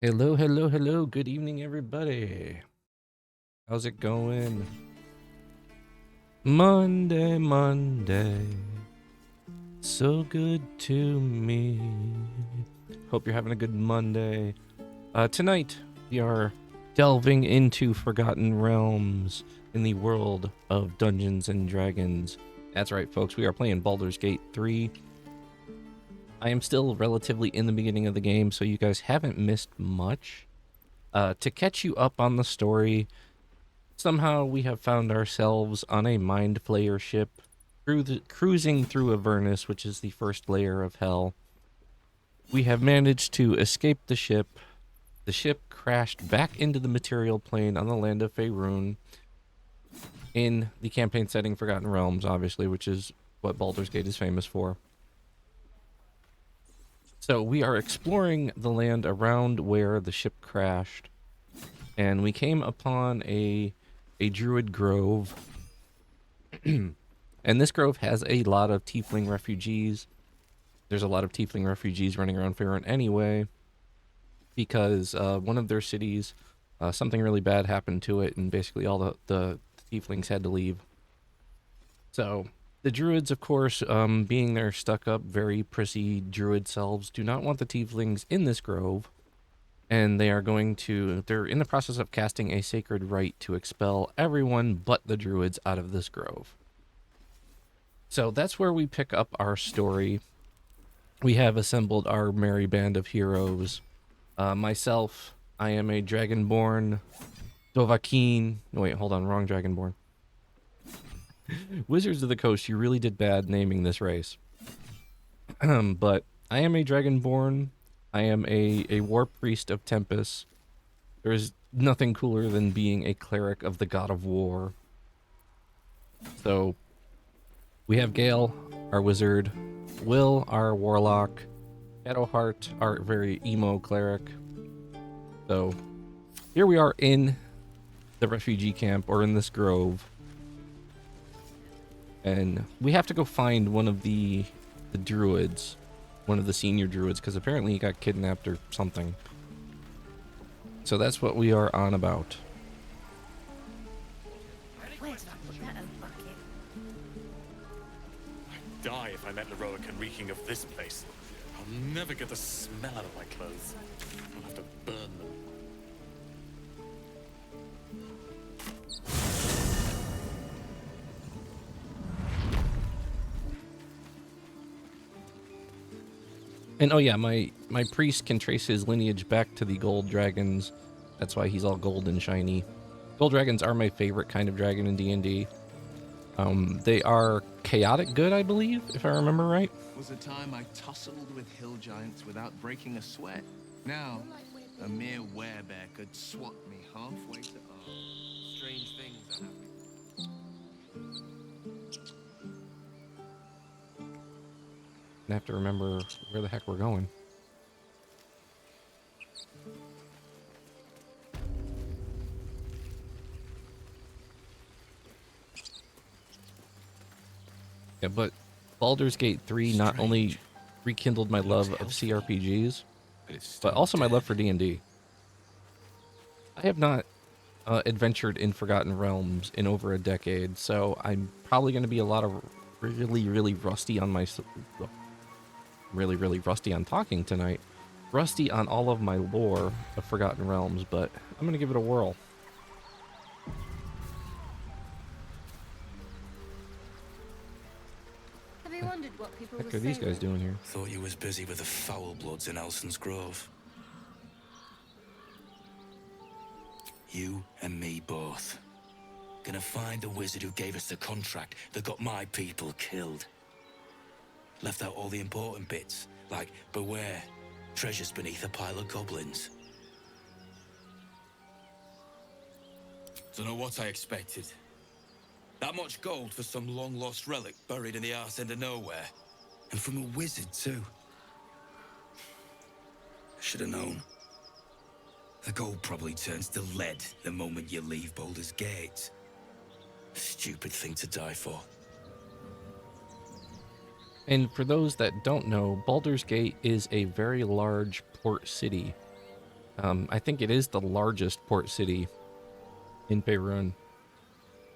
Hello, hello, hello. Good evening, everybody. How's it going? Monday, Monday. So good to me. Hope you're having a good Monday. Tonight, we are delving into Forgotten Realms in the world of Dungeons and Dragons. That's right, folks. We are playing Baldur's Gate 3. I am still relatively in the beginning of the game, so you guys haven't missed much. To catch you up on the story, somehow we have found ourselves on a Mind Flayer ship, cruising through Avernus, which is the first layer of hell. We have managed to escape the ship. The ship crashed back into the material plane on the land of Faerun in the campaign setting Forgotten Realms, obviously, which is what Baldur's Gate is famous for. So we are exploring the land around where the ship crashed, and we came upon a druid grove. And this grove has a lot of tiefling refugees. There's a lot of tiefling refugees running around Faerun anyway, because one of their cities, something really bad happened to it, and basically all the tieflings had to leave. So the druids, of course, being their stuck-up, very prissy druid selves, do not want the tieflings in this grove, and they're in the process of casting a sacred rite to expel everyone but the druids out of this grove. So that's where we pick up our story. We have assembled our merry band of heroes. Myself, I am a Dragonborn Dovahkiin. Wait, hold on, wrong Dragonborn. Wizards of the Coast, you really did bad naming this race. But I am a Dragonborn. I am a war priest of Tempest. There is nothing cooler than being a cleric of the god of war. So we have Gale, our wizard, Will, our warlock, Shadowheart, our very emo cleric. So here we are in the refugee camp, or in this grove, and we have to go find one of the druids, one of the senior druids, because apparently he got kidnapped or something. So that's what we are on about. Where did I put that old bucket? I'd die if I met Leroic and reeking of this place. I'll never get the smell out of my clothes. I'll have to burn them. And oh yeah, my priest can trace his lineage back to the gold dragons. That's why he's all gold and shiny. Gold dragons are my favorite kind of dragon in D&D. They are chaotic good, I believe, if I remember right. Was a time I tussled with hill giants without breaking a sweat. Now, a mere werebear could swat me halfway to arm. Strange things are happening. I have to remember where the heck we're going. Yeah, but Baldur's Gate 3 not only rekindled my love of CRPGs, but also my love for D&D. I have not adventured in Forgotten Realms in over a decade, so I'm probably going to be a lot of really rusty on my... really rusty on talking tonight. Rusty on all of my lore of Forgotten Realms, but I'm going to give it a whirl. Have you wondered what people What were are these guys doing here? Thought you was busy with the foul bloods in Elson's Grove. You and me both. Gonna find the wizard who gave us the contract that got my people killed. Left out all the important bits, like beware, treasures beneath a pile of goblins. Dunno what I expected. That much gold for some long-lost relic buried in the arse end of nowhere. And from a wizard, too. I should have known. The gold probably turns to lead the moment you leave Baldur's Gate. Stupid thing to die for. And for those that don't know, Baldur's Gate is a very large port city. I think it is the largest port city in Faerun,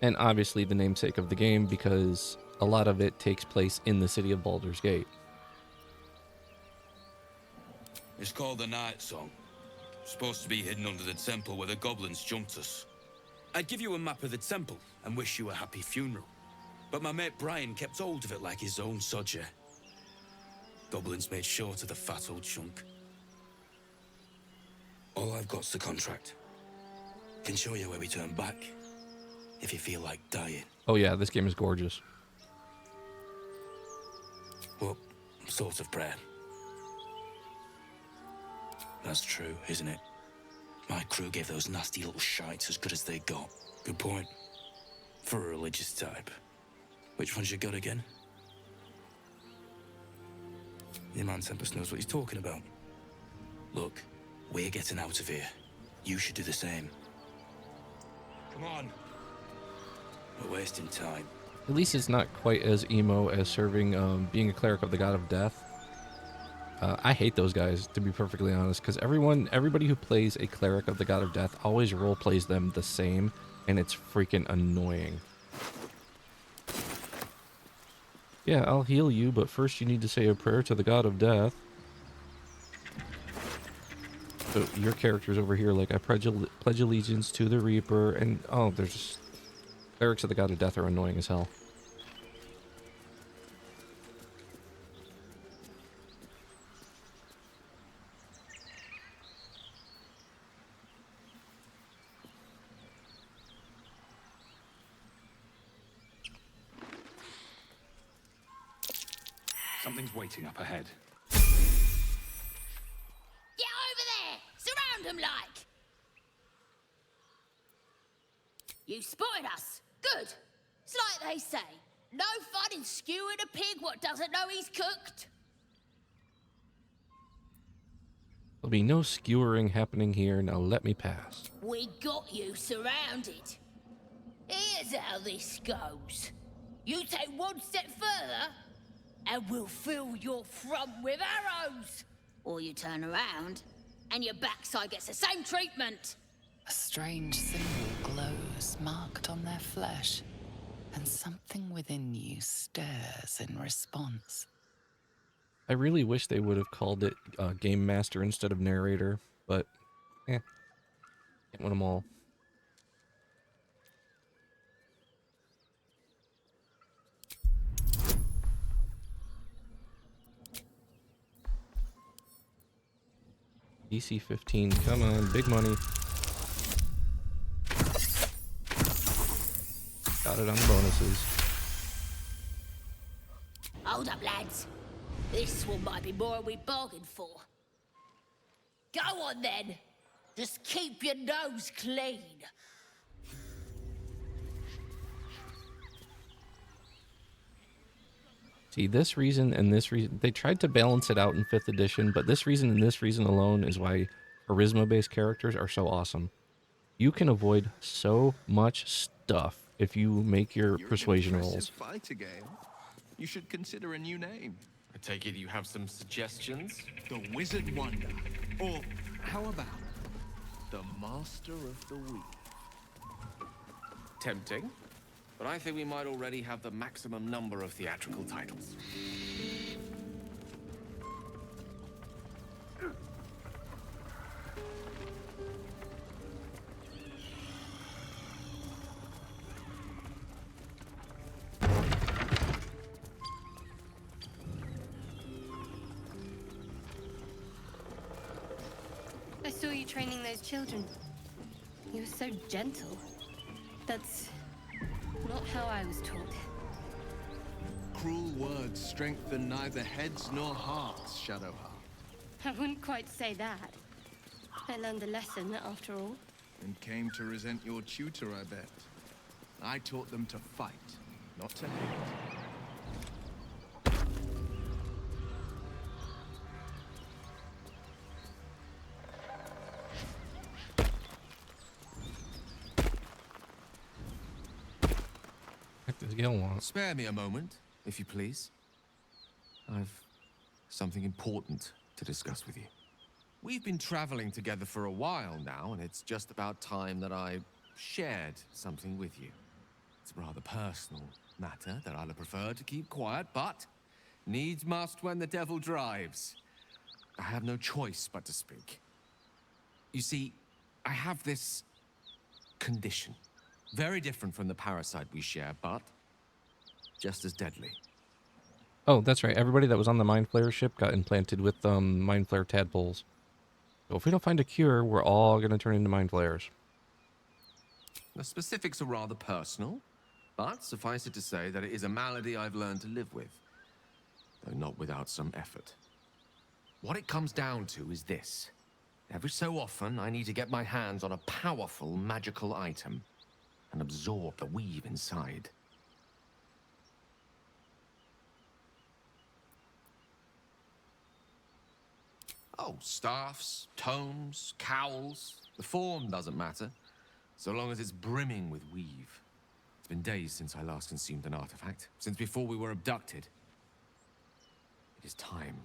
and obviously the namesake of the game because a lot of it takes place in the city of Baldur's Gate. It's called the Night Song. Supposed to be hidden under the temple where the goblins jumped us. I'd give you a map of the temple and wish you a happy funeral. But my mate Brian kept hold of it like his own sodger. Goblins made short of the fat old chunk. All I've got's the contract. Can show you where we turn back, if you feel like dying. Oh yeah, this game is gorgeous. Well, sort of prayer. That's true, isn't it? My crew gave those nasty little shites as good as they got. Good point. For a religious type. Which one's you got again? Your man Tempest knows what he's talking about. Look, we're getting out of here. You should do the same. Come on. We're wasting time. At least it's not quite as emo as serving, being a cleric of the god of death. I hate those guys, to be perfectly honest, because everybody who plays a cleric of the god of death always role plays them the same, and it's freaking annoying. Yeah, I'll heal you, but first you need to say a prayer to the god of death. So your character's over here like, I pledge allegiance to the Reaper, and oh, there's just... Clerics of the god of death are annoying as hell. Something's waiting up ahead. Get over there! Surround them like! You spotted us. Good. It's like they say. No fun in skewing a pig what doesn't know he's cooked. There'll be no skewering happening here, now let me pass. We got you surrounded. Here's how this goes. You take one step further, and we'll fill your front with arrows. Or you turn around, and your backside gets the same treatment. A strange symbol glows, marked on their flesh, and something within you stirs in response. I really wish they would have called it Game Master instead of Narrator, but can't win them all. DC 15, come on, big money. Got it on the bonuses. Hold up, lads. This one might be more than we bargained for. Go on, then. Just keep your nose clean. See, this reason and this reason, they tried to balance it out in 5th edition, but this reason and this reason alone is why charisma-based characters are so awesome. You can avoid so much stuff if you make your persuasion You're an rolls. impressive fighter, Gale. You should consider a new name. I take it you have some suggestions? The Wizard Wonder. Or how about the Master of the Weave? Tempting. But I think we might already have the maximum number of theatrical titles. I saw you training those children. You were so gentle. That's not how I was taught. Cruel words strengthen neither heads nor hearts, Shadowheart. I wouldn't quite say that. I learned a lesson, after all. And came to resent your tutor, I bet. I taught them to fight, not to hate. What does Gil want? Spare me a moment, if you please. I've something important to discuss with you. We've been traveling together for a while now, and it's just about time that I shared something with you. It's a rather personal matter that I'd have preferred to keep quiet, but needs must when the devil drives. I have no choice but to speak. You see, I have this condition. Very different from the parasite we share, but just as deadly. Oh, that's right. Everybody that was on the Mind Flayer ship got implanted with Mind Flayer tadpoles. So if we don't find a cure, we're all going to turn into Mind Flayers. The specifics are rather personal, but suffice it to say that it is a malady I've learned to live with, though not without some effort. What it comes down to is this. Every so often, I need to get my hands on a powerful magical item and absorb the weave inside. Oh, staffs, tomes, cowls. The form doesn't matter, so long as it's brimming with weave. It's been days since I last consumed an artifact, since before we were abducted. It is time,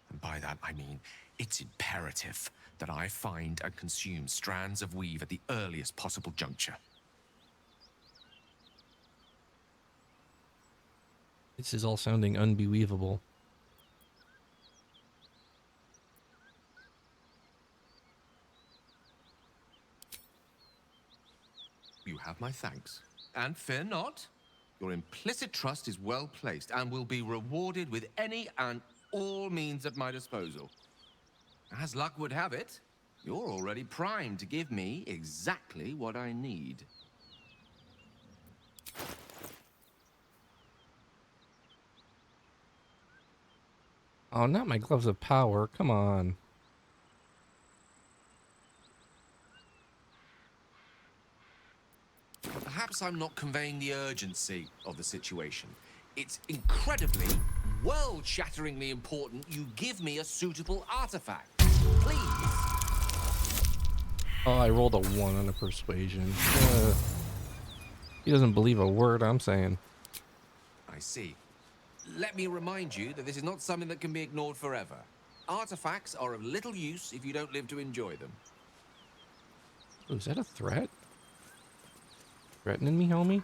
and by that I mean it's imperative that I find and consume strands of weave at the earliest possible juncture. This is all sounding unbelievable. You have my thanks. And fear not, your implicit trust is well placed and will be rewarded with any and all means at my disposal. As luck would have it, you're already primed to give me exactly what I need. Oh, not my gloves of power. Come on. Perhaps I'm not conveying the urgency of the situation. It's incredibly, world-shatteringly important you give me a suitable artifact. Please. Oh, I rolled a 1 on a persuasion. He doesn't believe a word I'm saying. I see. Let me remind you that this is not something that can be ignored forever. Artifacts are of little use if you don't live to enjoy them. Oh, is that a threat? Threatening me, homie?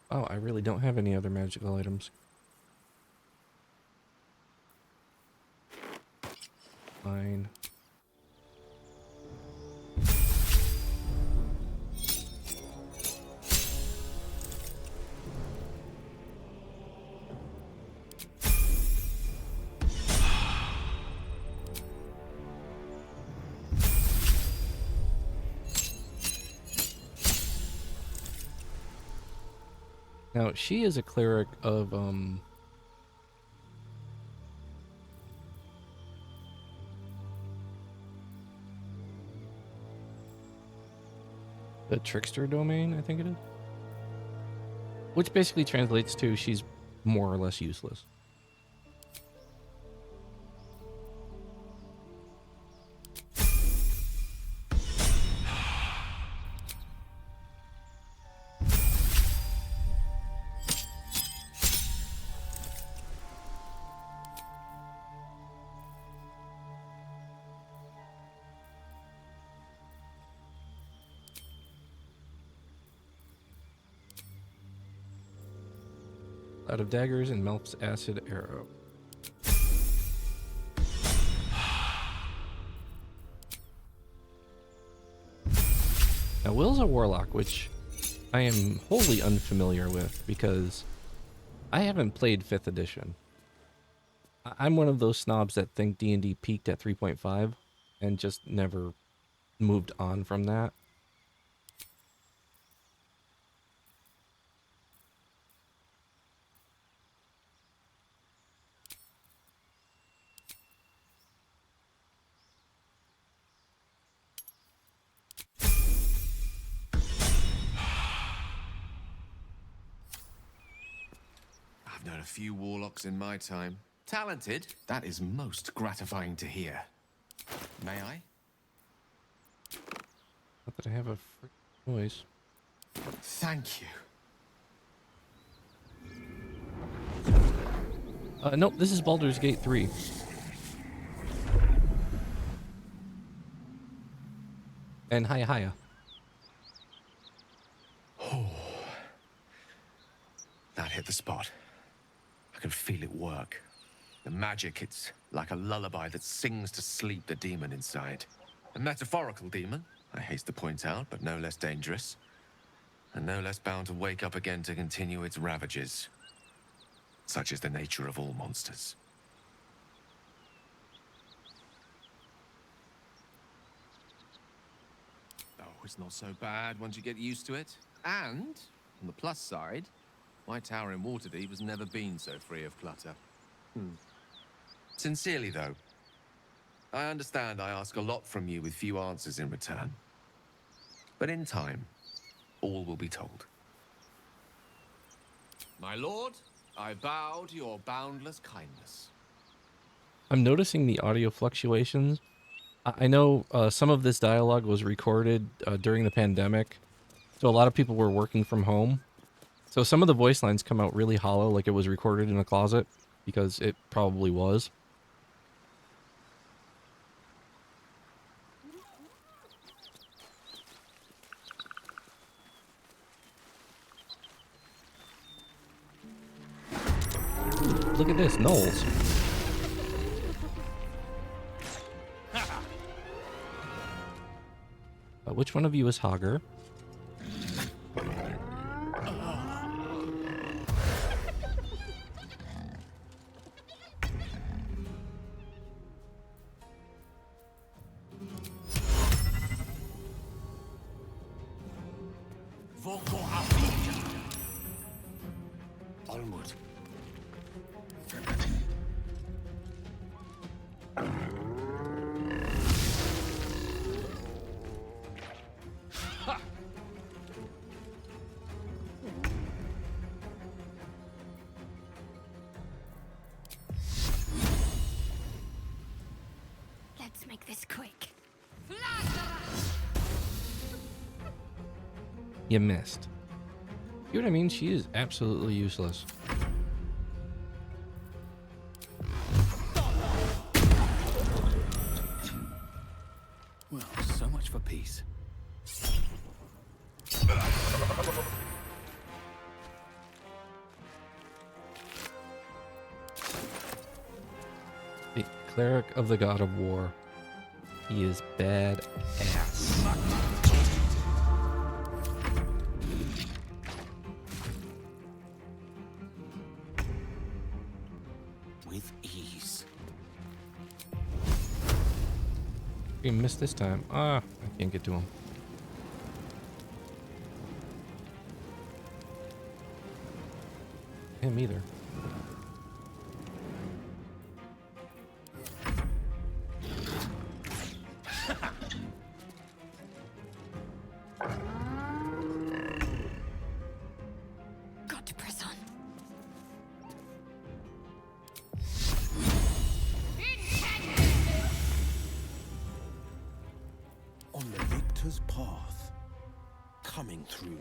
Oh, I really don't have any other magical items. Fine. Now, she is a cleric of, the trickster domain, I think it is. Which basically translates to she's more or less useless. Out of daggers and melts acid arrow. Now, Will's a warlock, which I am wholly unfamiliar with because I haven't played 5th edition. I'm one of those snobs that think D&D peaked at 3.5 and just never moved on from that. I've known a few warlocks in my time. Talented, that is most gratifying to hear. May I? Not that I have a freaking choice. Thank you. Nope, this is Baldur's Gate 3. And hiya. That hit the spot. I can feel it work. The magic, it's like a lullaby that sings to sleep the demon inside. A metaphorical demon, I haste to point out, but no less dangerous. And no less bound to wake up again to continue its ravages. Such is the nature of all monsters. Oh, it's not so bad once you get used to it. And, on the plus side, my tower in Waterdeep has never been so free of clutter. Sincerely, though, I understand I ask a lot from you with few answers in return. But in time, all will be told. My lord, I bow to your boundless kindness. I'm noticing the audio fluctuations. I know some of this dialogue was recorded during the pandemic, so a lot of people were working from home. So some of the voice lines come out really hollow, like it was recorded in a closet, because it probably was. Look at this, Knowles. Which one of you is Hogger? Onward. Let's make this quick. You missed. You know what I mean? She is absolutely useless. Well, so much for peace. The cleric of the god of war. He is bad ass. With ease. We missed this time. Ah, I can't get to him. Him either. Got to press on. On the victor's path. Coming through.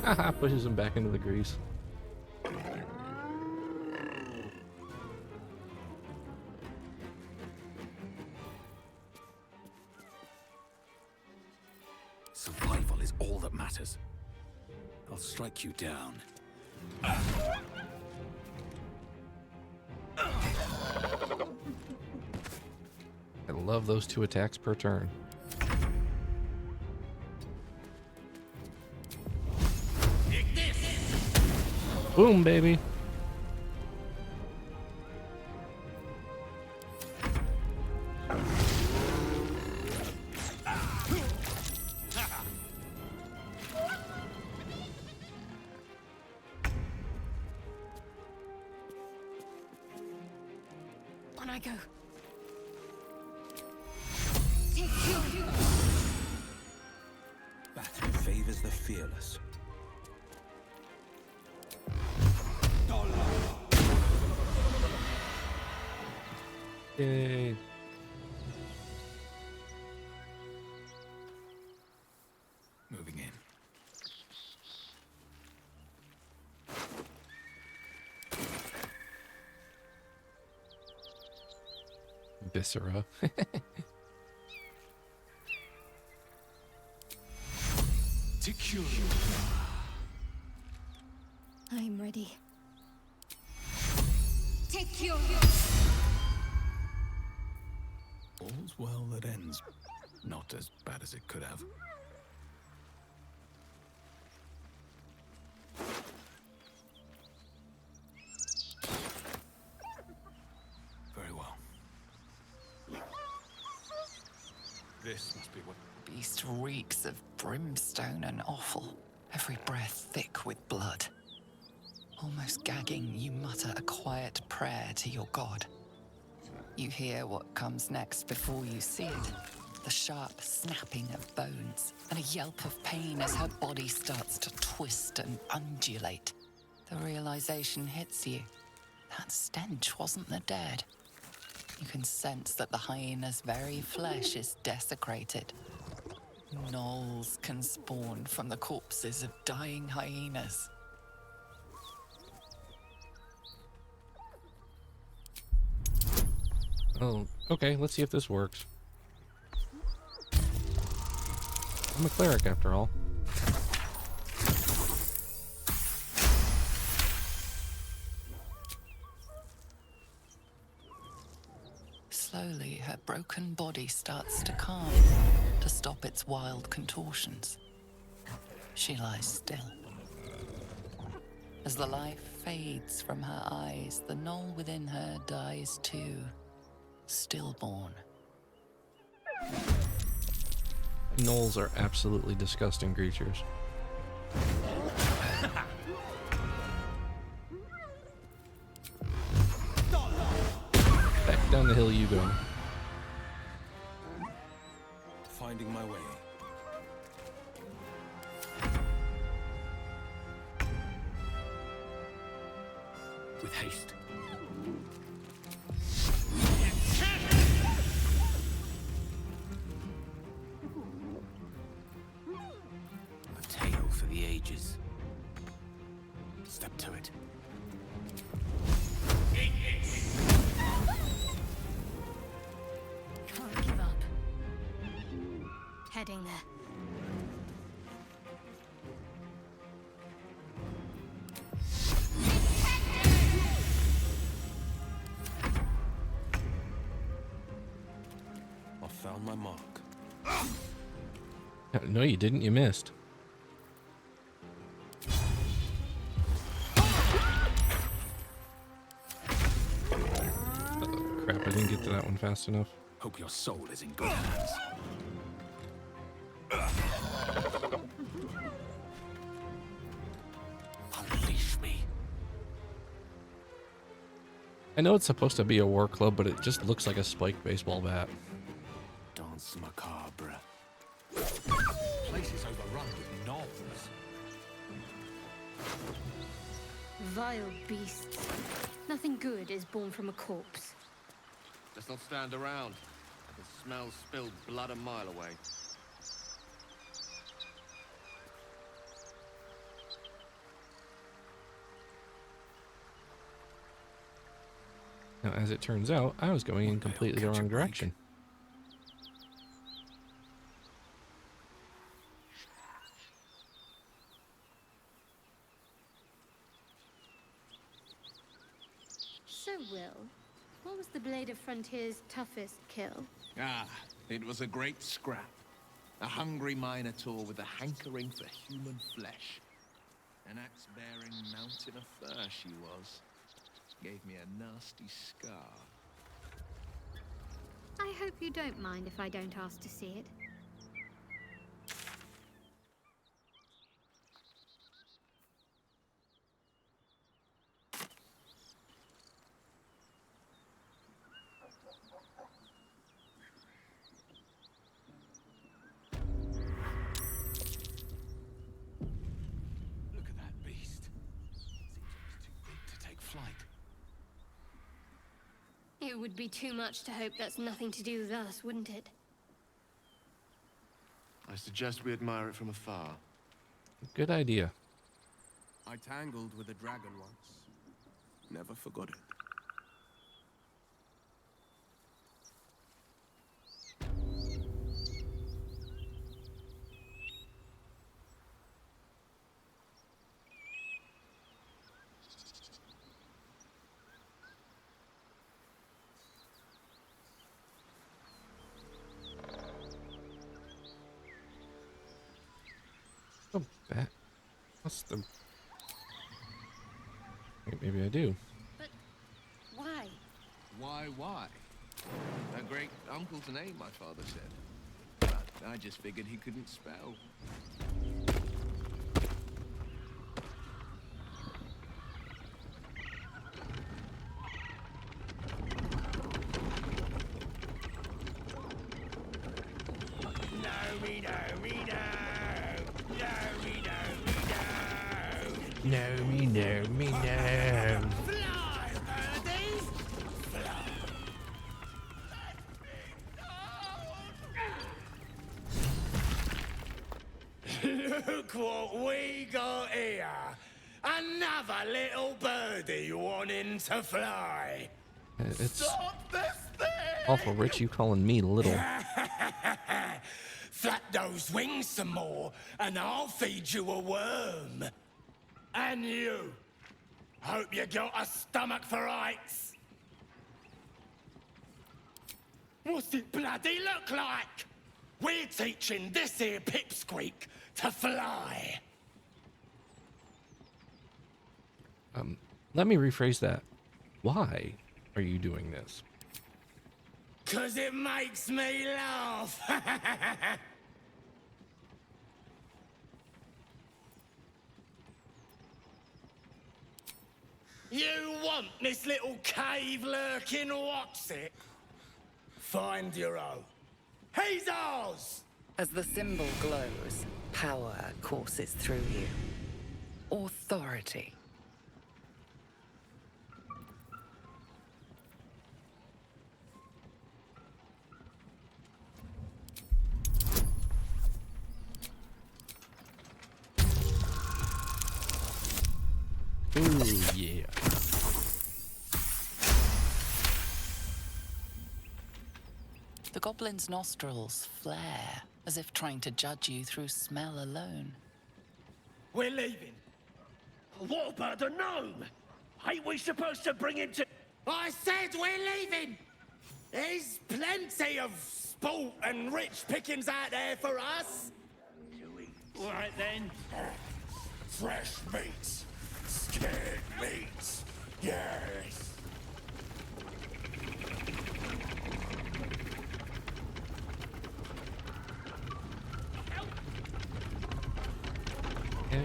Haha, pushes him back into the grease. Survival is all that matters. I'll strike you down. I love those 2 attacks per turn. Boom, baby. On I go. Battle favors the fearless. Yay. Moving in. Viscera. I'm ready. Take your... All's well that ends. Not as bad as it could have. Very well. This must be what... Beast reeks of brimstone and offal, every breath thick with blood. Almost gagging, you mutter a quiet prayer to your god. You hear what comes next before you see it. The sharp snapping of bones and a yelp of pain as her body starts to twist and undulate. The realization hits you. That stench wasn't the dead. You can sense that the hyena's very flesh is desecrated. Gnolls can spawn from the corpses of dying hyenas. Oh, okay, let's see if this works. I'm a cleric after all. Slowly, her broken body starts to calm, to stop its wild contortions. She lies still. As the life fades from her eyes, the gnoll within her dies too, stillborn. Gnolls are absolutely disgusting creatures. Back down the hill you go. Finding my way. With haste. A tale for the ages. Step to it. Can't give up. Heading there. I found my mark. No, you didn't. You missed. Crap, I didn't get to that one fast enough. Hope your soul is in good hands. Unleash me. I know it's supposed to be a war club, but it just looks like a spiked baseball bat. Dance macabre. Place is overrun with gnolls. Vile beasts. Nothing good is born from a corpse. Let's not stand around. I can smell spilled blood a mile away. Now, as it turns out, I was going in completely the wrong direction. So, Will, what was the Blade of Frontier's toughest kill? Ah, it was a great scrap. A hungry minotaur with a hankering for human flesh. An axe-bearing mountain of fur she was. Gave me a nasty scar. I hope you don't mind if I don't ask to see it. Look at that beast. Seems almost too big to take flight. It would be too much to hope that's nothing to do with us, wouldn't it? I suggest we admire it from afar. Good idea. I tangled with a dragon once. Never forgot it. Oh, bat. What's the... Wait, maybe I do. But why? Why? A great uncle's name, my father said. But I just figured he couldn't spell. No, me, no, me, no. Fly, birdies! Look what we got here. Another little birdie wanting to fly. It's Stop this thing! awful rich you calling me little. Flap those wings some more, and I'll feed you a worm. And you. Hope you got a stomach for heights. What's it bloody look like? We're teaching this here pipsqueak to fly. Let me rephrase that. Why are you doing this? 'Cause it makes me laugh. You want this little cave lurking, what's it? Find your own. He's ours! As the symbol glows, power courses through you. Authority. Ooh, yeah. The goblin's nostrils flare, as if trying to judge you through smell alone. We're leaving. What about the gnome? Ain't we supposed to bring him to... I said we're leaving! There's plenty of sport and rich pickings out there for us. All right then. Fresh meats. Scared meats. Yes.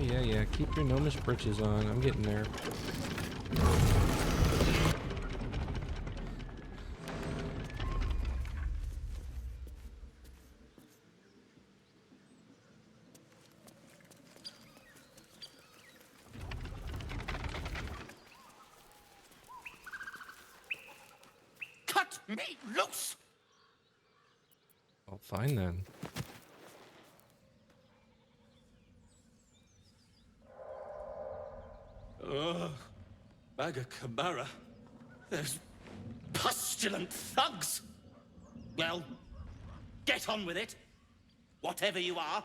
Yeah. Keep your gnomish britches on. I'm getting there. Cut me loose! Well, fine then. Baga Kabara. Those pustulant thugs. Well, get on with it. Whatever you are.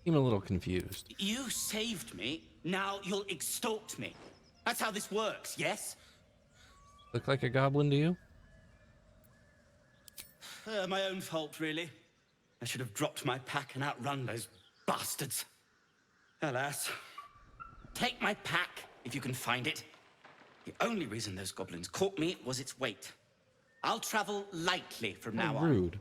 I'm a little confused. You saved me, now you'll extort me. That's how this works, yes? Look like a goblin to you? My own fault, really. I should have dropped my pack and outrun those bastards. Alas. Take my pack, if you can find it. The only reason those goblins caught me was its weight. I'll travel lightly from now How on. rude.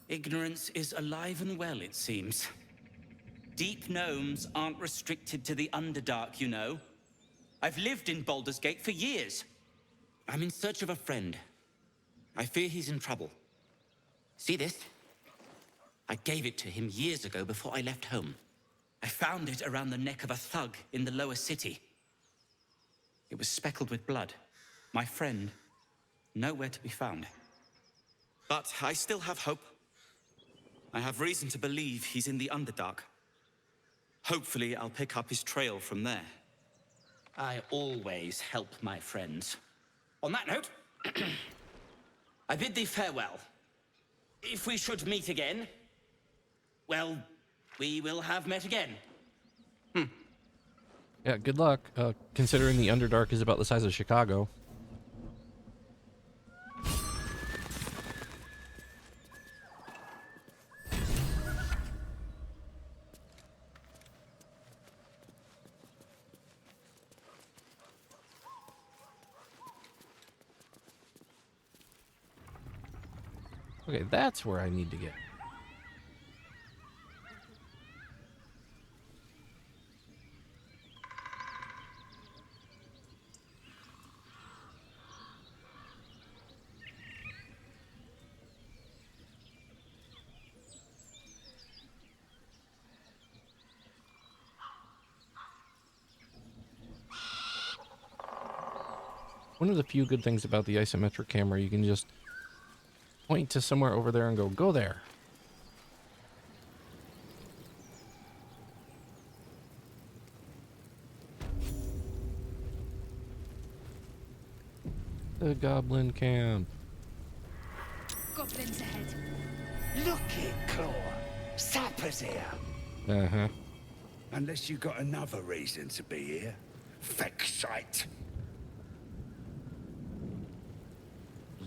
Ignorance is alive and well, it seems. Deep gnomes aren't restricted to the Underdark, you know. I've lived in Baldur's Gate for years. I'm in search of a friend. I fear he's in trouble. See this? I gave it to him years ago before I left home. I found it around the neck of a thug in the lower city. It was speckled with blood. My friend, nowhere to be found. But I still have hope. I have reason to believe he's in the Underdark. Hopefully, I'll pick up his trail from there. I always help my friends. On that note, I bid thee farewell. If we should meet again, well, we will have met again. Yeah, good luck, considering the Underdark is about the size of Chicago. Okay, that's where I need to get. One of the few good things about the isometric camera, you can just point to somewhere over there and go there. The goblin camp. Goblins ahead. Look it, Claw. Sapper's here. Uh-huh. Unless you got another reason to be here. Fexite.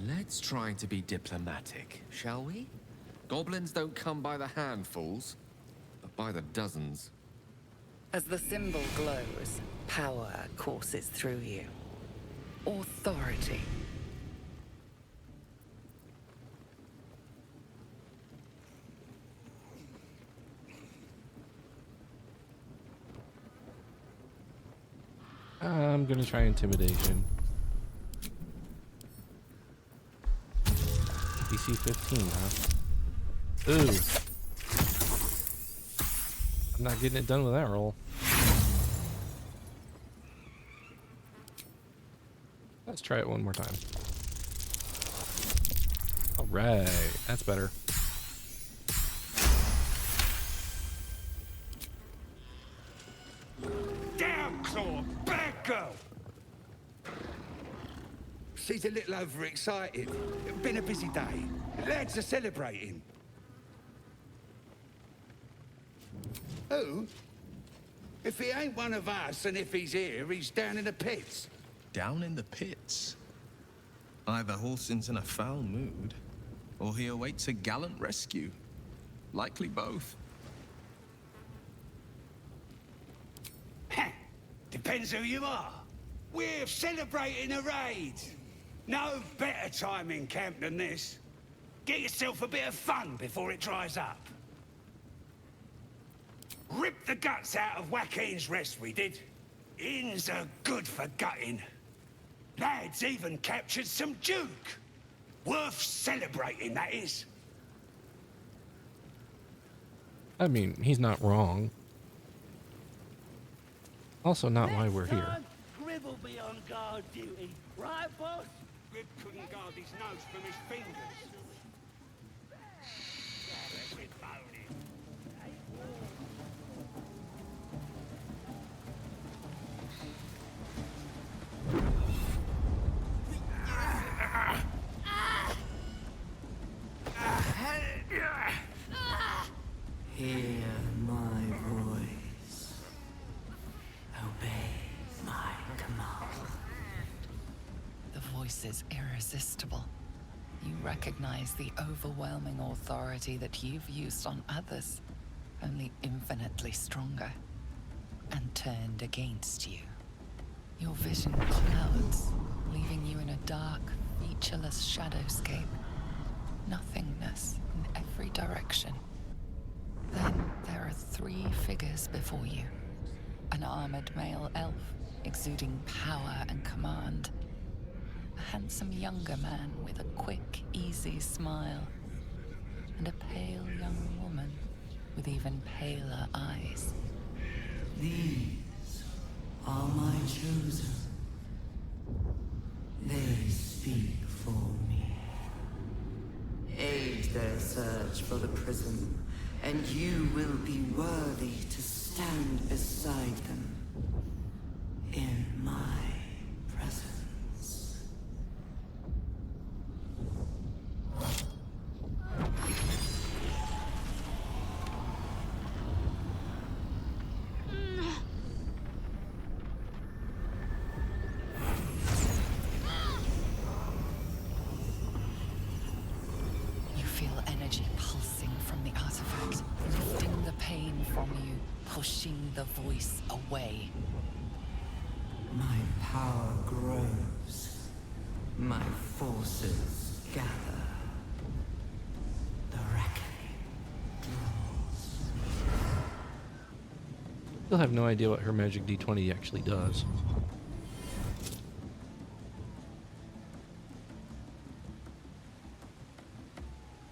Let's try to be diplomatic, shall we? Goblins don't come by the handfuls, but by the dozens. As the symbol glows, power courses through you. Authority. I'm gonna try intimidation. DC 15, huh? Ooh. I'm not getting it done with that roll. Let's try it one more time. Alright, that's better. Down, Claw! Bad girl! She's a little overexcited. Been a busy day. Lads are celebrating. Who? If he ain't one of us, and if he's here, he's down in the pits. Down in the pits? Either Halsin's in a foul mood, or he awaits a gallant rescue. Likely both. Depends who you are. We're celebrating a raid. No better time in camp than this. Get yourself a bit of fun before it dries up. Rip the guts out of Joaquin's rest, we did. Inns are good for gutting. Lads even captured some Duke. Worth celebrating, that is. I mean, he's not wrong. Also not why we're here. Grib will be on guard duty, right, boss? Grib couldn't guard his nose from his fingers. Hear my voice. Obey my command. The voice is irresistible. You recognize the overwhelming authority that you've used on others, only infinitely stronger, and turned against you. Your vision clouds, leaving you in a dark, featureless shadowscape. Nothingness in every direction. Then there are 3 figures before you. An armored male elf, exuding power and command. A handsome younger man with a quick, easy smile. And a pale young woman with even paler eyes. These are my chosen. search for the prism, and you will be worthy to stand beside them in my presence. You feel energy pulsing from the artifact, lifting the pain from you, pushing the voice away. My power grows. My forces gather. The reckoning draws. Still have no idea what her magic D20 actually does.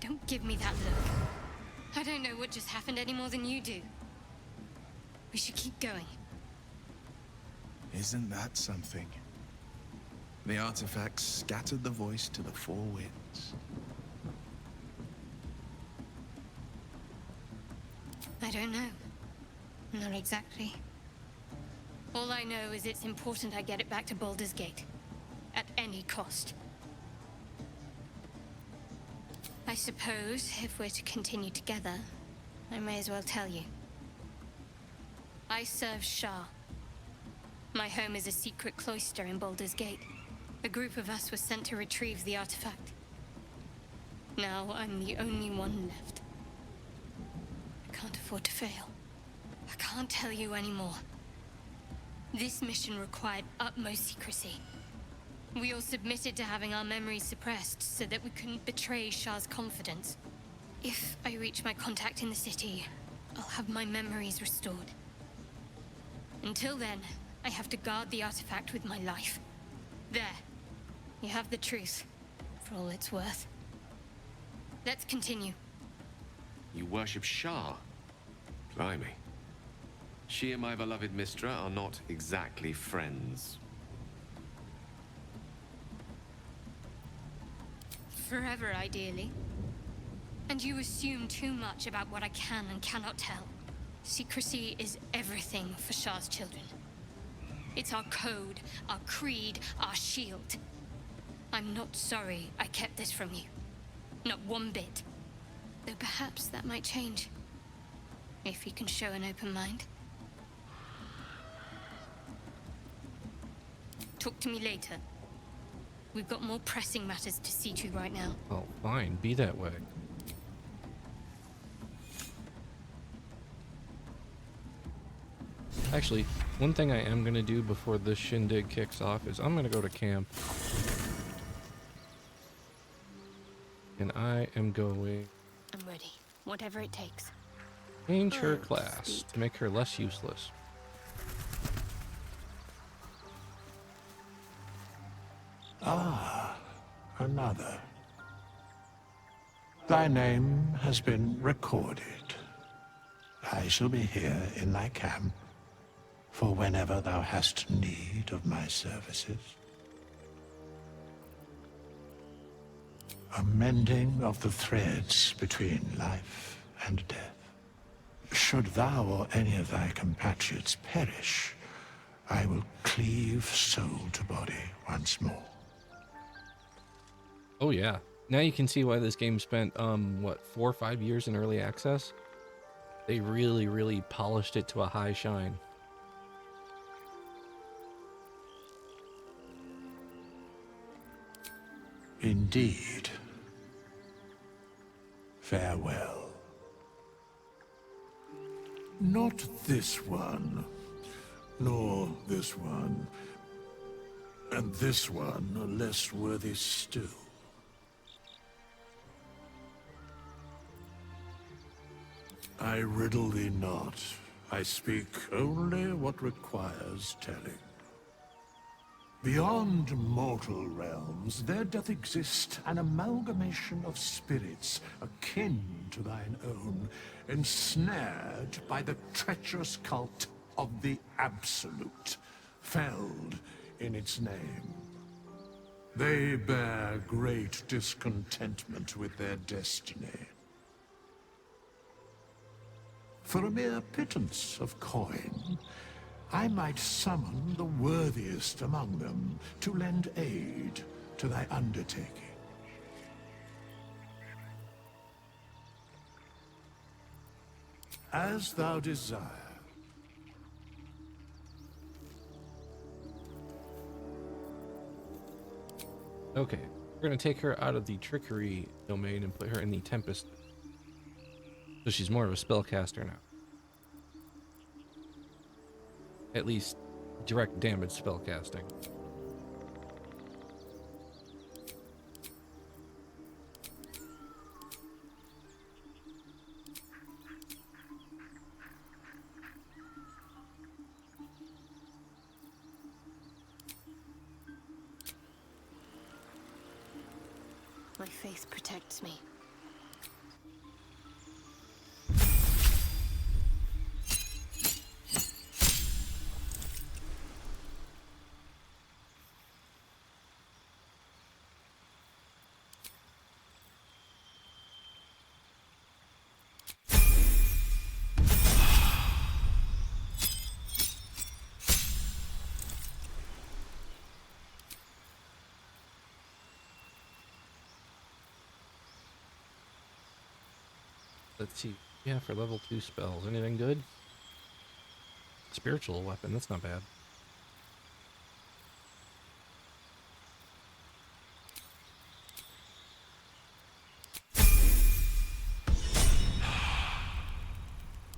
Don't give me that look. I don't know what just happened any more than you do. We should keep going. Isn't that something? The artifact scattered the voice to the four winds. I don't know. Not exactly. All I know is it's important I get it back to Baldur's Gate. At any cost. I suppose, if we're to continue together, I may as well tell you. I serve Shah. My home is a secret cloister in Baldur's Gate. A group of us was sent to retrieve the artifact. Now I'm the only one left. I can't afford to fail. I can't tell you anymore. This mission required utmost secrecy. We all submitted to having our memories suppressed so that we couldn't betray Shah's confidence. If I reach my contact in the city, I'll have my memories restored. Until then, I have to guard the artifact with my life. There. You have the truth, for all it's worth. Let's continue. You worship Shah? Blimey. She and my beloved Mistra are not exactly friends. Forever, ideally. And you assume too much about what I can and cannot tell. Secrecy is everything for Shah's children. It's our code, our creed, our shield. I'm not sorry I kept this from you. Not one bit. Though perhaps that might change. If you can show an open mind. Talk to me later. We've got more pressing matters to see to right now. Oh, fine. Be that way. Actually, one thing I am going to do before this shindig kicks off is I'm going to go to camp. And I am going... I'm ready. Whatever it takes. Change her class to make her less useless. Ah, another. Thy name has been recorded. I shall be here in thy camp for whenever thou hast need of my services. A mending of the threads between life and death. Should thou or any of thy compatriots perish, I will cleave soul to body once more. Oh yeah. Now you can see why this game spent, what, 4 or 5 years in early access? They really, really polished it to a high shine. Indeed. Farewell. Not this one, nor this one, and this one are less worthy still. I riddle thee not. I speak only what requires telling. Beyond mortal realms, there doth exist an amalgamation of spirits akin to thine own, ensnared by the treacherous cult of the Absolute, felled in its name. They bear great discontentment with their destiny. For a mere pittance of coin, I might summon the worthiest among them to lend aid to thy undertaking. As thou desire. Okay, we're gonna take her out of the trickery domain and put her in the Tempest. So she's more of a spellcaster now. At least direct damage spellcasting. My faith protects me. Let's see. Yeah, for level 2 spells. Anything good? Spiritual weapon, that's not bad.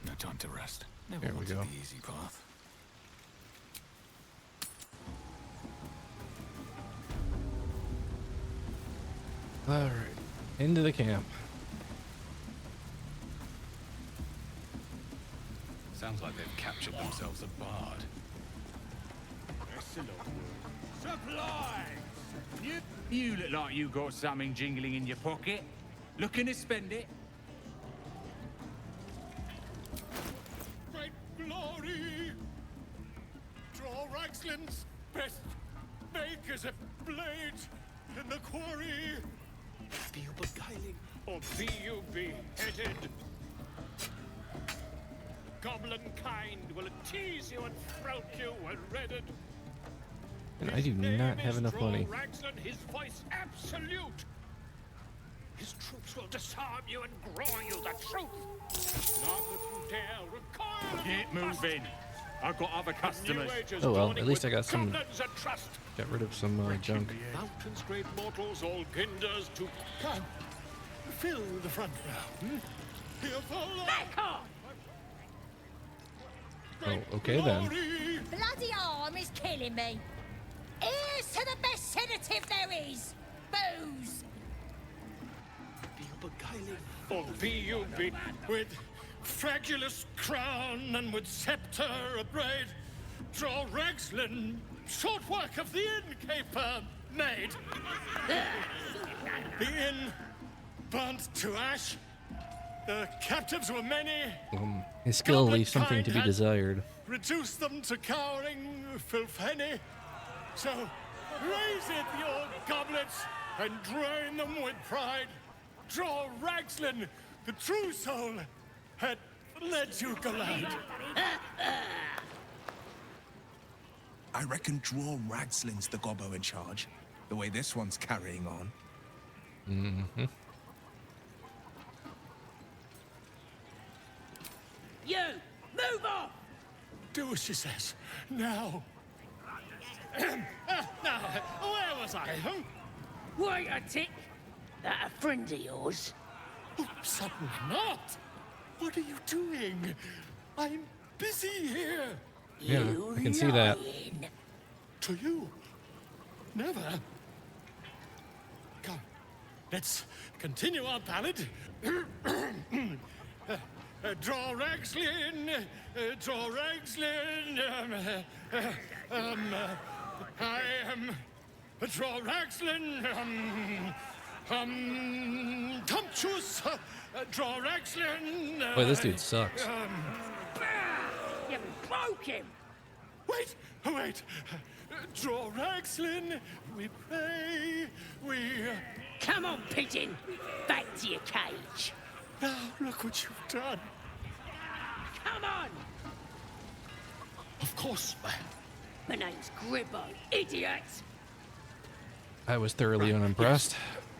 No time to rest. There we wanted go. The easy path. Alright. Into the camp. Sounds like they've captured themselves a bard. Supplies! You look like you got something jingling in your pocket. Looking to spend it? Great glory! Draw Ragslin's best makers of blades in the quarry. Be you beguiling, or be you beheaded? Goblin kind will tease you and throat you when redded. And I do not have enough money. Raglan, his voice absolute. His troops will disarm you and grow you the truth. Not if you dare recoil. Get moving. I've got other customers. Oh well, at least I got some. Goblins and trust. Got rid of some junk. Mountains, great mortals, all ginders to come. Fill the front row. Here for back off! Oh, okay then. Bloody arm is killing me. Here's to the best sedative there is. Booze. Be you beguiling, or be you be with fragulous crown and with scepter abraid? Draw Ragslin, short work of the innkeeper made. The inn burnt to ash. The captives were many. His skill leaves something to be desired. Reduce them to cowering filthenny. So raise it, your goblets, and drain them with pride. Draw Ragslin, the true soul, had led you glad. I reckon Draw Ragslin's the gobbo in charge, the way this one's carrying on. Mm-hmm. You, move off! Do as she says. Now. Now, where was I? Wait a tick. That a friend of yours? Oh, certainly not. What are you doing? I'm busy here. Yeah, I can see that. To you? Never. Come, let's continue our ballad. Draw Ragslin, draw Ragslin. I am draw Ragslin. Tumptuous. Draw Ragslin. Boy, this dude sucks. You broke him. Wait, wait. Draw Ragslin. We pray. We. Come on, pigeon. Back to your cage. Now look what you've done. Come on! Of course, man. My name's Gribbo, idiot! I was thoroughly unimpressed.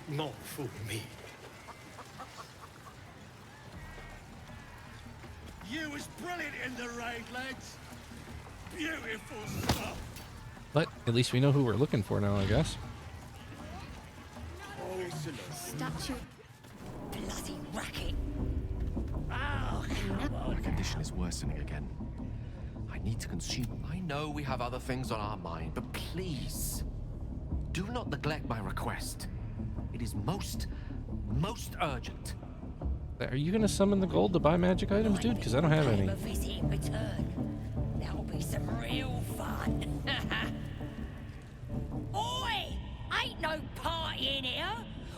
Not for me. You was brilliant in the raid, lads. Beautiful stuff. But at least we know who we're looking for now, I guess. Statue. Bloody racket. Oh, come My on. condition is worsening again. I need to consume. I know we have other things on our mind, but please, do not neglect my request. It is most urgent. Are you gonna summon the gold to buy magic items, dude? Because I don't have any. A visit in return. That'll be some real fun. Oi! Ain't no party in here.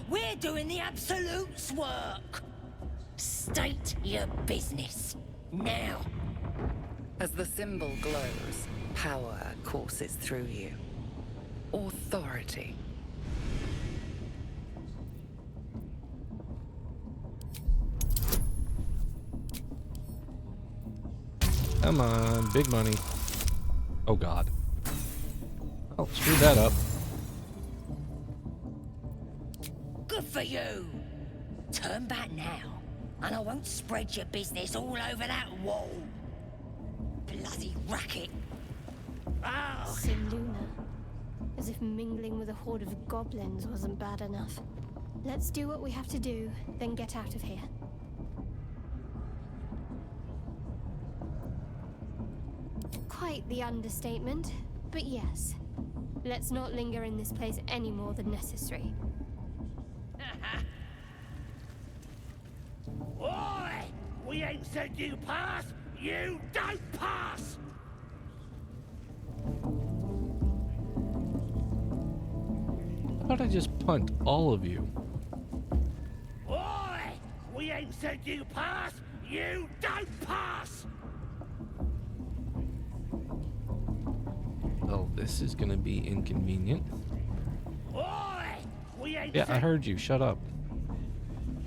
We're doing the Absolute's work. State your business. Now. As the symbol glows, power courses through you. Authority. Come on, big money. Oh god. Oh, screw that up. Good for you. Turn back now, and I won't spread your business all over that wall. Bloody racket. Oh. Siluna. As if mingling with a horde of goblins wasn't bad enough. Let's do what we have to do, then get out of here. Quite the understatement, but yes. Let's not linger in this place any more than necessary. Oi! We ain't said you pass. You don't pass. How about I just punt all of you? Oi! We ain't said you pass. You don't pass. Well, this is gonna be inconvenient. Oi! We ain't Yeah, I said... heard you. Shut up.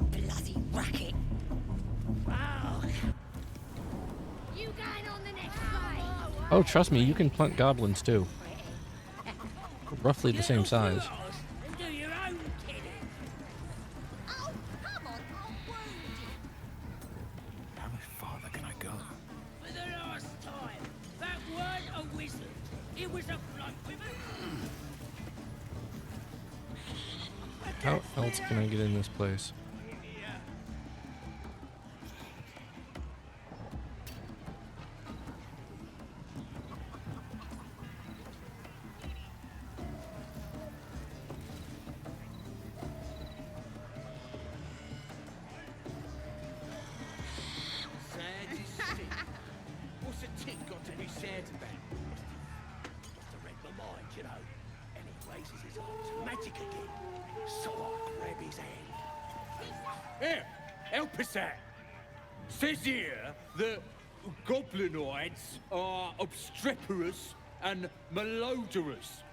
Bloody racket. Oh. You going on the next flight? Oh, trust me, you can punt goblins too. Roughly the same size. And do your own kidding. Oh, come on, I'll wound you. How much farther can I go? For the last time, that weren't a wizard. It was a bloke with a... How else can I get in this place? Sad is sick. What's a tick got to be sad about? Must have read my mind, you know. And he raises his arms and magic again. So I grab his hand. Here, help us out. Says here that goblinoids are obstreperous and malodorous.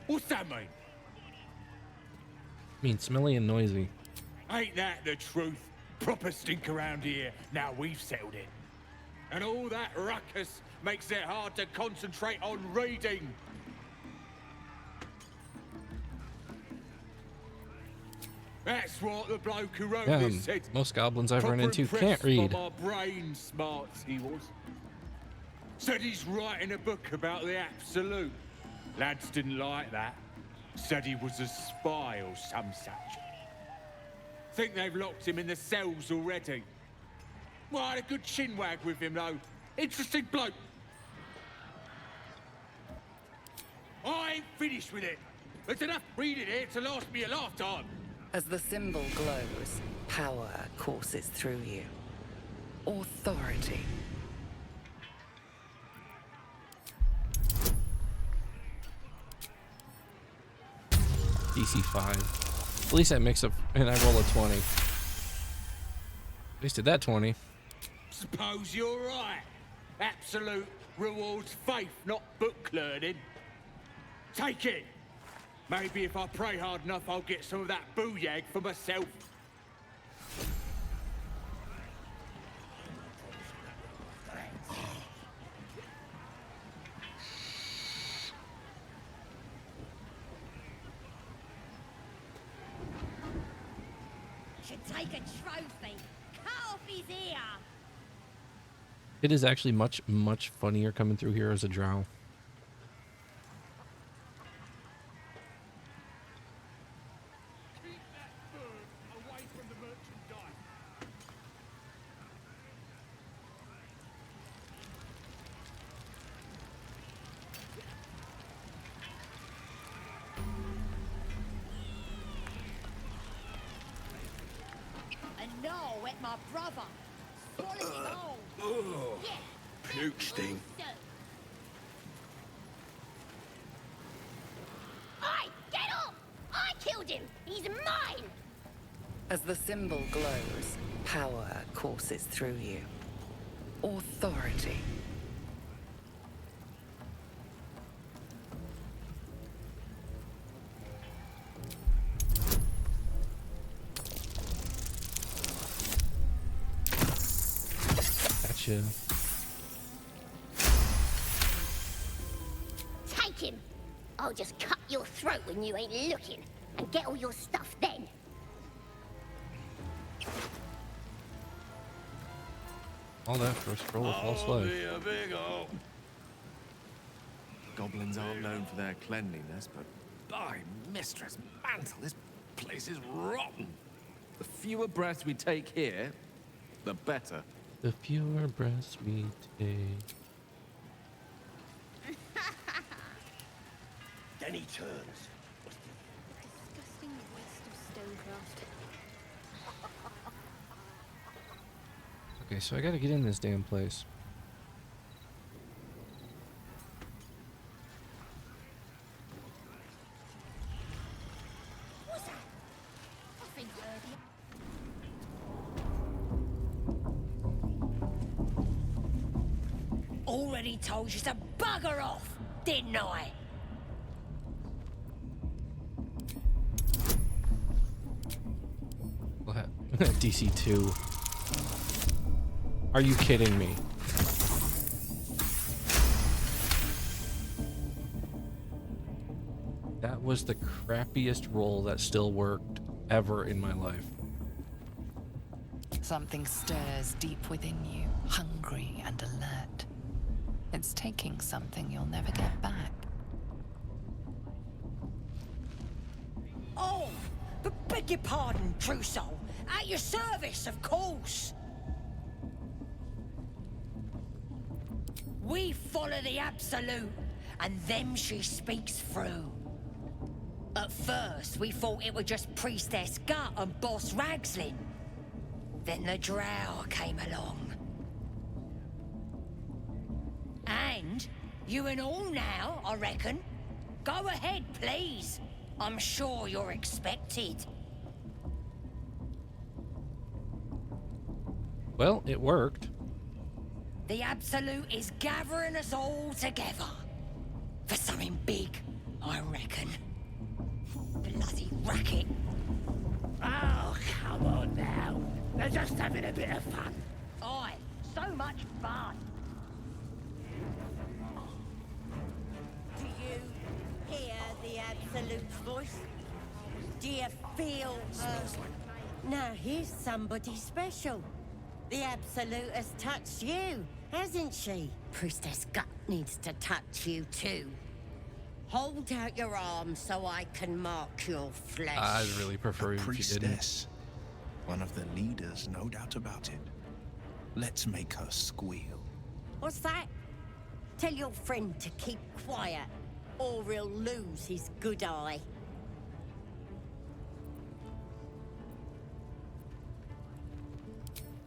What's that mean? I mean, smelly and noisy. Ain't that the truth? Proper stink around here, now we've settled it. And all that ruckus makes it hard to concentrate on reading. That's what the bloke who wrote Yeah, this said. most goblins I've run Proper into impressed can't read. by my brain smarts, he was. Said he's writing a book about the Absolute. Lads didn't like that. Said he was a spy or some such. Think they've locked him in the cells already. Well, I had a good chinwag with him, though. Interesting bloke. I ain't finished with it. There's enough reading here to last me a lifetime. As the symbol glows, power courses through you. Authority. DC 5. At least that makes up, and I roll a 20. Wasted that 20. Suppose you're right. Absolute rewards faith, not book learning. Take it. Maybe if I pray hard enough, I'll get some of that booyag for myself. should take a trophy. Cut off his ear. It is actually much, much funnier coming through here as a drow. And now at my brother. Swallow him whole. Yeah. Puke sting. Oi, get off! I killed him. He's mine. As the symbol glows, power courses through you. Authority. Gotcha. Take him. I'll just cut your throat when you ain't looking and get all your stuff then. All that for a scroll of false life. Goblins aren't known for their cleanliness, but by Mistress Mantle, this place is rotten. The fewer breaths we take here, the better. The fewer breaths we take. Then he turns. Disgusting waste of stonecraft. Okay, so I gotta get in this damn place. What's that? I think I heard you. Already told you to bugger off, didn't I? What? DC 2. Are you kidding me? That was the crappiest roll that still worked ever in my life. Something stirs deep within you, hungry and alert. It's taking something you'll never get back. Oh, but beg your pardon, true soul. At your service, of course. We follow the Absolute, and them she speaks through. At first, we thought it was just Priestess Gut and Boss Ragslin. Then the Drow came along. And you and all now, I reckon. Go ahead, please. I'm sure you're expected. Well, it worked. The Absolute is gathering us all together. For something big, I reckon. Bloody racket. Oh, come on now. They're just having a bit of fun. Aye, so much fun. Do you hear the Absolute's voice? Do you feel her? Now here's somebody special. The Absolute has touched you, hasn't she? Priestess Gut needs to touch you too. Hold out your arms so I can mark your flesh. I'd really prefer if you didn't. Priestess. One of the leaders, no doubt about it. Let's make her squeal. What's that? Tell your friend to keep quiet, or he'll lose his good eye.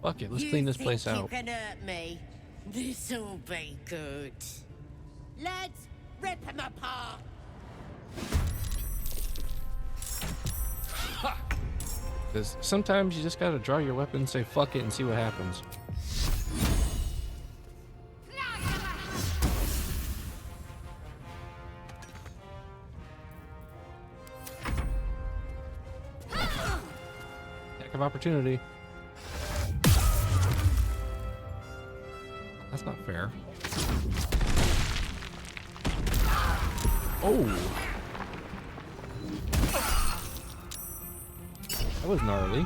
Fuck it, let's clean this place You out. can hurt me. This'll be good. Lads, rip him apart. Because sometimes you just gotta draw your weapon, say fuck it, and see what happens. Heck of opportunity. That's not fair. Oh! I was gnarly.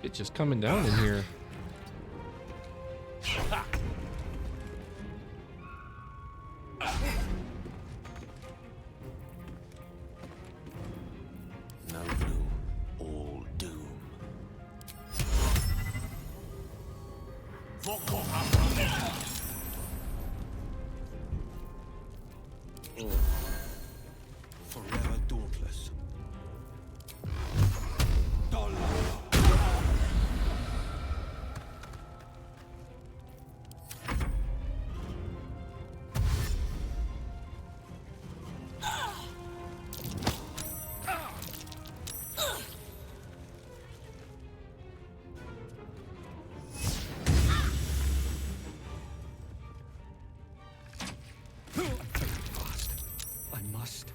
It's just coming down in here. No blue, all doom. Forever dauntless.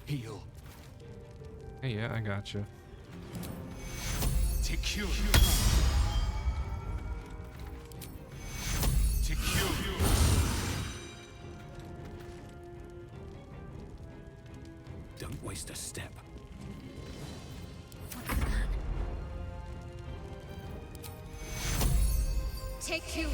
Heal. Hey, yeah, I gotcha. Secure. Secure. Don't waste a step. Take you.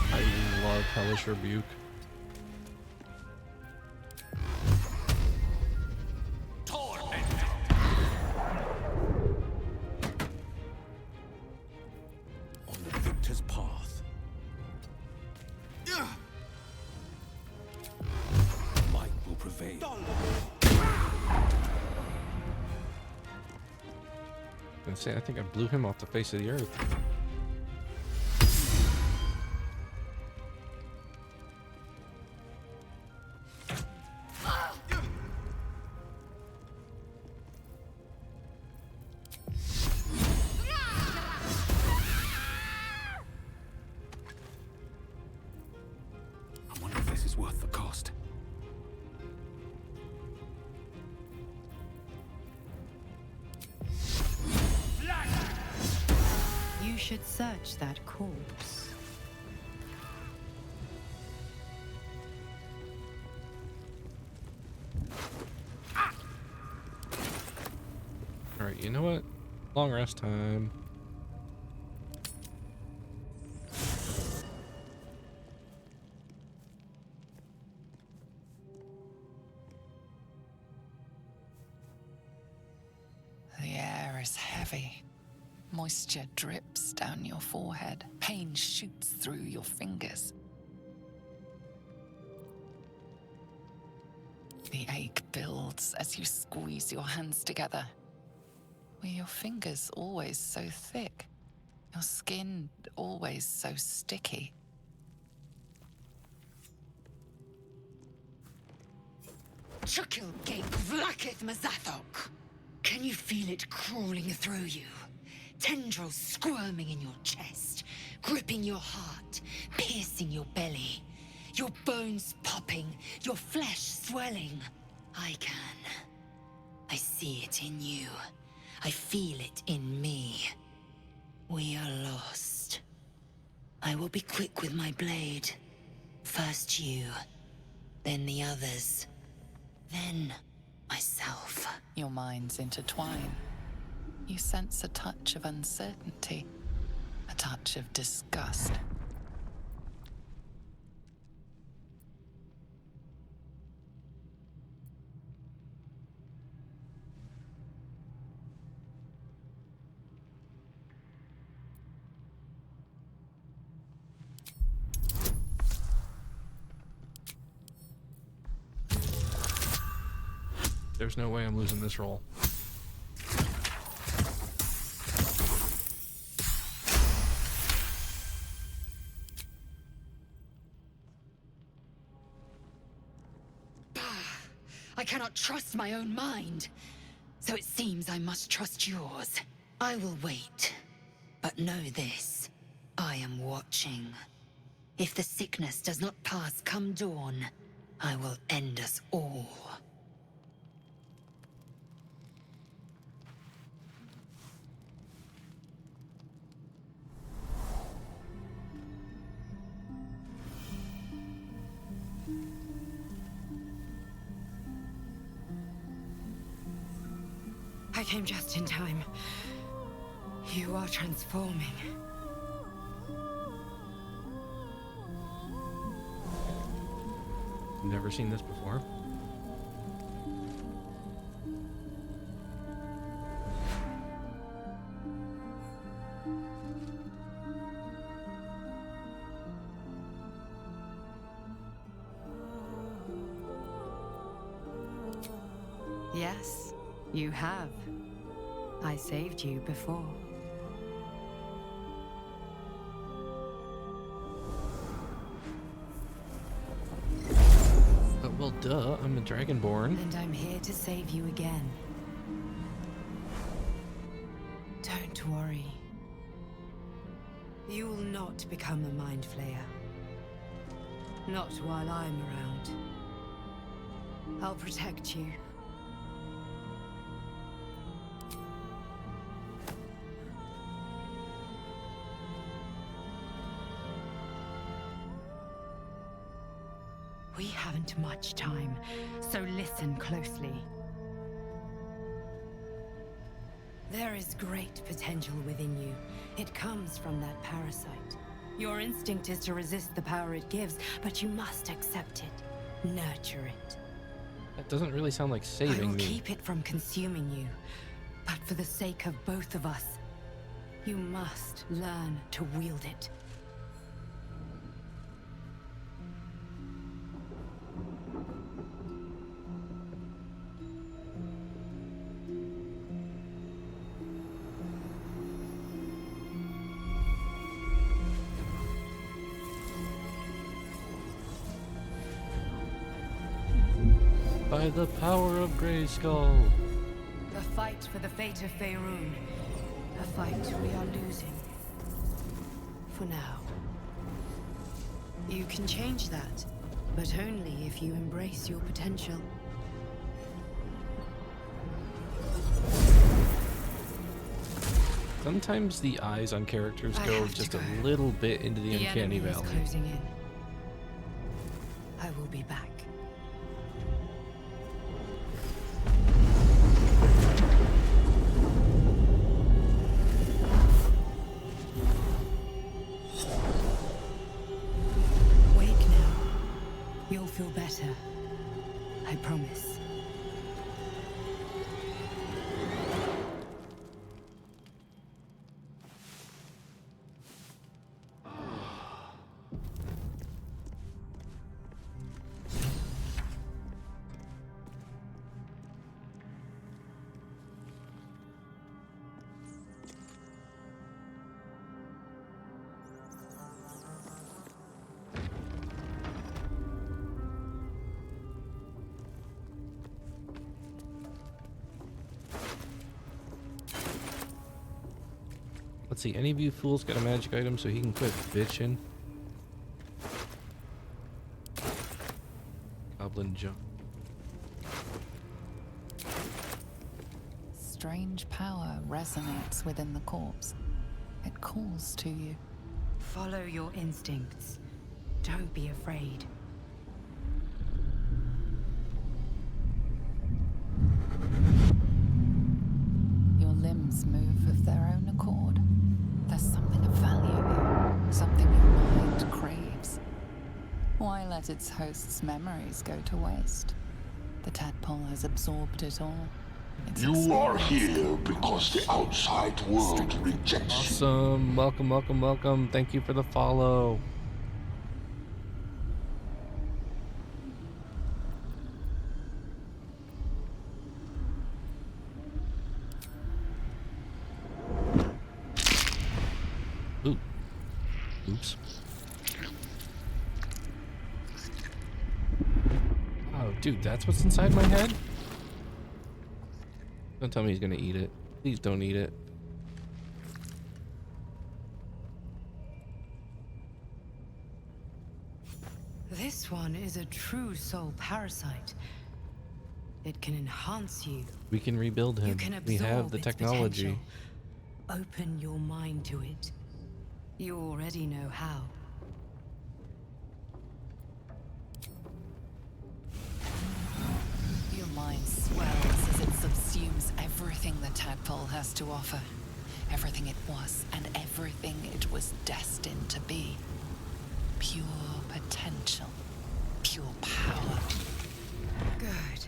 I love Hellish Rebuke. On the victor's path. Might will prevail. And say, I think I blew him off the face of the earth. I wonder if this is worth the cost. You should search that corpse. Alright, you know what? Long rest time. The air is heavy. Moisture drips down your forehead. Pain shoots through your fingers. The ache builds as you squeeze your hands together. Were your fingers always so thick? Your skin always so sticky? Chukil Gate Vlakith Mazathok. Can you feel it crawling through you? Tendrils squirming in your chest, gripping your heart, piercing your belly. Your bones popping, your flesh swelling. I can. I see it in you. I feel it in me. We are lost. I will be quick with my blade. First you, then the others, then myself. Your minds intertwine. You sense a touch of uncertainty, a touch of disgust. There's no way I'm losing this roll. I cannot trust my own mind. So it seems I must trust yours. I will wait. But know this. I am watching. If the sickness does not pass come dawn, I will end us all. came just in time. You are transforming. Never seen this before. Yes, you have. I saved you before. Well, duh, I'm a Dragonborn. And I'm here to save you again. Don't worry. You will not become a mind flayer. Not while I'm around. I'll protect you. We haven't much time, so listen closely. There is great potential within you. It comes from that parasite. Your instinct is to resist the power it gives, but you must accept it. Nurture it. That doesn't really sound like I saving will me. keep it from consuming you, but for the sake of both of us, you must learn to wield it. By the power of Grayskull. The fight for the fate of Faerun. A fight we are losing. For now. You can change that, but only if you embrace your potential. Sometimes the eyes on characters go just a little bit into the uncanny enemy is valley. closing in. I will be back. Wake now. You'll feel better. I promise. Let's see, any of you fools got a magic item so he can quit bitching? Goblin jump. Strange power resonates within the corpse. It calls to you. Follow your instincts. Don't be afraid. Your limbs move of their own accord. There's something of value here, something your mind craves. Why let its host's memories go to waste? The tadpole has absorbed it all. You are here because the outside world rejects you. Awesome. Welcome, welcome, welcome. Thank you for the follow. Ooh. Oops. Oh, dude, that's what's inside my head? Don't tell me he's gonna eat it. Please don't eat it. This one is a true soul parasite. It can enhance you. We can rebuild him. You can We have absorb the its technology. potential. Open your mind to it. You already know how. Your mind swells as it subsumes everything the to offer. Everything it was and everything it was destined to be. Pure potential. Pure power. Good.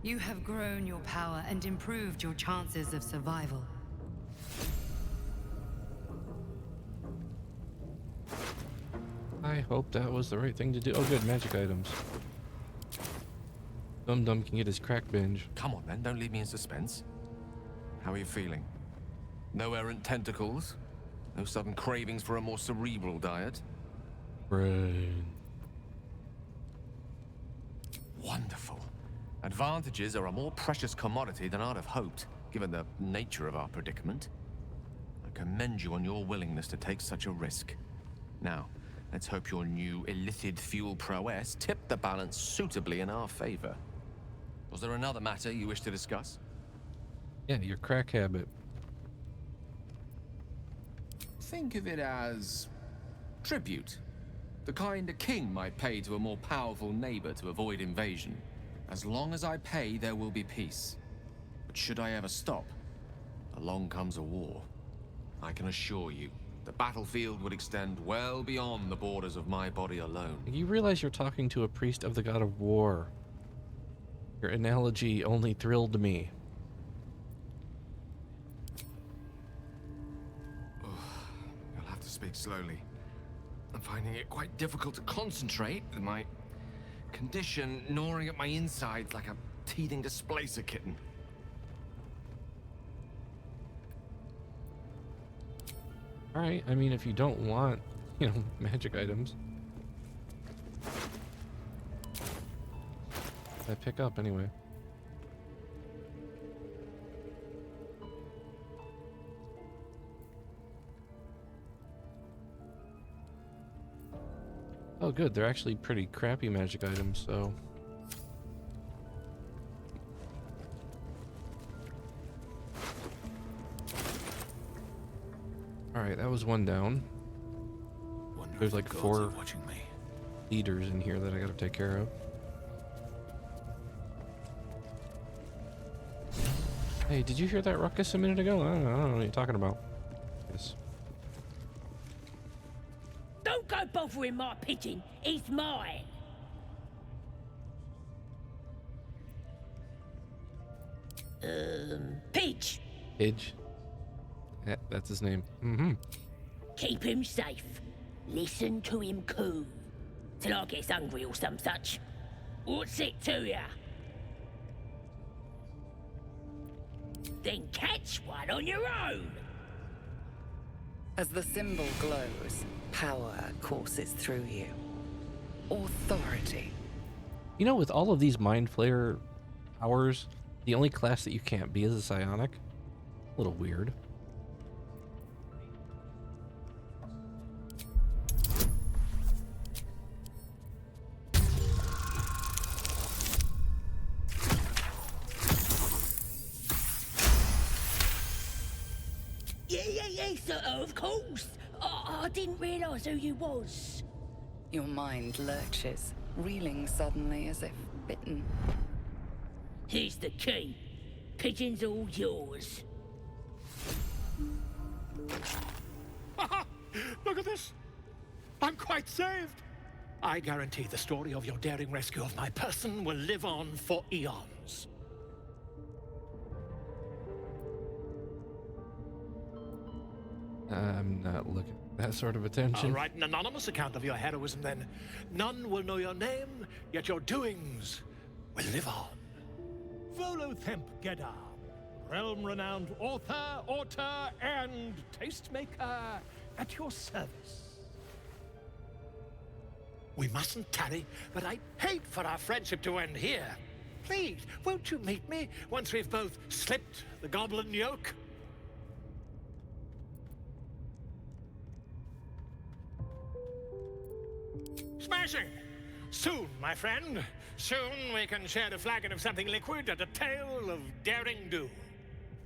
You have grown your power and improved your chances of survival. I hope that was the right thing to do. Oh, good, magic items. Dum Dum can get his crack binge. Come on, then, don't leave me in suspense. How are you feeling? No errant tentacles? No sudden cravings for a more cerebral diet? Brain. Wonderful. Advantages are a more precious commodity than I'd have hoped, given the nature of our predicament. I commend you on your willingness to take such a risk. Now, let's hope your new illithid fuel prowess tipped the balance suitably in our favor. Was there another matter you wish to discuss? Yeah, your crack habit. Think of it as tribute. The kind a king might pay to a more powerful neighbor to avoid invasion. As long as I pay, there will be peace. But should I ever stop, along comes a war. I can assure you, the battlefield would extend well beyond the borders of my body alone. You realize you're talking to a priest of the god of war. Your analogy only thrilled me. You'll have to speak slowly. I'm finding it quite difficult to concentrate with my condition gnawing at my insides like a teething displacer kitten. Alright, I mean, if you don't want, magic items. I pick up anyway. Oh good, they're actually pretty crappy magic items, so... Alright, that was one down. There's like 4 leaders in here that I gotta take care of. Hey, did you hear that ruckus a minute ago? I don't know what you're talking about. Yes. Don't go bothering my pigeon. It's mine. Pidge. Pidge? Yeah, that's his name. Mm-hmm. Keep him safe. Listen to him coo. Till I gets hungry or some such. What's it to ya? Then catch one on your own. As the symbol glows, power courses through you. Authority. You know, with all of these Mind Flayer powers, the only class that you can't be is a psionic. A little weird. Yeah, of course. I didn't realise who you was. Your mind lurches, reeling suddenly as if bitten. Here's the key. Pigeon's all yours. Look at this. I'm quite saved. I guarantee the story of your daring rescue of my person will live on for eons. I'm not looking at that sort of attention. I'll write an anonymous account of your heroism then. None will know your name, yet your doings will live on. Volothemp Gedar, realm-renowned author, and tastemaker at your service. We mustn't tarry, but I'd hate for our friendship to end here. Please, won't you meet me once we've both slipped the goblin yoke? Smashing! Soon, my friend. Soon we can share a flagon of something liquid and a tale of daring do.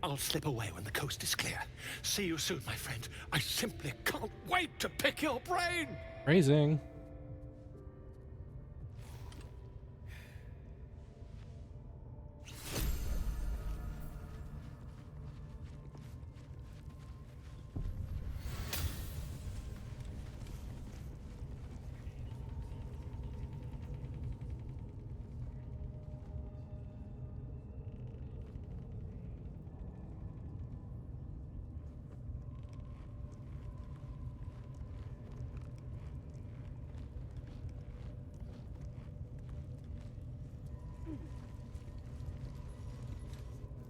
I'll slip away when the coast is clear. See you soon, my friend. I simply can't wait to pick your brain! Phrasing.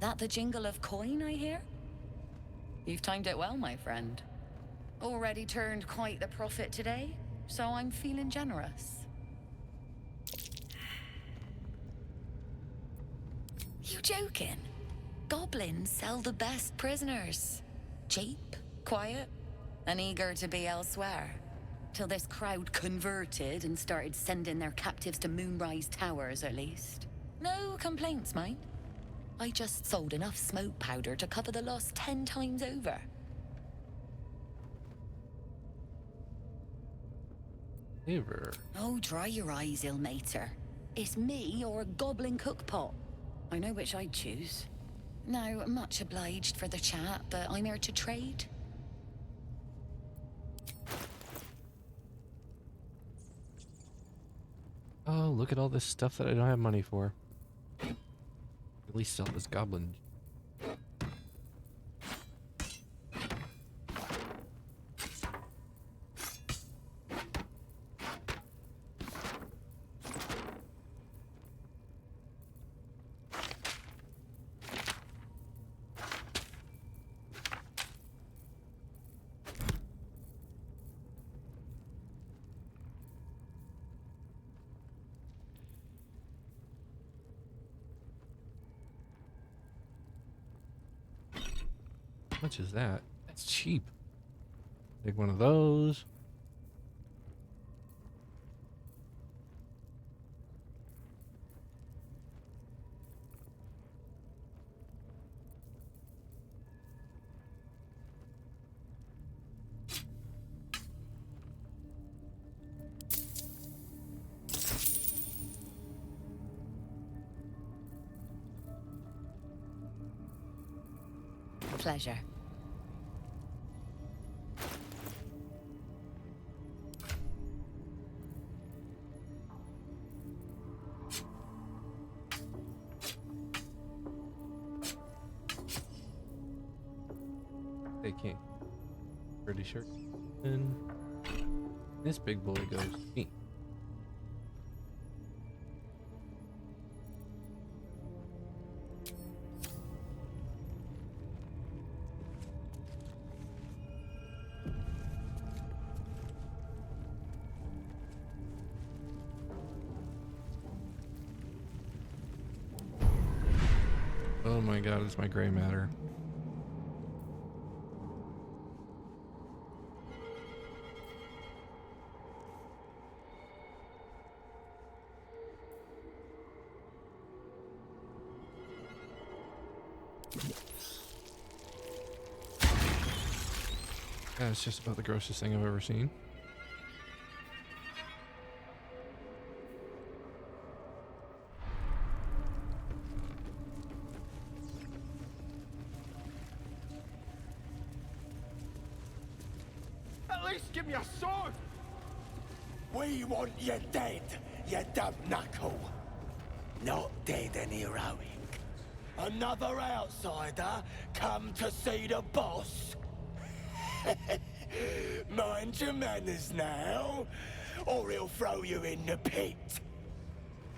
That the jingle of coin I hear? You've timed it well, my friend. Already turned quite the profit today, so I'm feeling generous. You joking? Goblins sell the best prisoners. Cheap, quiet, and eager to be elsewhere. Till this crowd converted and started sending their captives to Moonrise Towers, at least. No complaints, mind. I just sold enough smoke powder to cover the loss 10 times over. Ever. Oh, dry your eyes, Ilmater. It's me or a goblin cookpot. I know which I'd choose. Now, much obliged for the chat, but I'm here to trade. Oh, look at all this stuff that I don't have money for. At least sell this goblin. How much is that? That's cheap. Take one of those. Pleasure. They can't. Pretty sure. And this big boy goes to me. Oh my god, it's my gray matter. Yeah, it's just about the grossest thing I've ever seen. At least give me a sword! We want you dead, you dumb knuckle. Not dead and heroic. Another outsider come to see the boss? Mind your manners now, or he'll throw you in the pit.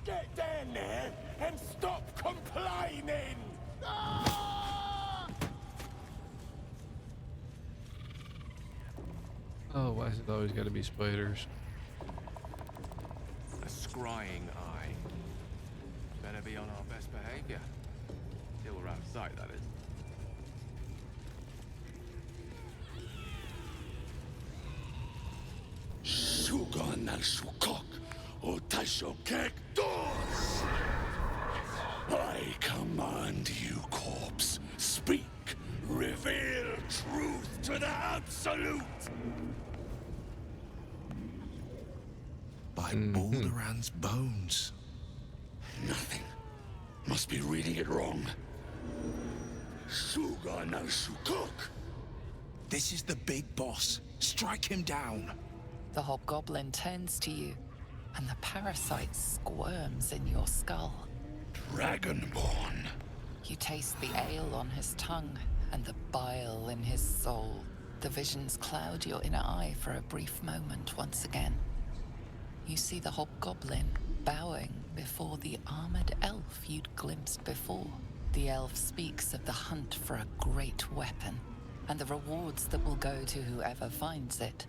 Get down there and stop complaining! Ah! Oh, why is it always got to be spiders? A scrying eye. Better be on our best behavior. Till we're out of sight, that is. Sugan al Sukok, o Taisho Kek Dos! I command you, corpse. Speak. Reveal truth to the Absolute! By Balduran's bones. Nothing. Must be reading it wrong. Sugan al Sukok. This is the big boss. Strike him down. The hobgoblin turns to you, and the parasite squirms in your skull. Dragonborn. You taste the ale on his tongue and the bile in his soul. The visions cloud your inner eye for a brief moment once again. You see the hobgoblin bowing before the armored elf you'd glimpsed before. The elf speaks of the hunt for a great weapon, and the rewards that will go to whoever finds it.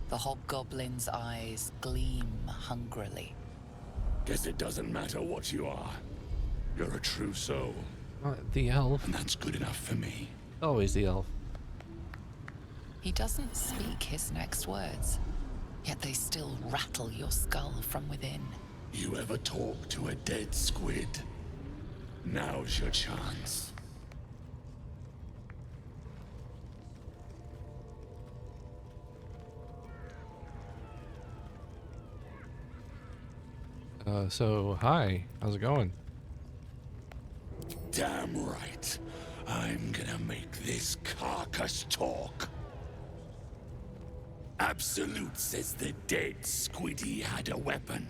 The hobgoblin's eyes gleam hungrily. Guess it doesn't matter what you are. You're a true soul. The elf. And that's good enough for me. Always the elf. He doesn't speak his next words, yet they still rattle your skull from within. You ever talk to a dead squid? Now's your chance. So, hi. How's it going? Damn right. I'm gonna make this carcass talk. Absolute says the dead squiddy had a weapon.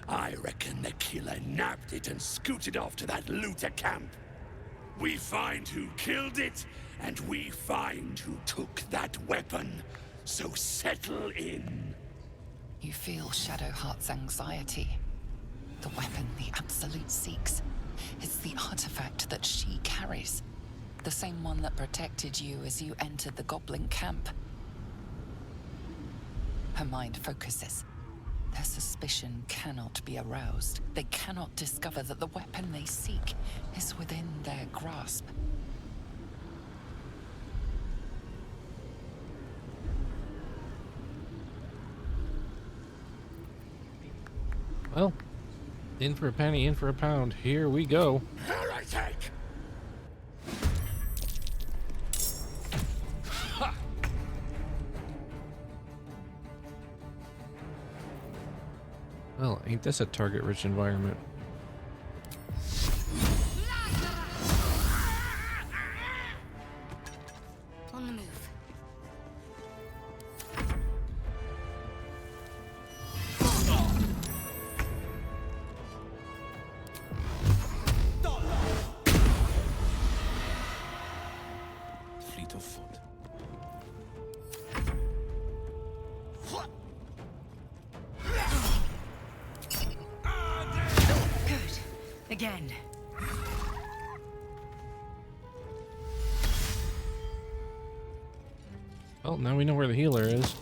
I reckon the killer nabbed it and scooted off to that looter camp. We find who killed it, and we find who took that weapon. So settle in. You feel Shadowheart's anxiety. The weapon the Absolute seeks. It's the artifact that she carries. The same one that protected you as you entered the goblin camp. Her mind focuses. Their suspicion cannot be aroused. They cannot discover that the weapon they seek is within their grasp. Well, in for a penny, in for a pound. Here we go. Heretic! Well, ain't this a target-rich environment? On the move. Fleet of foot. Good. Again. Well, now we know where the healer is.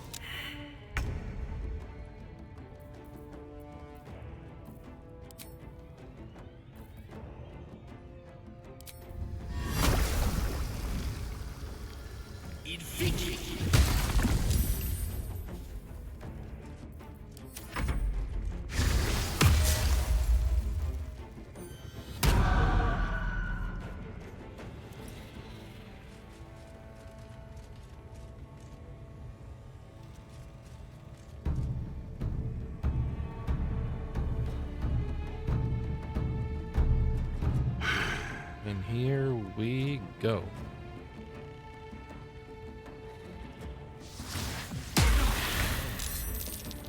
And here we go.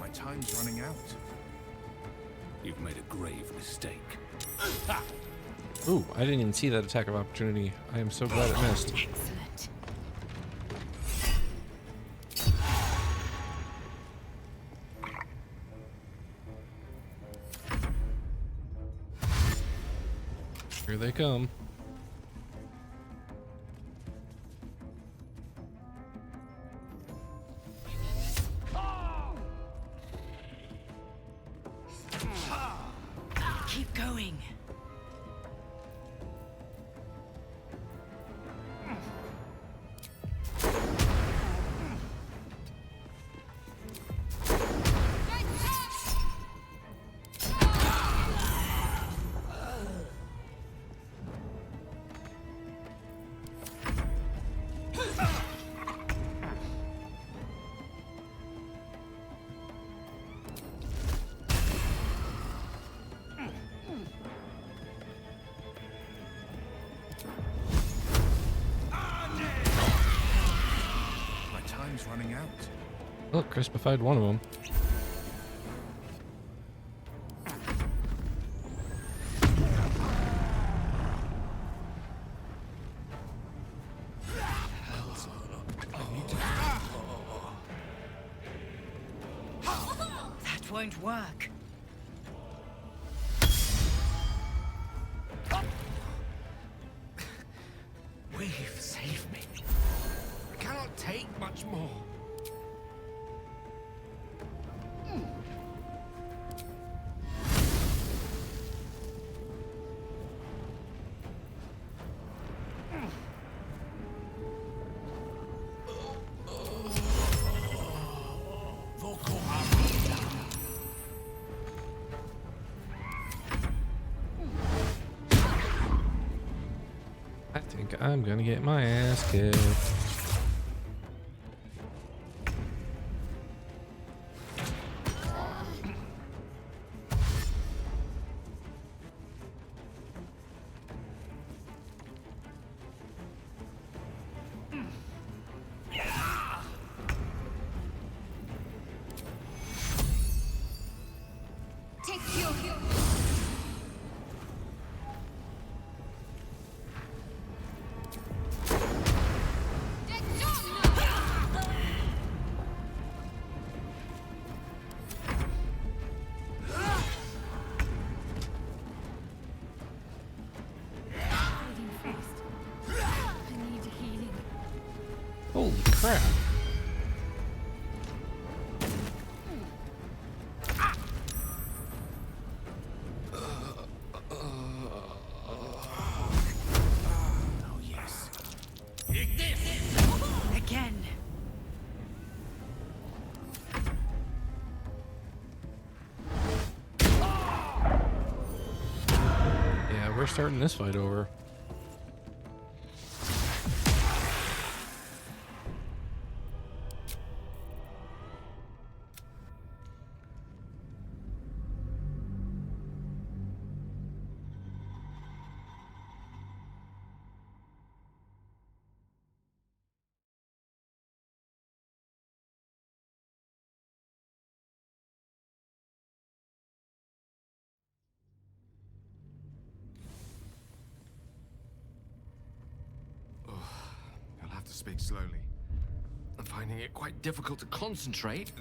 My time's running out. You've made a grave mistake. Ooh, I didn't even see that attack of opportunity. I am so glad it missed. Excellent. Here they come. Keep going. Running out. Look, crispified one of them. That won't work. like I'm gonna get my ass kicked. Holy crap. Oh, yes. Again. Yeah, we're starting this fight over. You'll have to speak slowly. I'm finding it quite difficult to concentrate.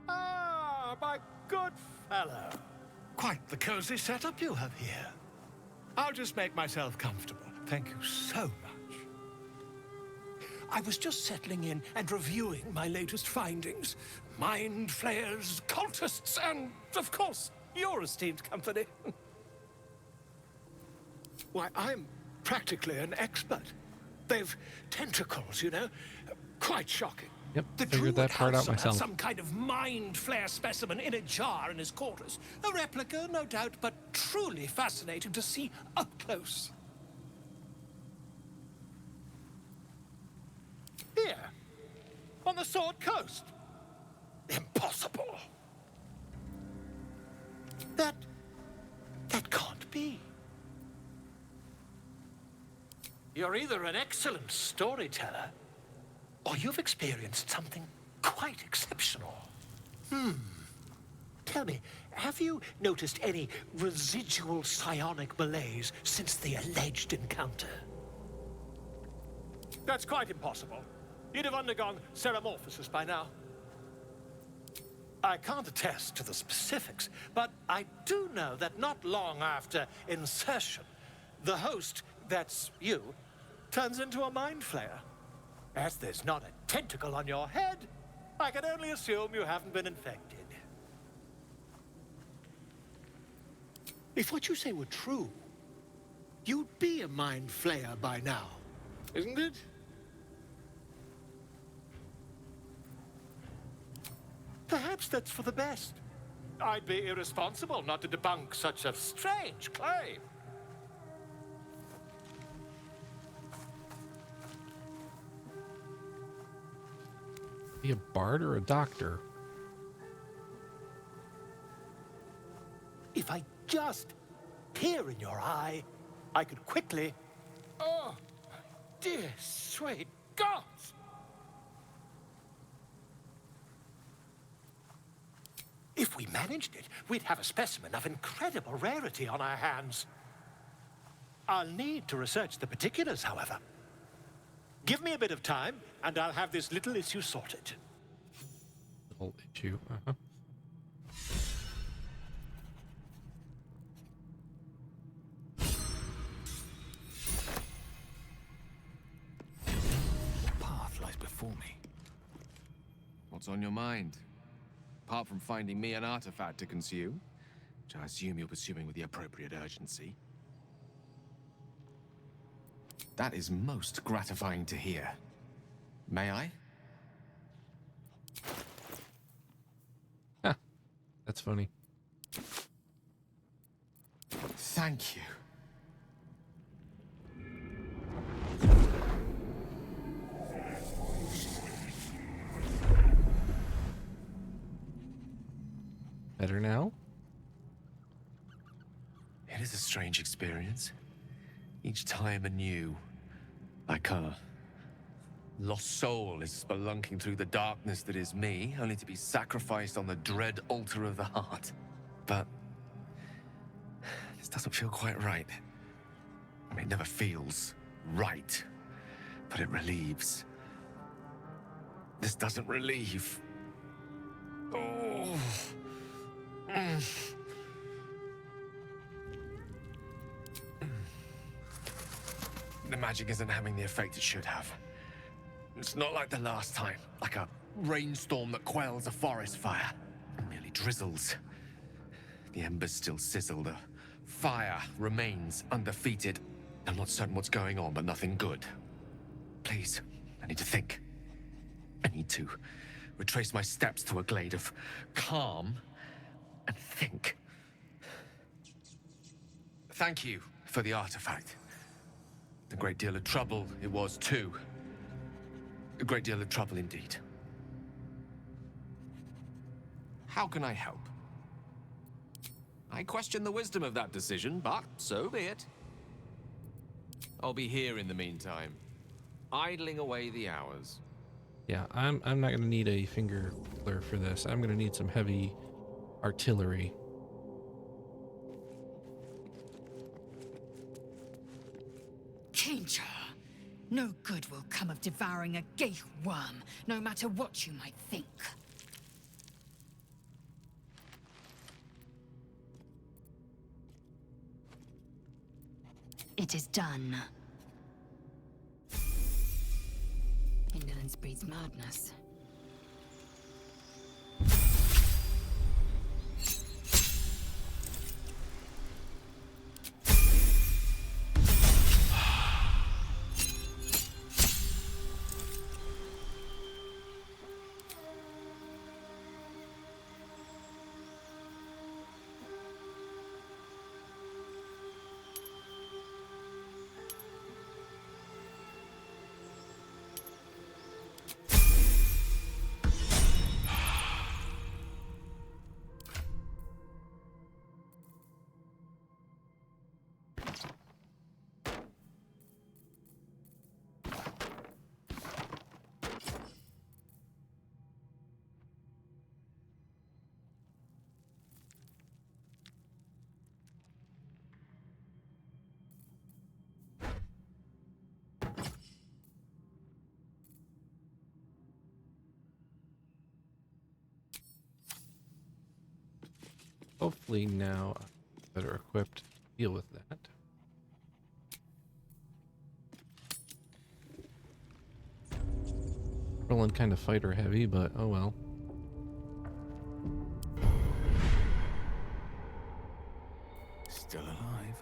Ah, my good fellow. Quite the cozy setup you have here. I'll just make myself comfortable. Thank you so much. I was just settling in and reviewing my latest findings. Mind flayers, cultists, and, of course, your esteemed company. Why, I'm practically an expert. They've tentacles, you know? Quite shocking. Yep, The figured that part out Druid Council had myself. some kind of mind flare specimen in a jar in his quarters. A replica, no doubt, but truly fascinating to see up close. Here, on the Sword Coast. Impossible. That can't be. You're either an excellent storyteller, or you've experienced something quite exceptional. Tell me, have you noticed any residual psionic malaise since the alleged encounter? That's quite impossible. You'd have undergone ceramorphosis by now. I can't attest to the specifics, but I do know that not long after insertion, the host, that's you, turns into a mind flayer. As there's not a tentacle on your head, I can only assume you haven't been infected. If what you say were true, you'd be a mind flayer by now, isn't it? Perhaps that's for the best. I'd be irresponsible not to debunk such a strange claim. Be a bard or a doctor? If I just peer in your eye, I could quickly... Oh, dear sweet gods! If we managed it, we'd have a specimen of incredible rarity on our hands. I'll need to research the particulars, however. Give me a bit of time, and I'll have this little issue sorted. Little issue, uh-huh. What path lies before me? What's on your mind? Apart from finding me an artifact to consume, which I assume you're pursuing with the appropriate urgency. That is most gratifying to hear. May I? Huh. That's funny. Thank you. Better now? It is a strange experience. Each time anew. Like a lost soul is spelunking through the darkness that is me, only to be sacrificed on the dread altar of the heart. But this doesn't feel quite right. I mean, it never feels right, but it relieves. This doesn't relieve. Oh. The magic isn't having the effect it should have. It's not like the last time, like a rainstorm that quells a forest fire. It merely drizzles. The embers still sizzle, the fire remains undefeated. I'm not certain what's going on, but nothing good. Please, I need to think. I need to retrace my steps to a glade of calm and think. Thank you for the artifact. A great deal of trouble it was too. A great deal of trouble indeed. How can I help? I question the wisdom of that decision, but so be it. I'll be here in the meantime, idling away the hours. Yeah, I'm not gonna need a finger flare for this. I'm gonna need some heavy artillery. Danger! No good will come of devouring a gay worm, no matter what you might think. It is done. Indolence breeds madness. Hopefully now I'm better equipped to deal with that. Rolling kind of fighter heavy, but oh well. Still alive,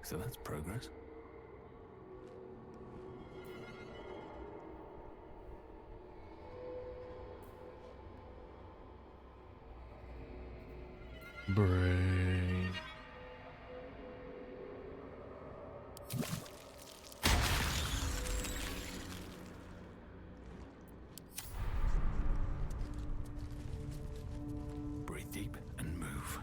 so that's progress. Brain. Breathe deep and move.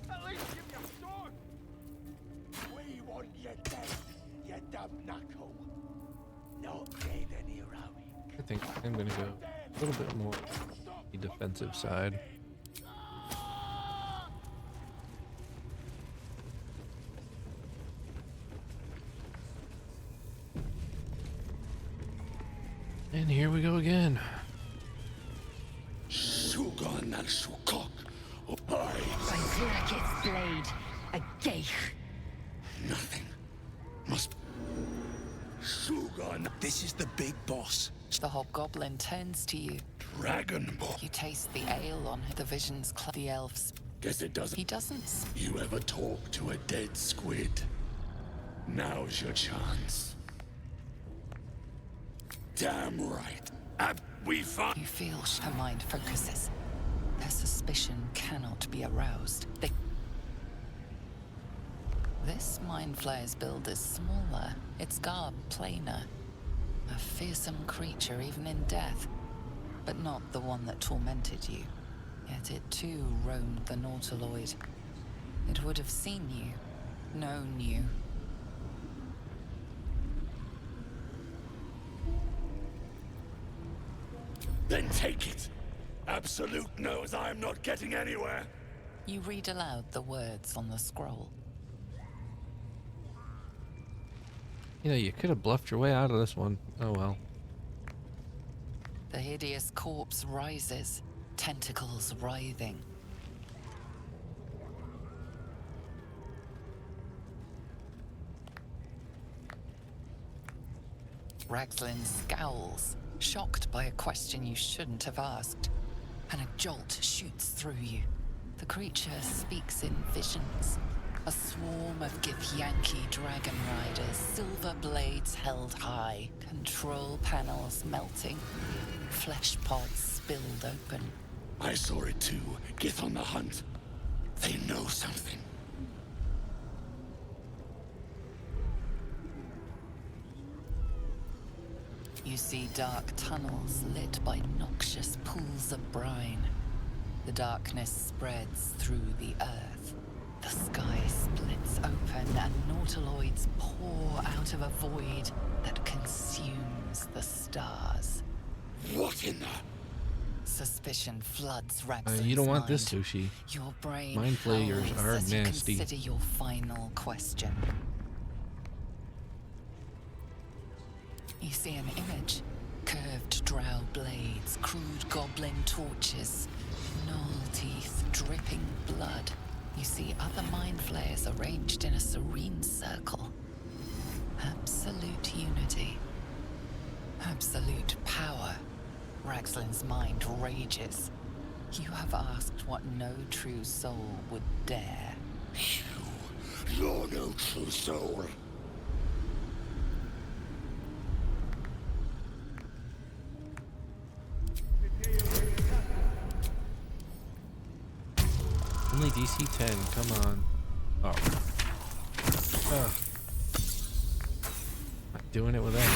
At least give me a sword! We want you dead, you dumb knuckle. Not dead and heroic. I think I'm gonna go a little bit more on the defensive side. And here we go again. Sugan al Sukok. By Vlaakith's blade, a geich. Nothing must. Sugan. This is the big boss. The hobgoblin turns to you. Dragonborn. You taste the ale on the visions. The elves. Guess it doesn't. He doesn't. You ever talk to a dead squid? Now's your chance. Damn right. We find. You feel her mind focuses. Their suspicion cannot be aroused. This mind flayer's build is smaller, its garb plainer. A fearsome creature even in death, but not the one that tormented you. Yet it too roamed the Nautiloid. It would have seen you, known you. Then take it. Absolute knows I am not getting anywhere. You read aloud the words on the scroll. You know, you could have bluffed your way out of this one. Oh well. The hideous corpse rises, tentacles writhing. Ragzlin scowls, shocked by a question you shouldn't have asked, and a jolt shoots through you. The creature speaks in visions. A swarm of Githyanki dragon riders, silver blades held high, control panels melting, flesh pods spilled open. I saw it too. Get on the hunt. They know something. You see dark tunnels lit by noxious pools of brine. The darkness spreads through the earth. The sky splits open and nautiloids pour out of a void that consumes the stars. What in the... Suspicion floods Ragzlin's you don't want mind. this, Sushi. Your brain Mind flayers howls are as you nasty. consider your final question. You see an image. Curved drow blades, crude goblin torches, gnoll teeth dripping blood. You see other mind flayers arranged in a serene circle. Absolute unity. Absolute power. Ragzlin's mind rages. You have asked what no true soul would dare. You're no true soul. Only DC 10, come on. Oh. Ugh. Not doing it with that.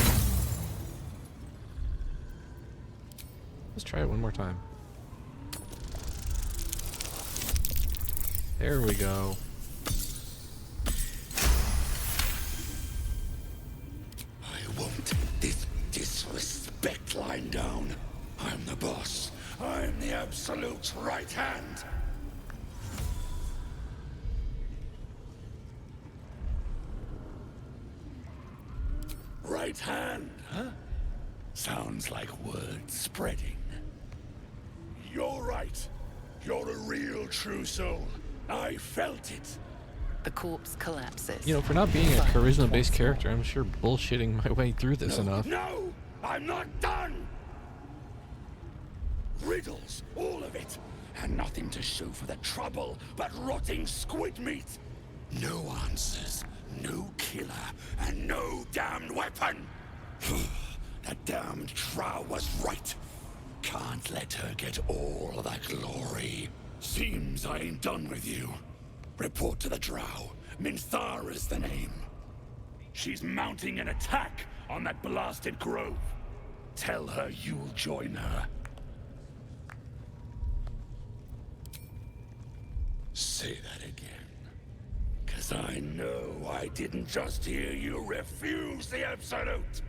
Let's try it one more time. There we go. I won't this disrespect lying down. I'm the boss. I'm the absolute right hand. Right hand, huh? Sounds like word spreading. You're right. You're a real true soul. I felt it. The corpse collapses. You know, for not being a charisma-based character, I'm sure bullshitting my way through this enough. No! I'm not done! Riddles, all of it. And nothing to show for the trouble but rotting squid meat. No answers, no killer, and no damned weapon. The damned Drow was right. Can't let her get all of that glory. Seems I ain't done with you. Report to the Drow. Minthara's the name. She's mounting an attack on that blasted grove. Tell her you'll join her. Say that again. 'Cause I know I didn't just hear you refuse the Absolute.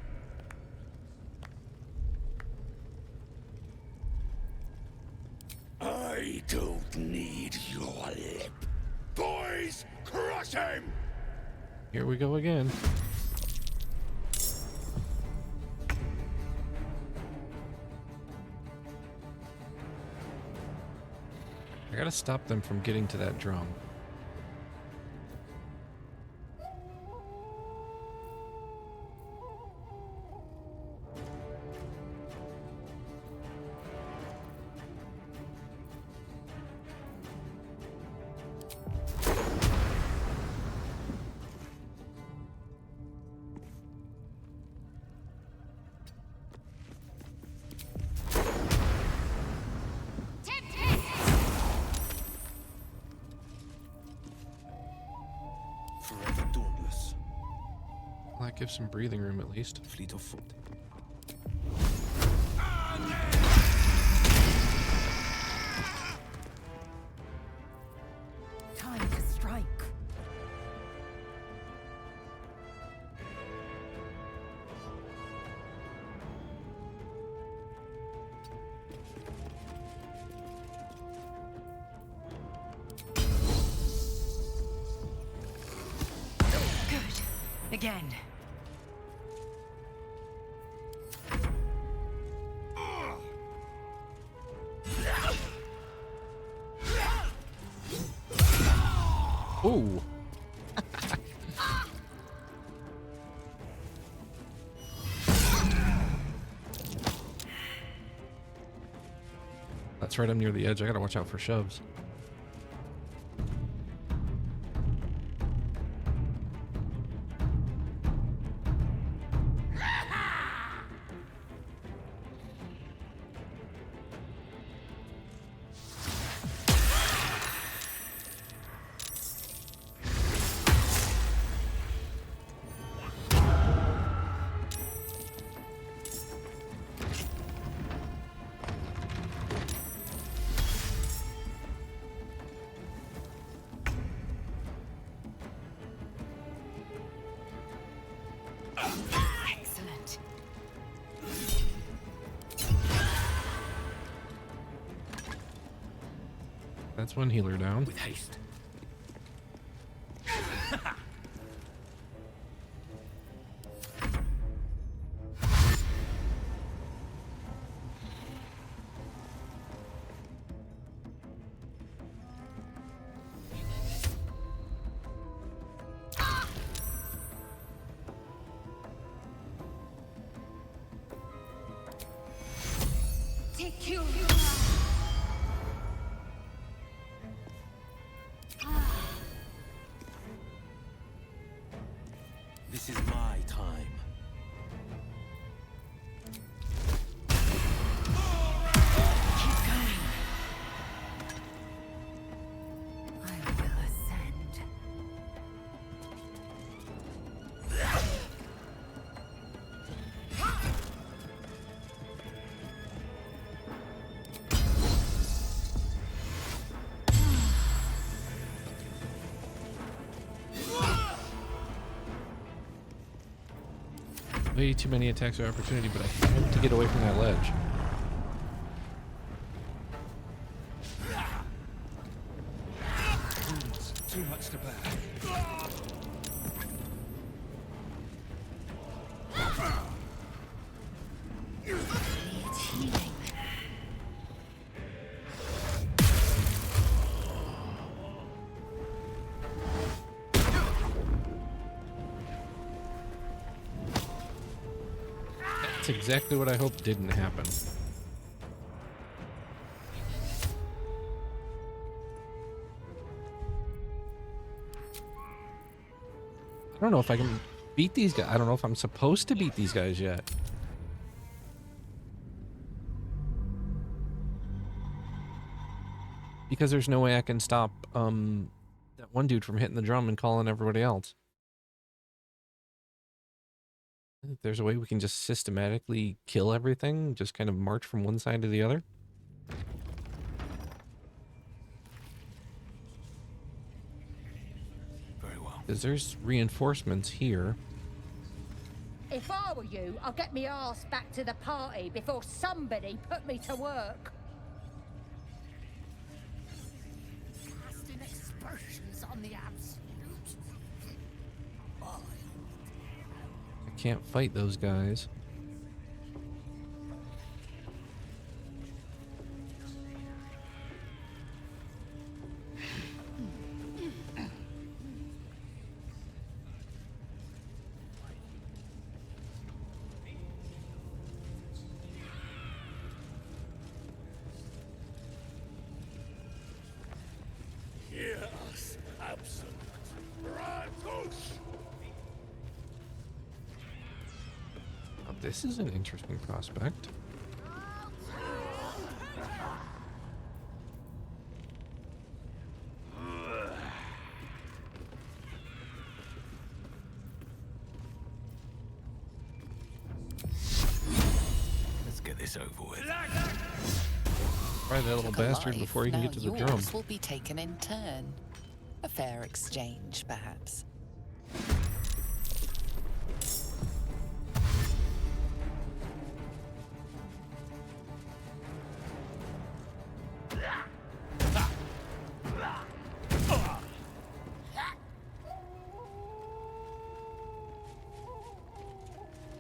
I don't need your lip. Boys, crush him! Here we go again. I gotta stop them from getting to that drum. Well, that gives some breathing room at least. Fleet of foot. Time to strike. Good. Again. Ooh. That's right, I'm near the edge. I gotta watch out for shoves. Excellent. That's one healer down. With haste. Take you. This is my time. Keep going. I will ascend. Way too many attacks of opportunity, but I hope to get away from that ledge. Too much to bear. Needs healing. That's exactly what I hoped didn't happen. I don't know if I can beat these guys. I don't know if I'm supposed to beat these guys yet. Because there's no way I can stop that one dude from hitting the drum and calling everybody else. If there's a way we can just systematically kill everything, just kind of march from one side to the other. Very well. Because there's reinforcements here. If I were you, I'd get me arse back to the party before somebody put me to work. Casting explosions on the absolute. I can't fight those guys. Yes, absolute. Ratus! Now, this is an interesting prospect. this over with. Try that little bastard Alive, before you can now get to the yours drum. will be taken in turn. A fair exchange, perhaps.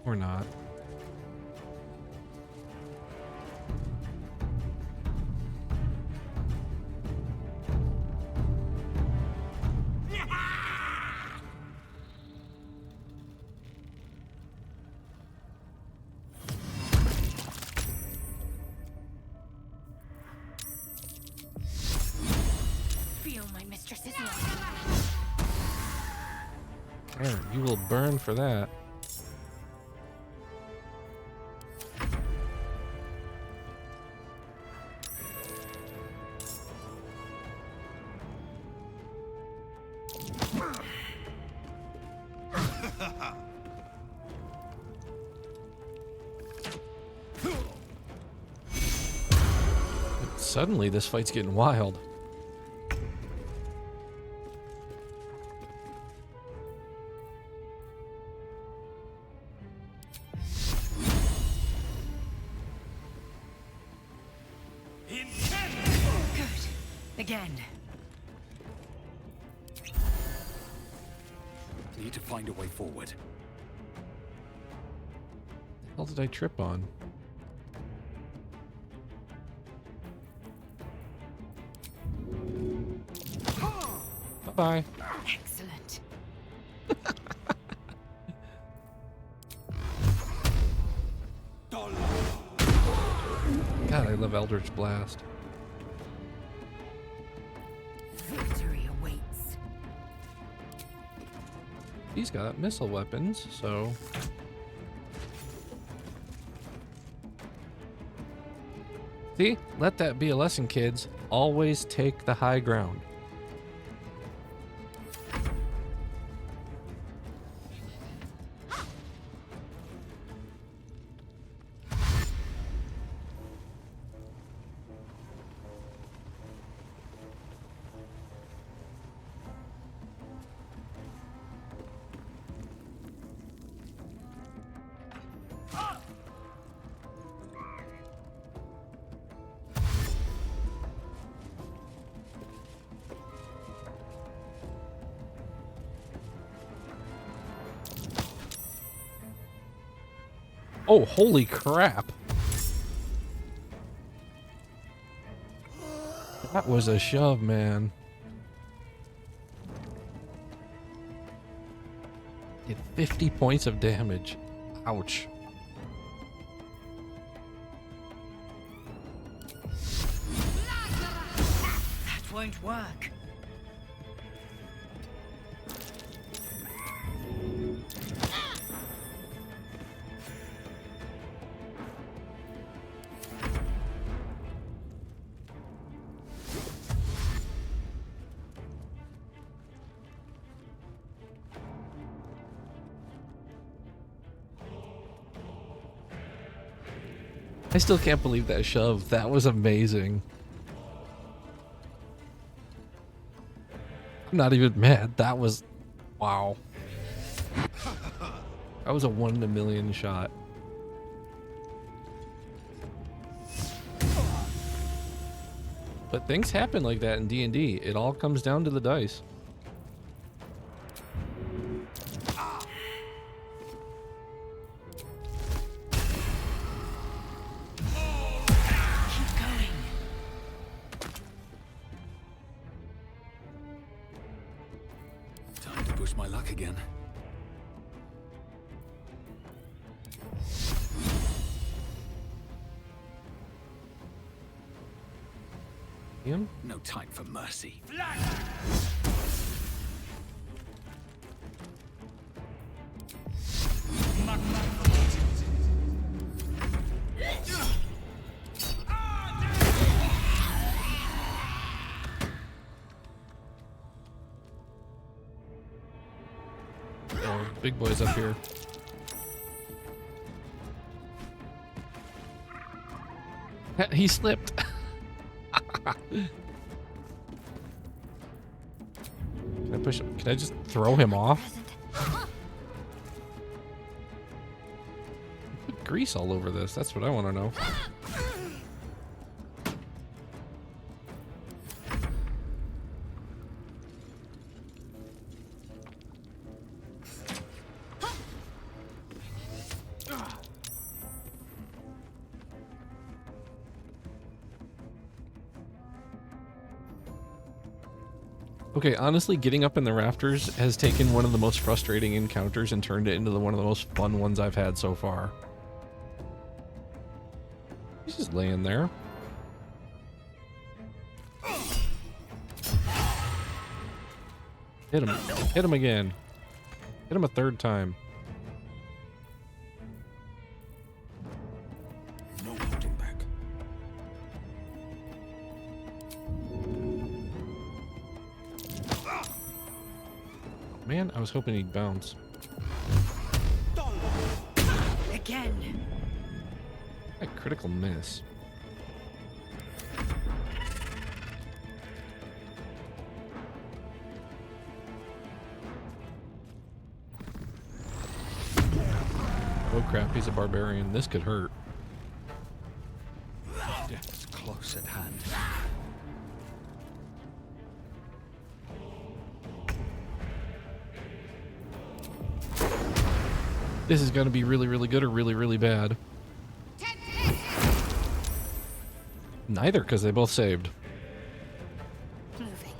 Or not. Feel my mistress's love. There, you will burn for that. Suddenly, this fight's getting wild. Good. Again. Need to find a way forward. What the hell did I trip on? Bye-bye. Excellent. God, I love Eldritch Blast. Victory awaits. He's got missile weapons, so... See? Let that be a lesson, kids. Always take the high ground. Oh, holy crap. That was a shove, man. Did 50 points of damage. Ouch. That won't work. I still can't believe that shove. That was amazing. I'm not even mad. That was... wow. That was a 1 in a million shot. But things happen like that in D&D. It all comes down to the dice. Time to push my luck again. Him? No time for mercy. Oh, big boy's up here. He slipped. Can I push him? Can I just throw him off? Put grease all over this. That's what I want to know. Okay, honestly, getting up in the rafters has taken one of the most frustrating encounters and turned it into one of the most fun ones I've had so far. He's just laying there. Hit him. Hit him again. Hit him a third time. No holding back. Man, I was hoping he'd bounce. Again. A critical miss. Oh crap, he's a barbarian. This could hurt. Death's close at hand. This is going to be really, really good or really, really bad. Neither, because they both saved. Moving.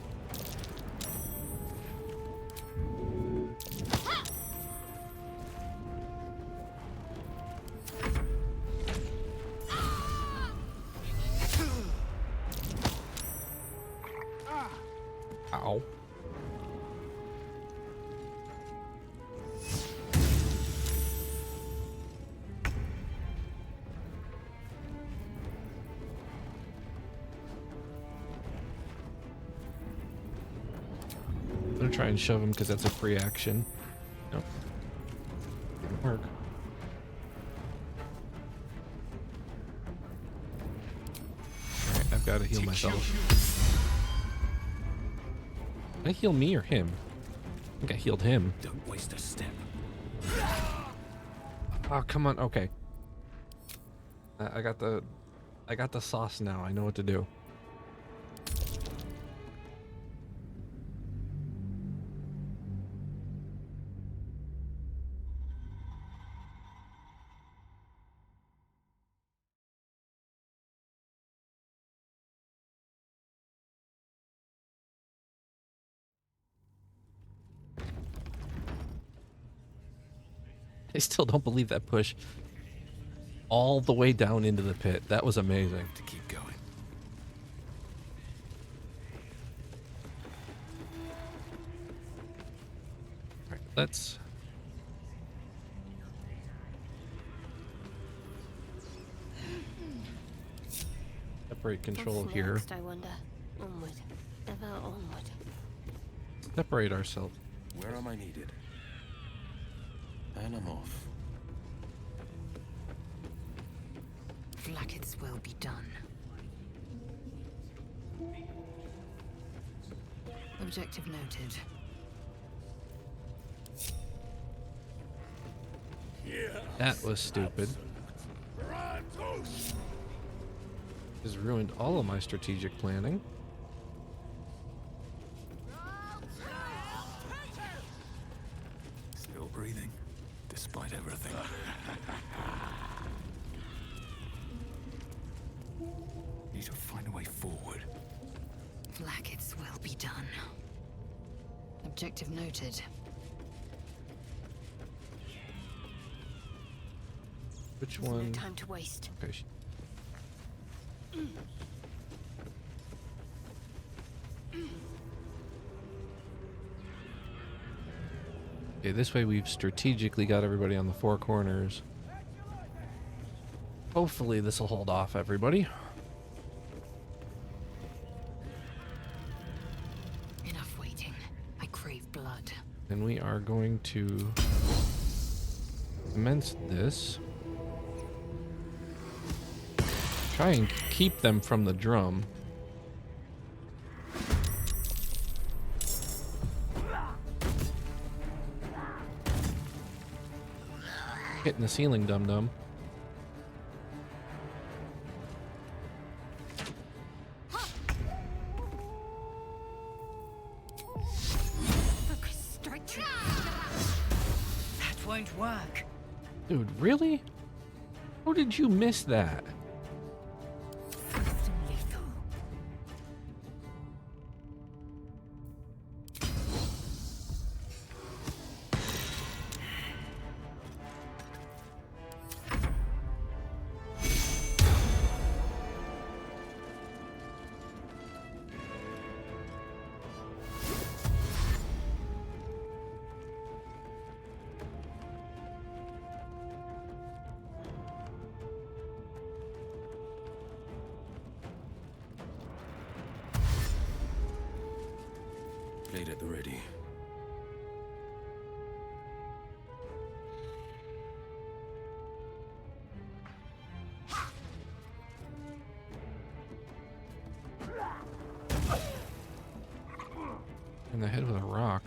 Ow. I'm gonna try and shove him because that's a free action. Nope. Didn't work. Alright, I've got to heal myself. Did I heal me or him? I think I healed him. Don't waste a step. Oh, come on. Okay. I got the sauce now. I know what to do. I still don't believe that push all the way down into the pit. That was amazing. To keep going. All right, let's separate control What's here. next, I wonder. Onward. Ever onward. Separate ourselves. Where am I needed? And I'm off. Blacket's will be done. Objective noted. That was stupid. Has ruined all of my strategic planning. Still breathing, despite everything. Need to find a way forward. Blacket's will be done. Objective noted. Which No one? time to waste. Okay. Okay, this way we've strategically got everybody on the four corners. Hopefully this will hold off everybody. Enough waiting. I crave blood. And we are going to commence this. try and keep them from the drum. Hitting the ceiling, dum-dum. That won't work. Dude, really? How did you miss that? Blade at the ready. In the head with a rock.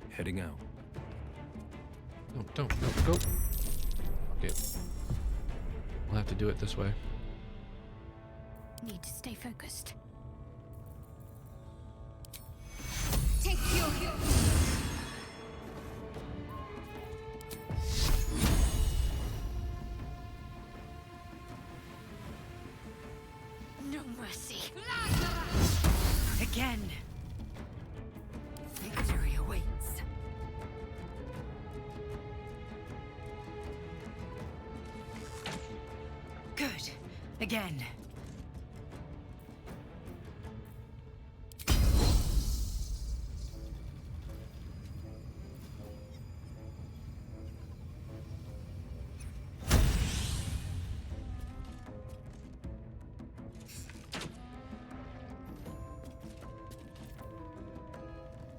Heading out. No, don't go. Okay. We'll have to do it this way. Need to stay focused. Take your No mercy. Again. Victory awaits. Good. Again.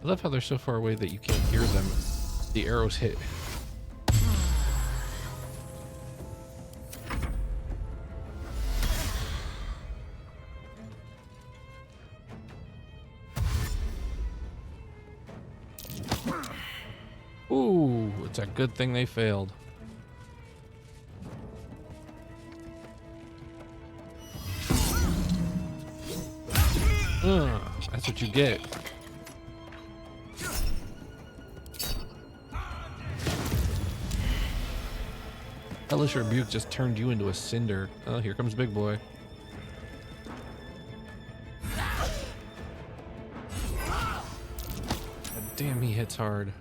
I love how they're so far away that you can't hear them. The arrows hit. Ooh, it's a good thing they failed. That's what you get. Hellish Rebuke just turned you into a cinder. Oh, here comes Big Boy. God damn, he hits hard.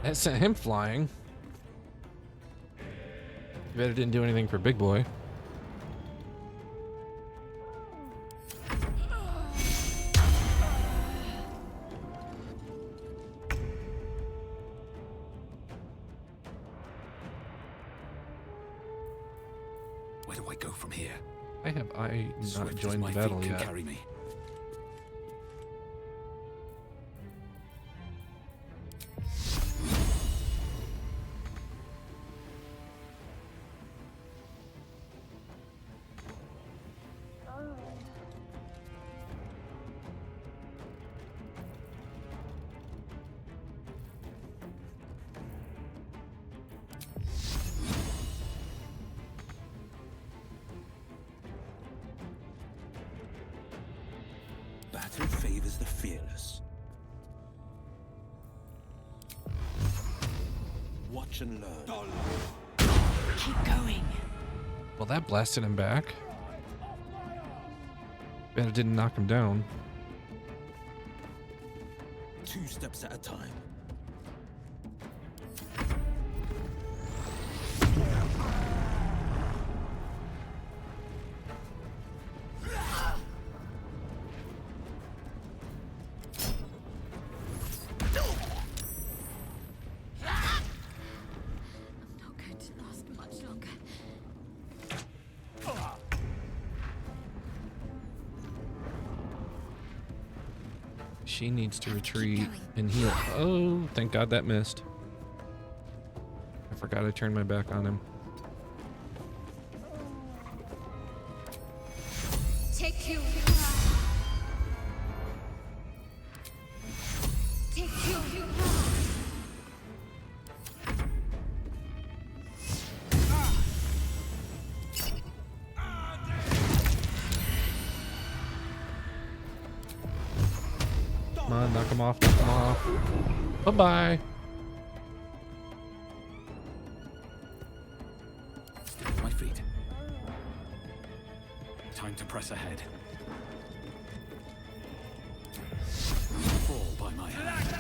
That sent him flying. Bet it didn't do anything for Big Boy. Where do I go from here? Have I not Swift as joined my the battle feet can yet? carry me. Battle favors the fearless. Watch and learn. Keep going. Well, that blasted him back. Bet it didn't knock him down. 2 steps at a time. She needs to retreat and heal. Oh, thank God that missed. I forgot I turned my back on him. Take you. Take you. Come on, knock him off, knock him off. Bye-bye. Stick with my feet. Time to press ahead. Fall by my hand.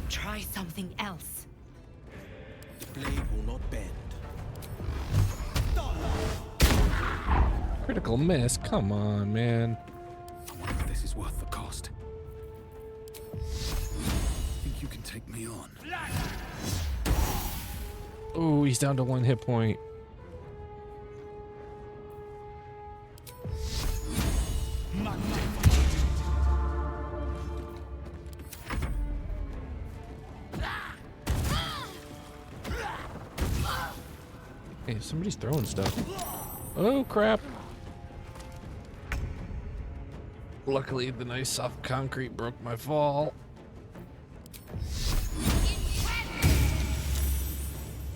Try something else. The blade will not bend. Critical miss. Come on, man. I wonder if this is worth the cost. Think you can take me on? Oh, he's down to 1 hit point. Hey, somebody's throwing stuff. Oh, crap. Luckily, the nice soft concrete broke my fall.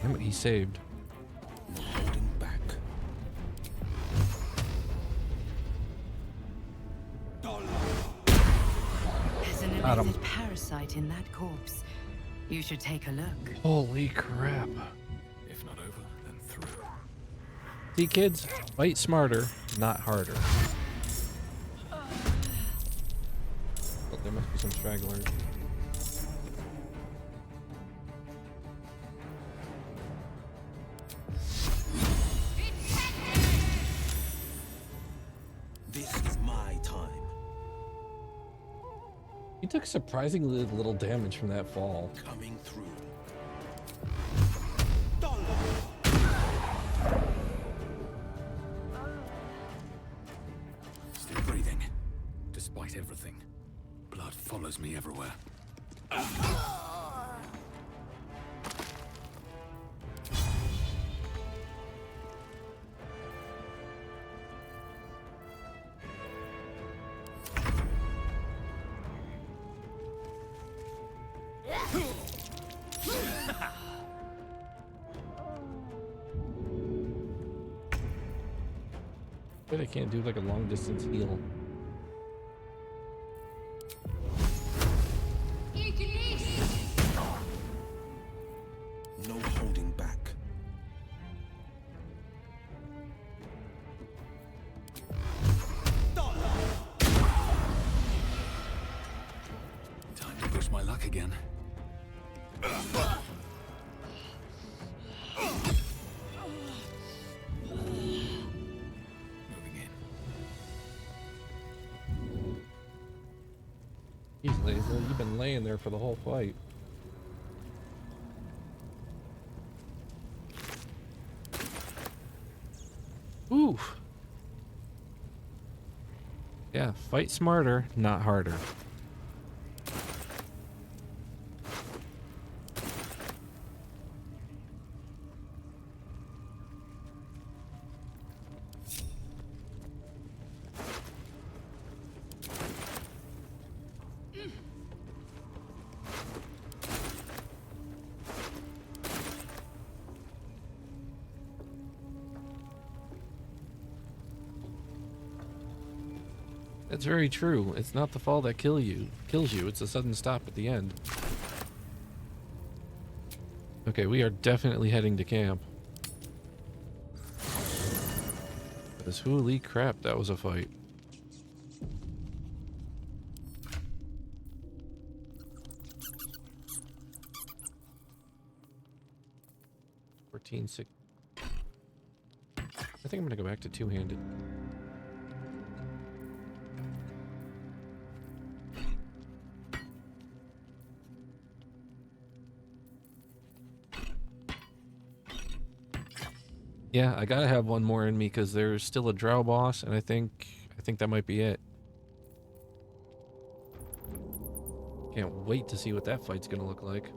Damn it, he saved. Holding back. There's an Got him. illicit parasite in that corpse. You should take a look. Holy crap. If not over, then through. See, kids, fight smarter, not harder. Oh, there must be some stragglers. This is my time. He took surprisingly little damage from that fall. Coming through. Still breathing. Despite everything. Blood follows me everywhere. Bet I can't do like a long distance heal. No holding back. Time to push my luck again. Moving in. Jeez, Lazel, you've been laying there for the whole fight. Oof. Yeah, fight smarter, not harder. That's very true. It's not the fall that kills you. It's a sudden stop at the end. Okay, we are definitely heading to camp. Because holy crap, that was a fight. 14, 6. I think I'm gonna go back to two-handed. Yeah, I gotta have one more in me because there's still a drow boss, and I think that might be it. Can't wait to see what that fight's gonna look like.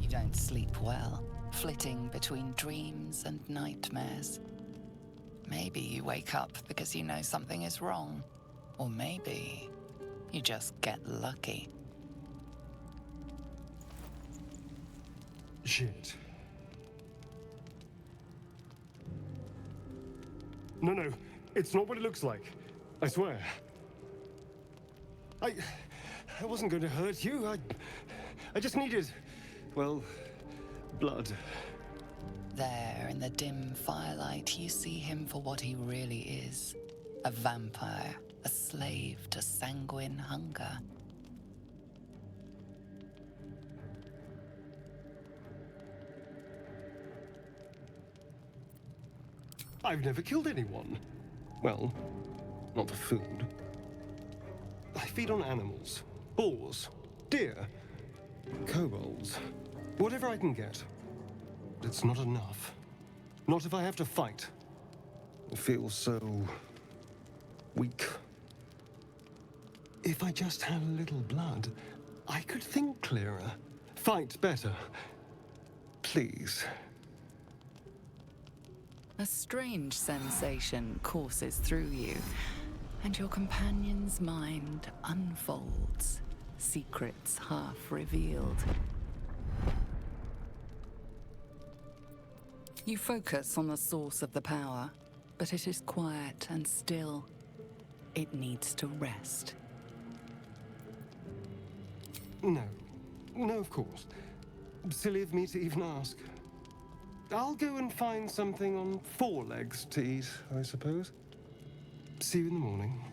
You don't sleep well, flitting between dreams and nightmares. Maybe you wake up because you know something is wrong. Or maybe you just get lucky. Shit. No, it's not what it looks like. I swear. I wasn't going to hurt you. I just needed, well, blood. There, in the dim firelight, you see him for what he really is. A vampire, a slave to sanguine hunger. I've never killed anyone. Well, not for food. I feed on animals. Boars. Deer. Kobolds. Whatever I can get. But it's not enough. Not if I have to fight. I feel so weak. If I just had a little blood, I could think clearer. Fight better. Please. A strange sensation courses through you, and your companion's mind unfolds, secrets half revealed. You focus on the source of the power, but it is quiet and still. It needs to rest. No, of course. Silly of me to even ask. I'll go and find something on 4 legs to eat, I suppose. See you in the morning.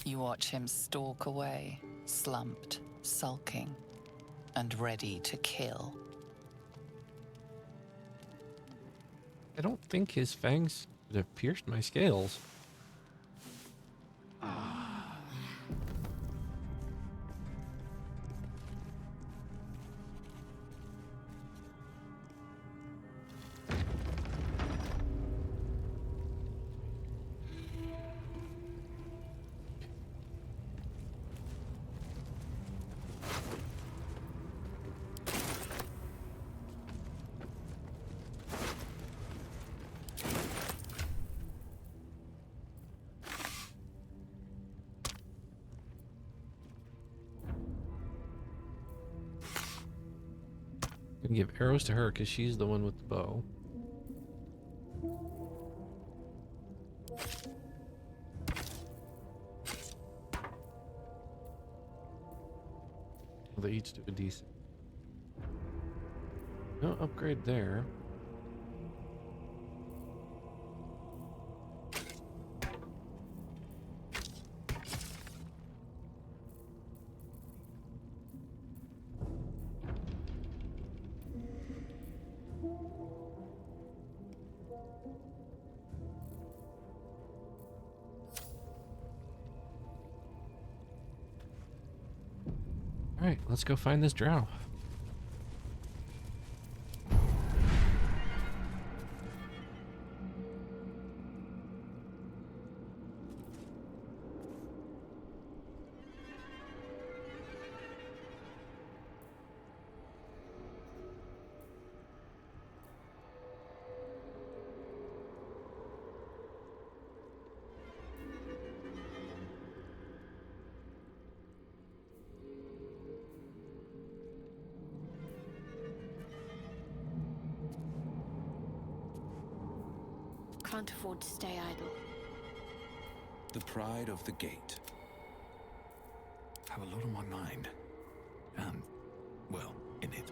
You watch him stalk away, slumped, sulking, and ready to kill. I don't think his fangs would have pierced my scales. I'm gonna give arrows to her because she's the one with the bow. Well, they each do a decent. No upgrade there. Alright, let's go find this drow. Can't afford to stay idle. The pride of the gate. have a lot on my mind. Well, in it.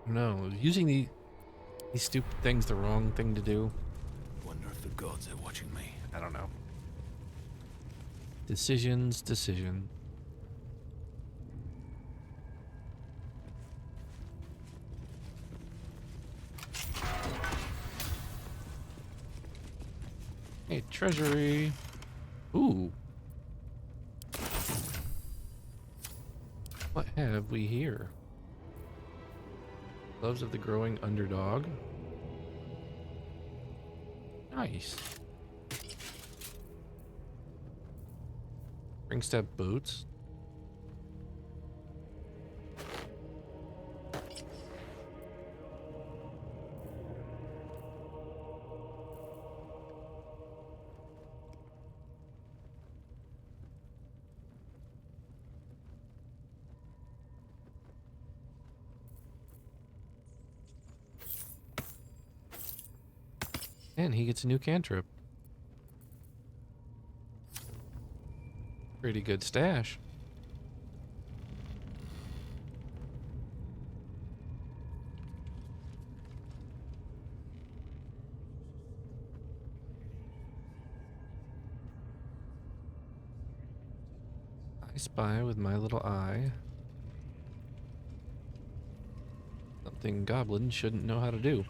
No, using these stupid things the wrong thing to do. Wonder if the gods are watching me. I don't know. Decision. Hey, treasury. Ooh. What have we here? Gloves of the growing underdog. Nice. Spring step boots. And he gets a new cantrip. Pretty good stash. I spy with my little eye something goblins shouldn't know how to do.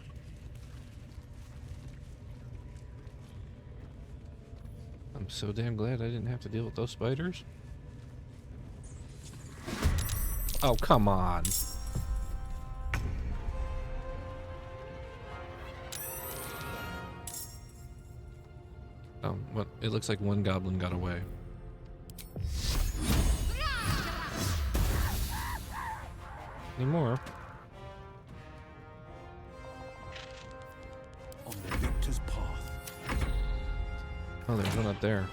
I'm so damn glad I didn't have to deal with those spiders. Oh, come on. Oh, what? It looks like one goblin got away. Any more? On the victor's path. Oh, there's one up there.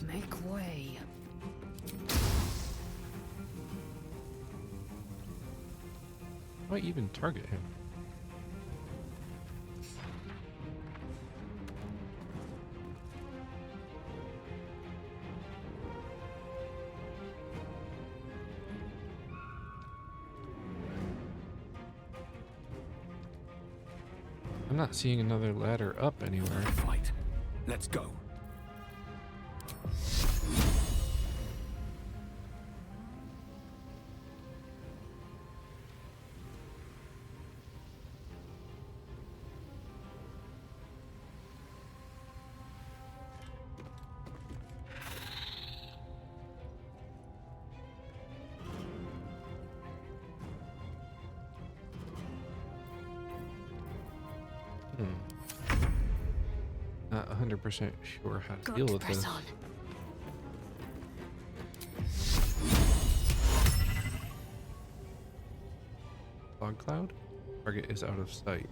Make way. Why even target him? I'm not seeing another ladder up anywhere. Fight. Let's go. Not 100% sure how to deal with this. Fog cloud? Target is out of sight.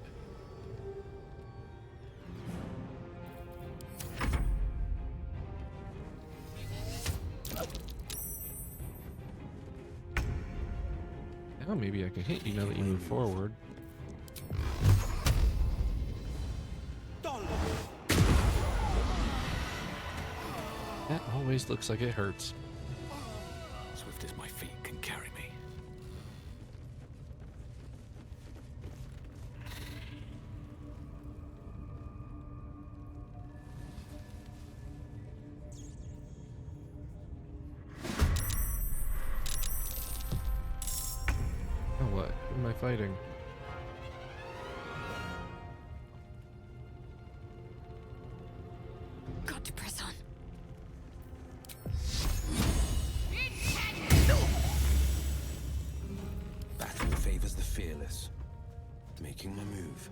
Now maybe I can hit you now that you move forward. That always looks like it hurts. Swift as my feet can carry me. Now what? Who am I fighting? Got to press on. Battle favors the fearless. Making my move.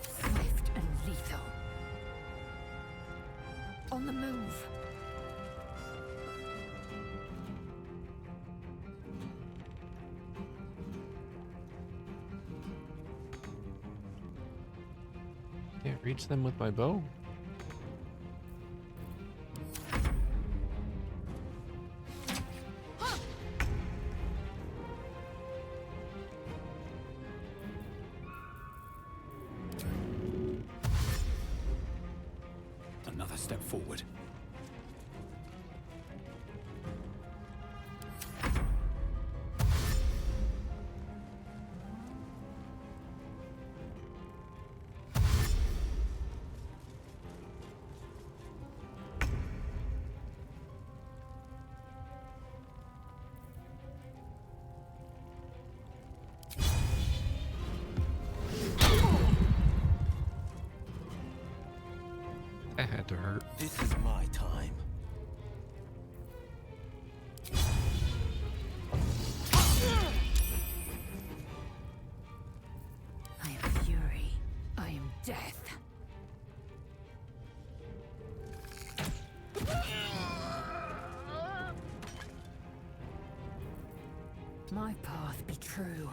Swift and lethal. On the move. Can't reach them with my bow. another step forward. That had to hurt. This is my time. I am fury. I am death. My path be true.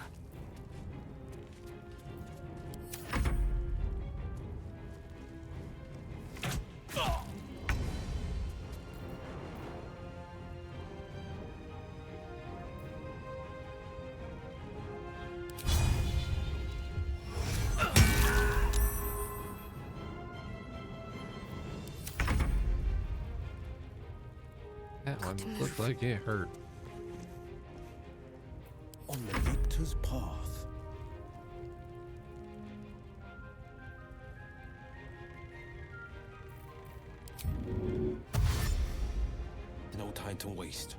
That one looked like it hurt. On the victor's path. No time to waste.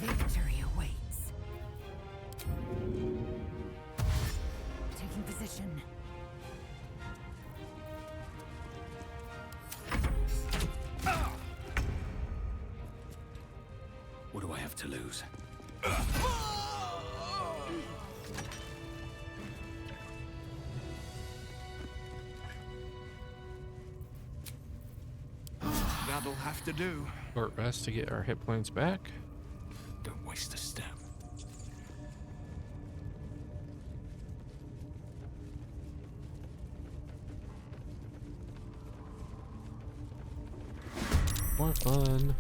Victory awaits. Taking position. What do I have to lose? That'll have to do. Short rest to get our hit points back. Don't waste a step. More fun.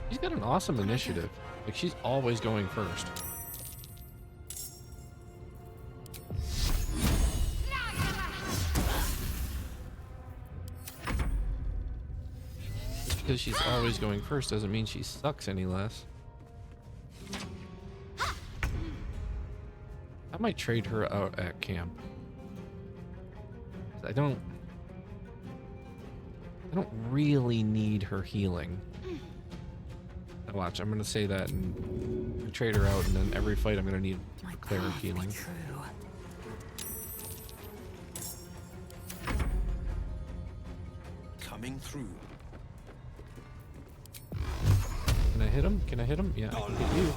She's got an awesome initiative. Like, she's always going first. Just because she's always going first doesn't mean she sucks any less. I might trade her out at camp. I don't really need her healing. Now watch, I'm gonna say that and trade her out, and then every fight I'm gonna need cleric healing. Coming through. Can I hit him? Can I hit him? Yeah, I can hit you.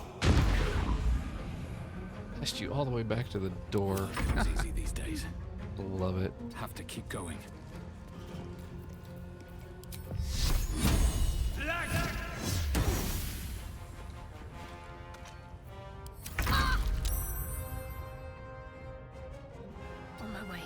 Test you all the way back to the door. It's easy these days. Love it. Have to keep going. On my way.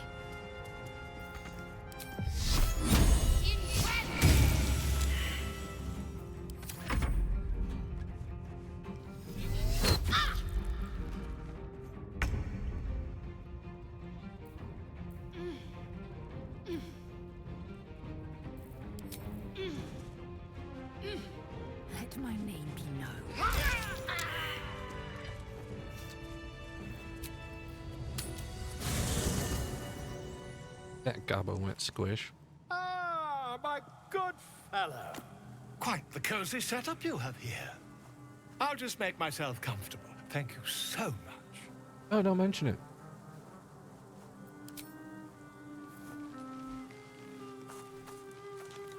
Let my name be known. That gobbo went squish. Ah, my good fellow. Quite the cozy setup you have here. I'll just make myself comfortable. Thank you so much. Oh, don't mention it.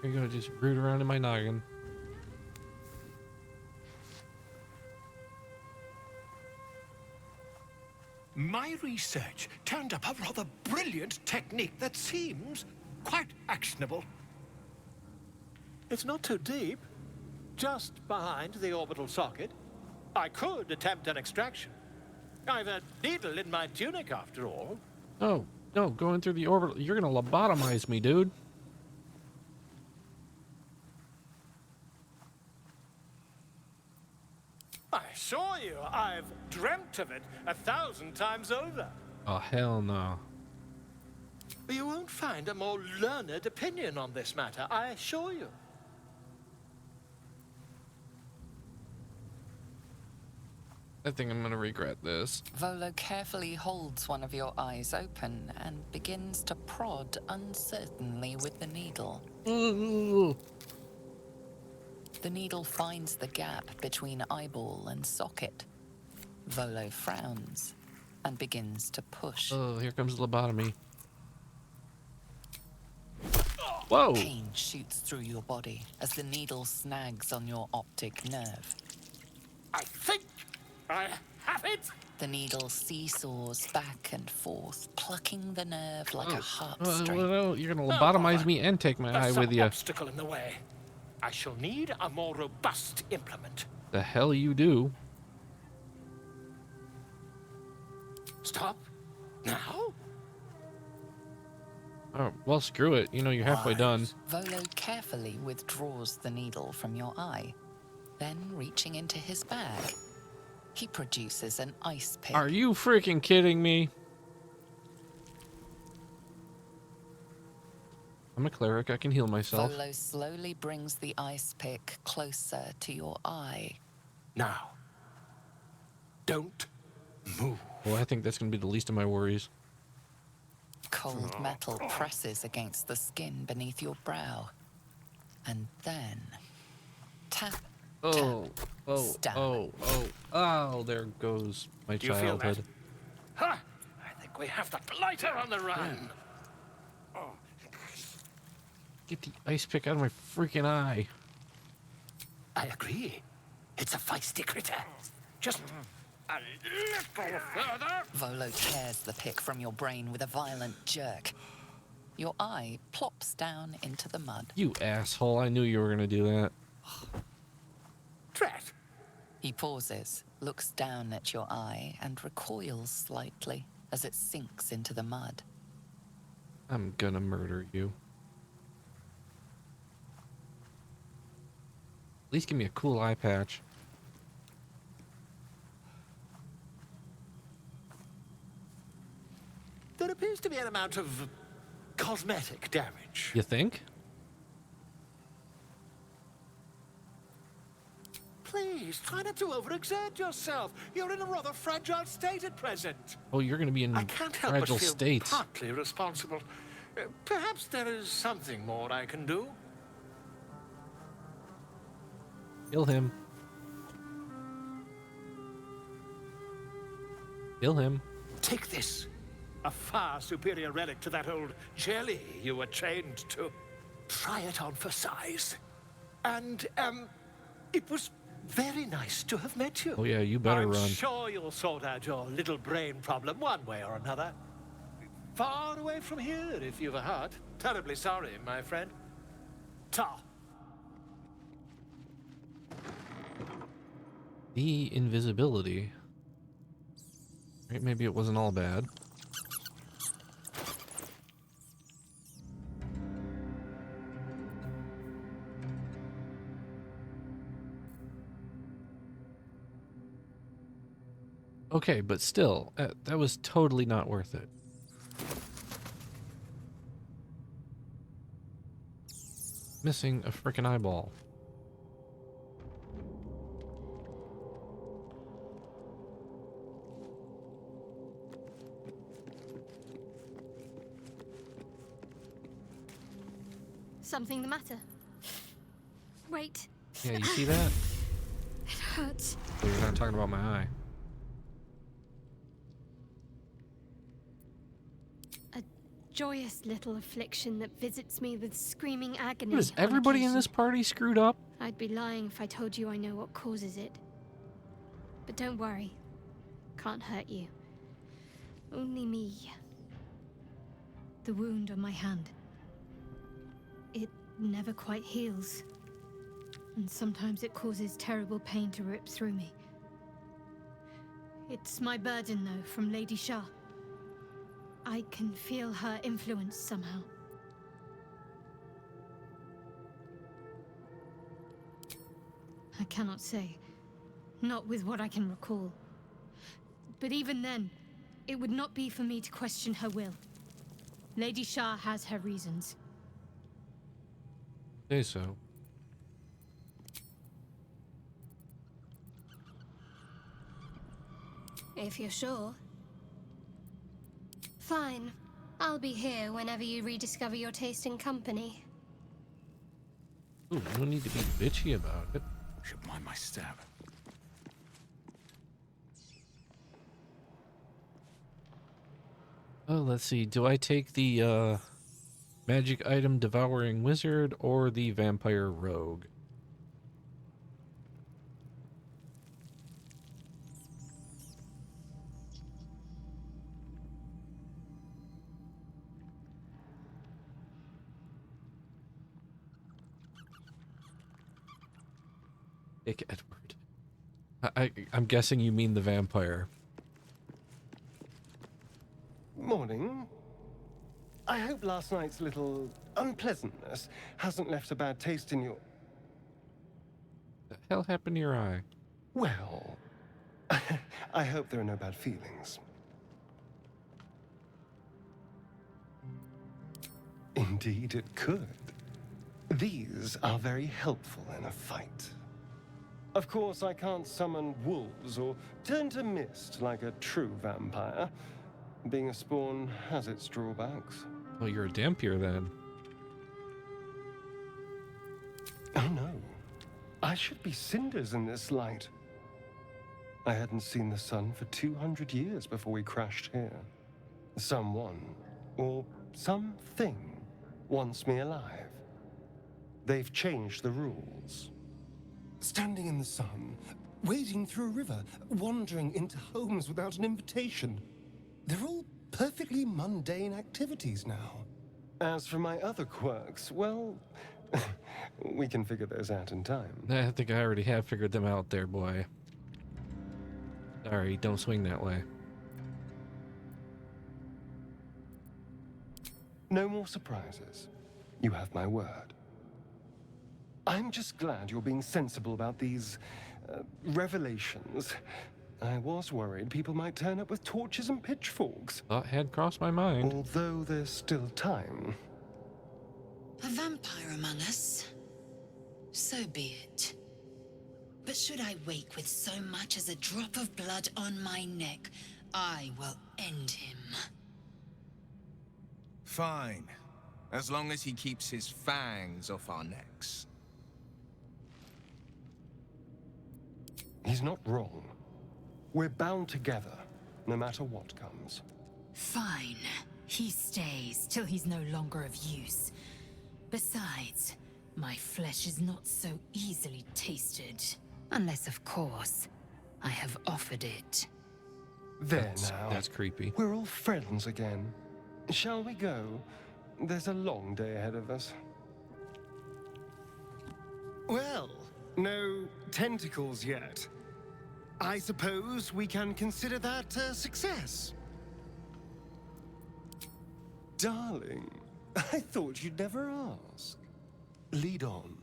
You're gonna just root around in my noggin. My research turned up a rather brilliant technique that seems quite actionable. It's not too deep. Just behind the orbital socket. I could attempt an extraction. I've a needle in my tunic, after all. Oh, no, going through the orbital. You're gonna lobotomize me, dude. I assure you, I've dreamt of it 1,000 times over. Oh, hell no. You won't find a more learned opinion on this matter, I assure you. I think I'm gonna regret this. Volo carefully holds one of your eyes open and begins to prod uncertainly with the needle. The needle finds the gap between eyeball and socket. Volo frowns and begins to push. Oh, here comes lobotomy. Whoa! Pain shoots through your body as the needle snags on your optic nerve. I think I have it! The needle seesaws back and forth, plucking the nerve like a heartstring. Well, you're gonna lobotomize me and take my eye with you. Obstacle in the way. I shall need a more robust implement. The hell you do? Stop. Now? Oh, well, screw it. You know, you're halfway done. Volo carefully withdraws the needle from your eye. Then, reaching into his bag, he produces an ice pick. Are you freaking kidding me? I'm a cleric. I can heal myself. Volo slowly brings the ice pick closer to your eye. Now. Don't move. Well, I think that's going to be the least of my worries. Cold metal presses against the skin beneath your brow. And then... tap, Oh, oh, stab. oh, there goes my Do you feel that? childhood. Ha! I think we have the blighter on the run. Get the ice pick out of my freaking eye. I agree. It's a feisty critter. Just a little further. Volo tears the pick from your brain with a violent jerk. Your eye plops down into the mud. You asshole. I knew you were going to do that. Drat. He pauses, looks down at your eye, and recoils slightly as it sinks into the mud. I'm going to murder you. At least give me a cool eye patch. There appears to be an amount of cosmetic damage. You think? Please, try not to overexert yourself. You're in a rather fragile state at present. Oh, you're going to be in I can't help fragile but feel state. partly responsible. Perhaps there is something more I can do. Kill him. Kill him. Take this. A far superior relic to that old jelly you were trained to. Try it on for size. And, it was very nice to have met you. Oh yeah, you better I'm run. sure you'll sort out your little brain problem one way or another. Far away from here, if you've a heart. Terribly sorry, my friend. Ta. The invisibility. Right, maybe it wasn't all bad. Okay, but still, that was totally not worth it. Missing a frickin' eyeball. Something the matter? Wait. Yeah, you see that? It hurts. Oh, you're not talking about my eye. A joyous little affliction that visits me with screaming agony. Is everybody in this party screwed up? I'd be lying if I told you I know what causes it. But don't worry. Can't hurt you. Only me. The wound on my hand. It never quite heals. And sometimes it causes terrible pain to rip through me. It's my burden, though, from Lady Shah. I can feel her influence somehow. I cannot say. Not with what I can recall. But even then, it would not be for me to question her will. Lady Shah has her reasons. Say so. If you're sure. Fine. I'll be here whenever you rediscover your taste in company. Ooh, no need to be bitchy about it. Should mind my step. Oh, let's see. Do I take the magic item devouring wizard or the vampire rogue? Dick Edward. I'm guessing you mean the vampire. Morning. I hope last night's little unpleasantness hasn't left a bad taste in your... The hell happened to your eye? Well, I hope there are no bad feelings. Indeed it could. These are very helpful in a fight. Of course, I can't summon wolves or turn to mist like a true vampire. Being a spawn has its drawbacks. Oh, you're a dampier then. Oh no. I should be cinders in this light. I hadn't seen the sun for 200 years before we crashed here. Someone, or something, wants me alive. They've changed the rules. Standing in the sun, wading through a river, wandering into homes without an invitation. They're all perfectly mundane activities now. As for my other quirks, well, we can figure those out in time. I think I already have figured them out there, boy. Sorry, don't swing that way. No more surprises. You have my word. I'm just glad you're being sensible about these revelations. I was worried people might turn up with torches and pitchforks. Thought had crossed my mind. Although there's still time. A vampire among us? So be it. But should I wake with so much as a drop of blood on my neck, I will end him. Fine. As long as he keeps his fangs off our necks. He's not wrong. We're bound together, no matter what comes. Fine. He stays till he's no longer of use. Besides, my flesh is not so easily tasted. Unless, of course, I have offered it. There now. That's creepy. We're all friends again. Shall we go? There's a long day ahead of us. Well, no tentacles yet. I suppose we can consider that a success. Darling, I thought you'd never ask. Lead on.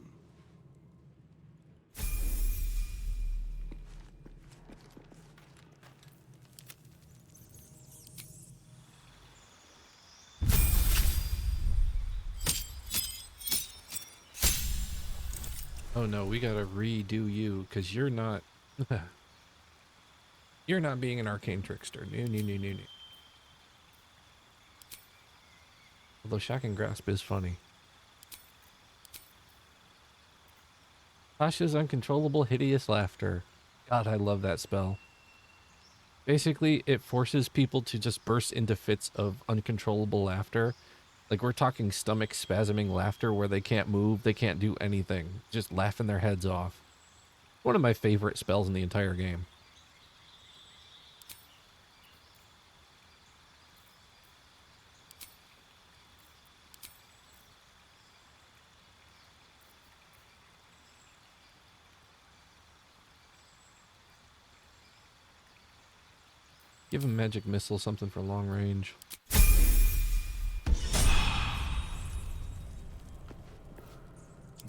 Oh no, we gotta redo you, because you're not... You're not being an arcane trickster. No. Although Shock and Grasp is funny. Tasha's uncontrollable hideous laughter. God, I love that spell. Basically, it forces people to just burst into fits of uncontrollable laughter. Like, we're talking stomach spasming laughter where they can't move, they can't do anything. Just laughing their heads off. One of my favorite spells in the entire game. Give him magic missile, something for long range.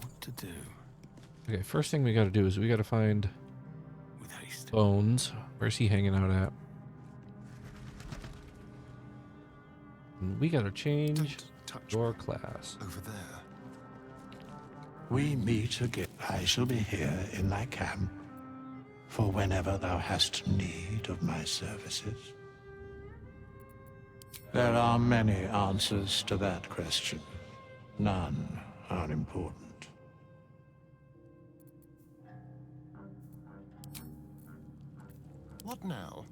What to do? Okay, first thing we gotta do is we gotta find Bones. Where's he hanging out at? We gotta change your class. Over there. We meet again. I shall be here in thy camp, for whenever thou hast need of my services. There are many answers to that question. None are important. What now?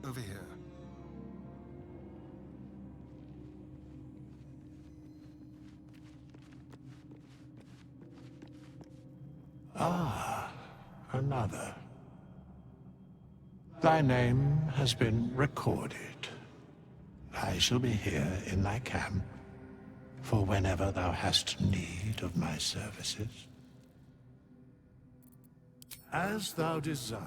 Over here. Ah, another. Thy name has been recorded. I shall be here in thy camp, for whenever thou hast need of my services. As thou desire.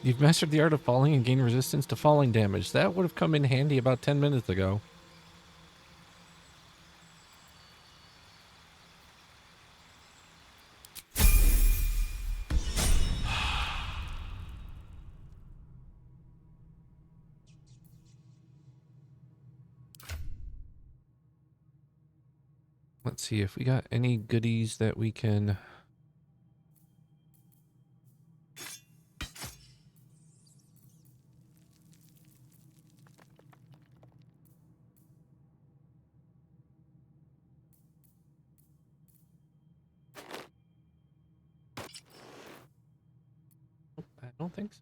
You've mastered the art of falling and gain resistance to falling damage. That would have come in handy about 10 minutes ago. Let's see if we got any goodies that we can... I don't think so.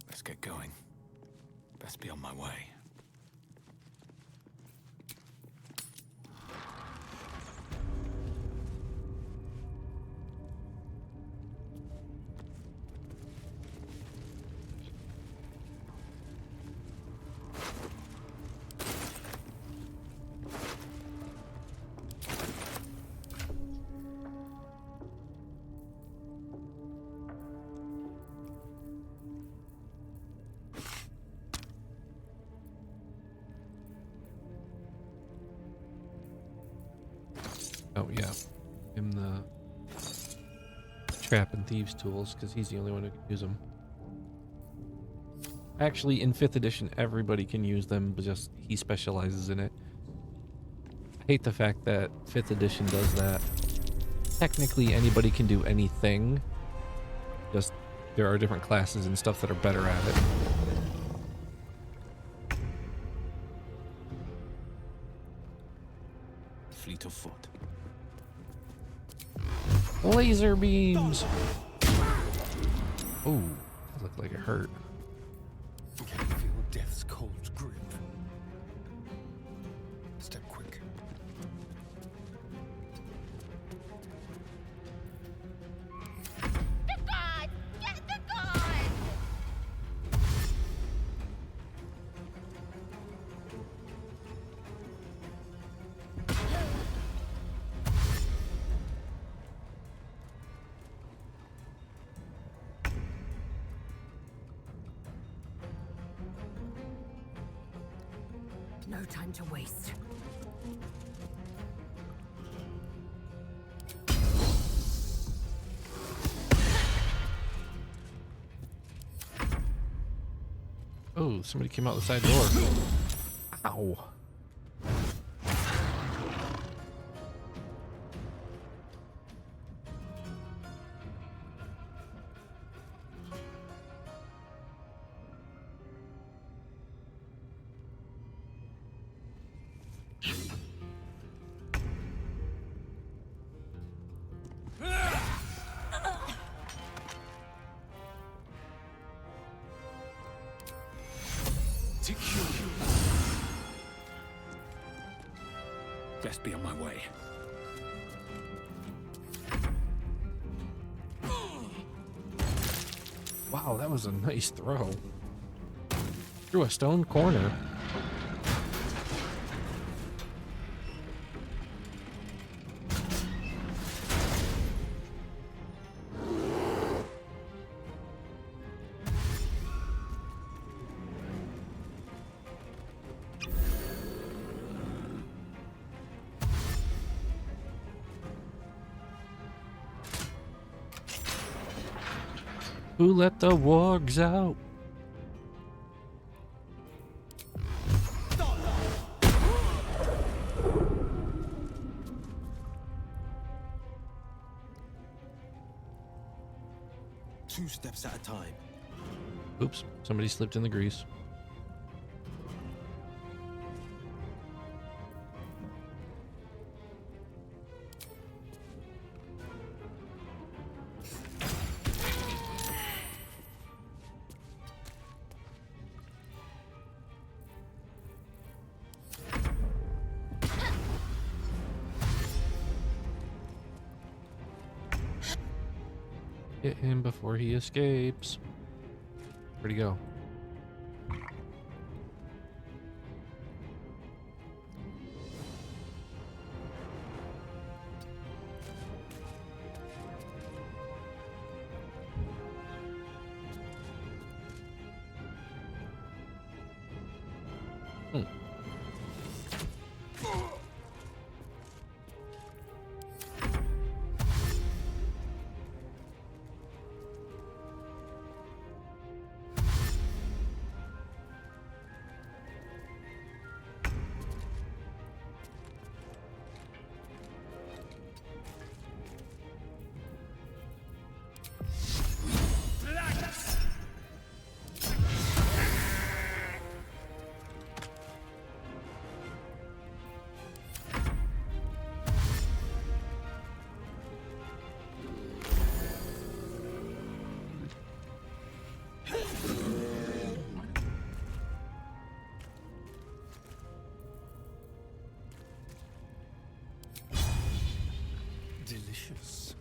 Let's get going. Best be on my way. Oh yeah, him the trap and thieves tools because he's the only one who can use them. Actually, in 5th edition, everybody can use them, but just he specializes in it. I hate the fact that 5th edition does that. Technically, anybody can do anything. Just there are different classes and stuff that are better at it. Fleet of foot. Laser beams! Oh, that looked like it hurt. Can you feel death's cold grip? Step quick. The god! Get the god! No time to waste. Oh, somebody came out the side door. Ow. Best be on my way. Wow, that was a nice throw. Through a stone corner. Who let the wargs out? Two steps at a time. Oops, somebody slipped in the grease. Hit him before he escapes. Where'd he go? Delicious.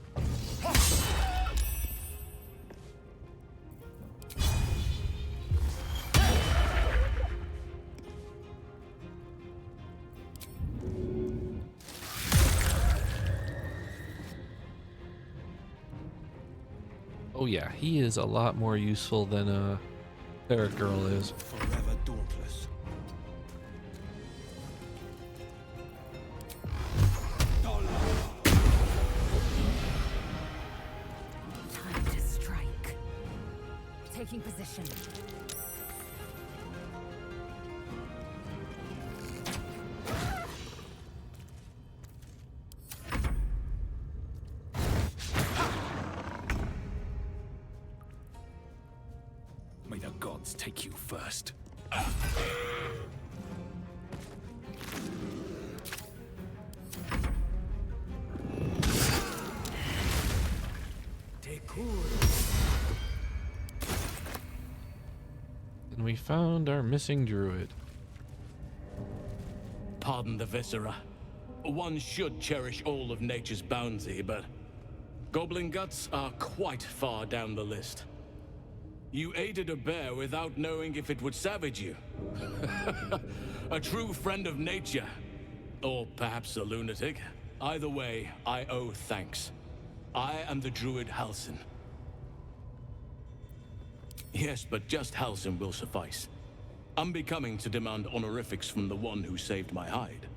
Oh yeah, he is a lot more useful than Ferret Girl is. Forever dauntless. Time to strike. Taking position. May the gods take you first. And we found our missing druid. Pardon the viscera. One should cherish all of nature's bounty, but goblin guts are quite far down the list. You aided a bear without knowing if it would savage you. A true friend of nature. Or perhaps a lunatic. Either way, I owe thanks. I am the druid Halsin. Yes, but just Halsin will suffice. Unbecoming to demand honorifics from the one who saved my hide.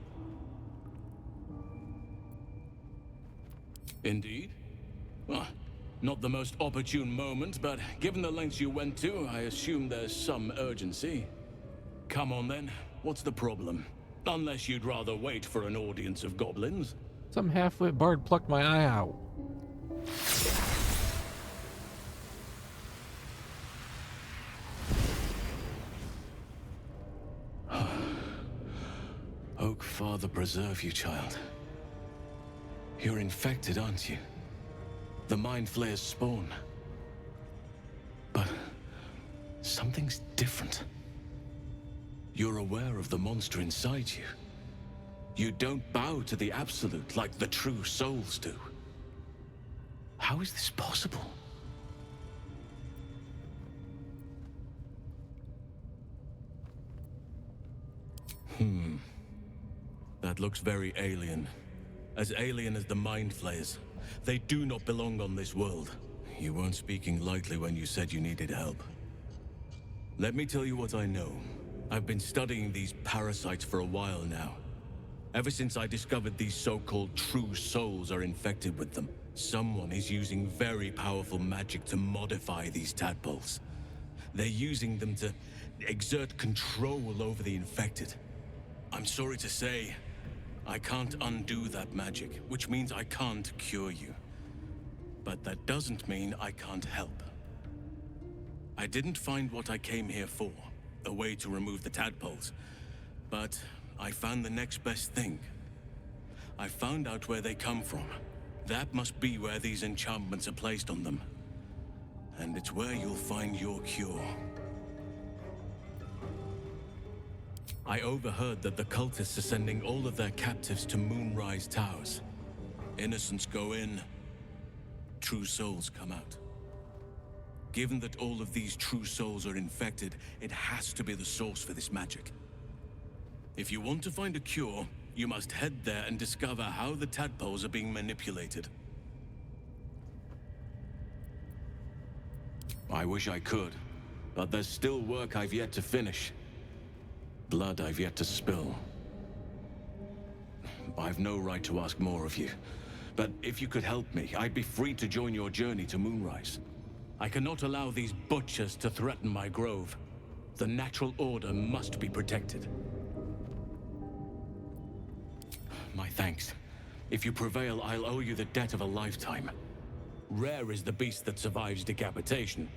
Indeed? Well, not the most opportune moment, but given the lengths you went to, I assume there's some urgency. Come on then. What's the problem? Unless you'd rather wait for an audience of goblins. Some half-wit bard plucked my eye out. Oak Father preserve you, child. You're infected, aren't you? The Mind Flayer's spawn. But something's different. You're aware of the monster inside you. You don't bow to the Absolute like the true souls do. How is this possible? That looks very alien. As alien as the Mind Flayers. They do not belong on this world. You weren't speaking lightly when you said you needed help. Let me tell you what I know. I've been studying these parasites for a while now. Ever since I discovered these so-called true souls are infected with them, someone is using very powerful magic to modify these tadpoles. They're using them to exert control over the infected. I'm sorry to say, I can't undo that magic, which means I can't cure you. But that doesn't mean I can't help. I didn't find what I came here for, a way to remove the tadpoles, but I found the next best thing. I found out where they come from. That must be where these enchantments are placed on them. And it's where you'll find your cure. I overheard that the cultists are sending all of their captives to Moonrise Towers. Innocents go in, true souls come out. Given that all of these true souls are infected, it has to be the source for this magic. If you want to find a cure, you must head there and discover how the tadpoles are being manipulated. I wish I could, but there's still work I've yet to finish. Blood I've yet to spill. I've no right to ask more of you, but if you could help me, I'd be free to join your journey to Moonrise. I cannot allow these butchers to threaten my grove. The natural order must be protected. My thanks. If you prevail, I'll owe you the debt of a lifetime. Rare is the beast that survives decapitation.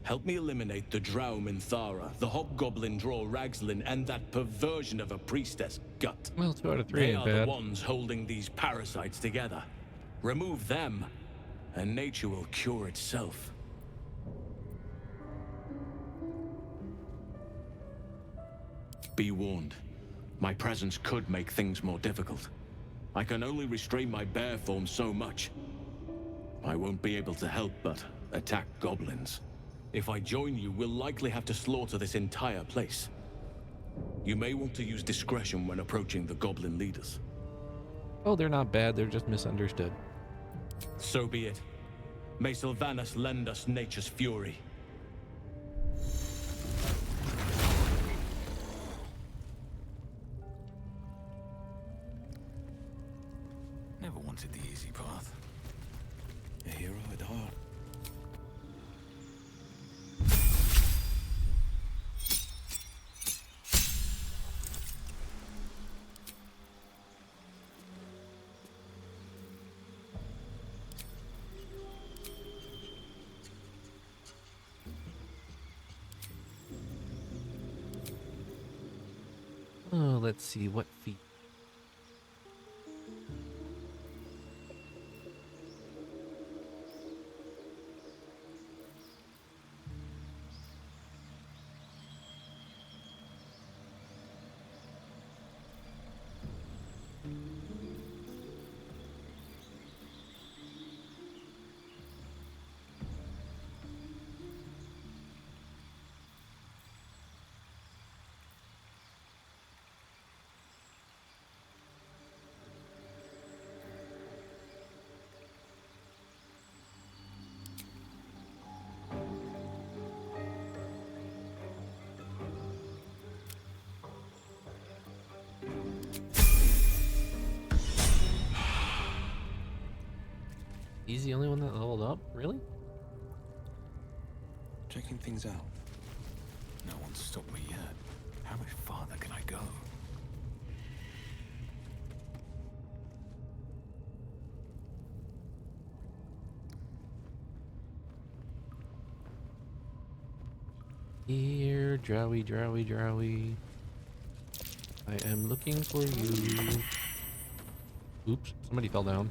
Help me eliminate the Drow Minthara, the Hobgoblin Draw Ragslin, and that perversion of a priestess Gut. Well, 2 out of 3 They ain't are bad. the ones holding these parasites together. Remove them, and nature will cure itself. Be warned. My presence could make things more difficult. I can only restrain my bear form so much. I won't be able to help but attack goblins. If I join you, we'll likely have to slaughter this entire place. You may want to use discretion when approaching the goblin leaders. Oh, they're not bad, they're just misunderstood. So be it. May Sylvanas lend us nature's fury. Never wanted the easy path. A hero at heart. Oh, let's see, what feat? He's the only one that leveled up? Really? Checking things out. No one's stopped me yet. How much farther can I go? Here, Drowy, Drowy, Drowy. I am looking for you. Oops, somebody fell down.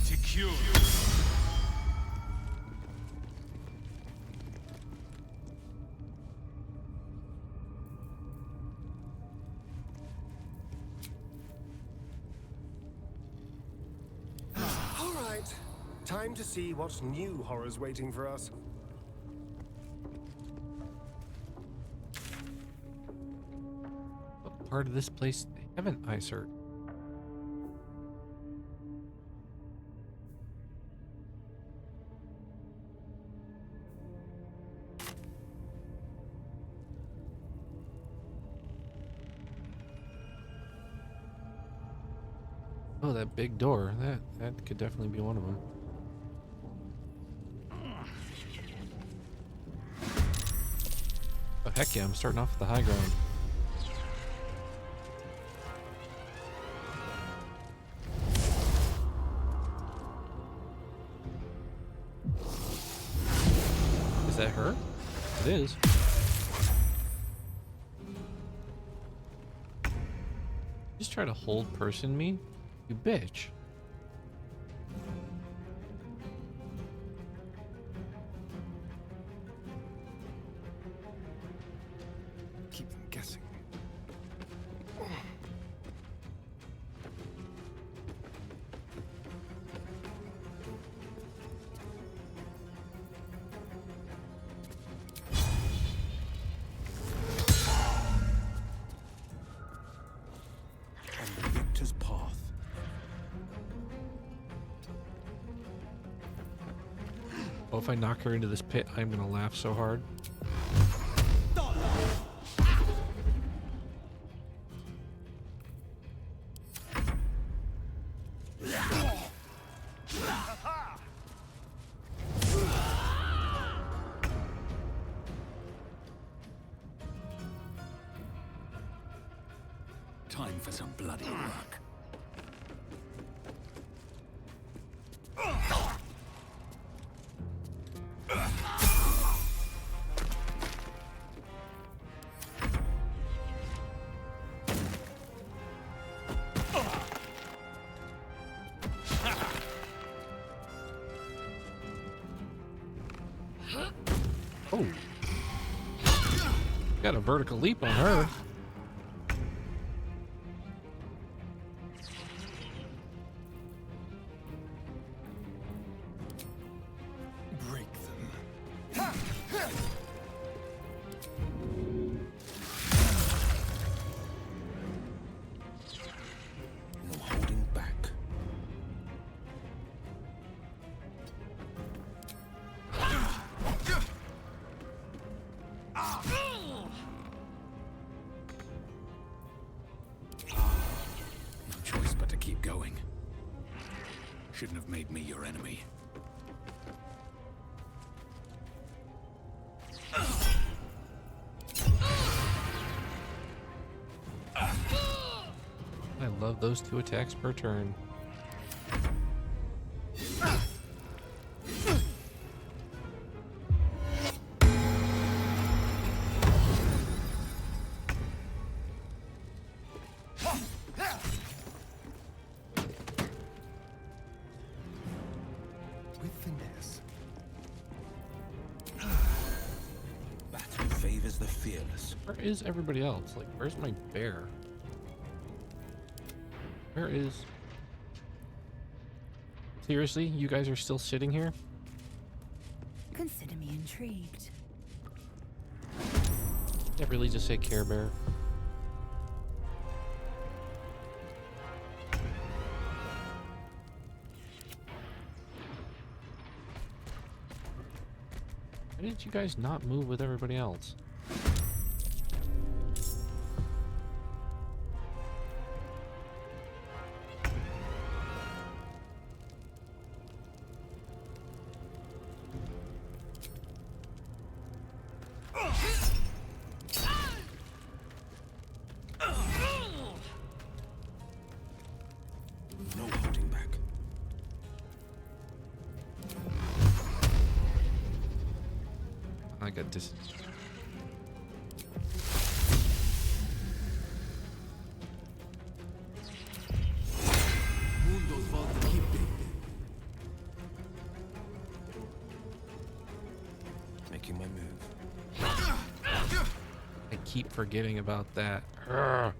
Secure. All right. Time to see what new horror's waiting for us. What part of this place haven't I searched? Oh, that big door. That could definitely be one of them. Oh, heck yeah, I'm starting off at the high ground. Is that her? It is. Just try to hold person me? You bitch. Keep them guessing. On the victor's path. Oh, if I knock her into this pit, I'm gonna laugh so hard. Time for some bloody work. Oh. Got a vertical leap on her. Break them. No holding back. No choice but to keep going. Shouldn't have made me your enemy. I love those 2 attacks per turn. With finesse. Battle favors the fearless. Where is everybody else? Like, where's my bear? Where is... Seriously? You guys are still sitting here? Consider me intrigued. Can't really just say Care Bear. Why did you guys not move with everybody else? I got this. Making my move. I keep forgetting about that. Urgh.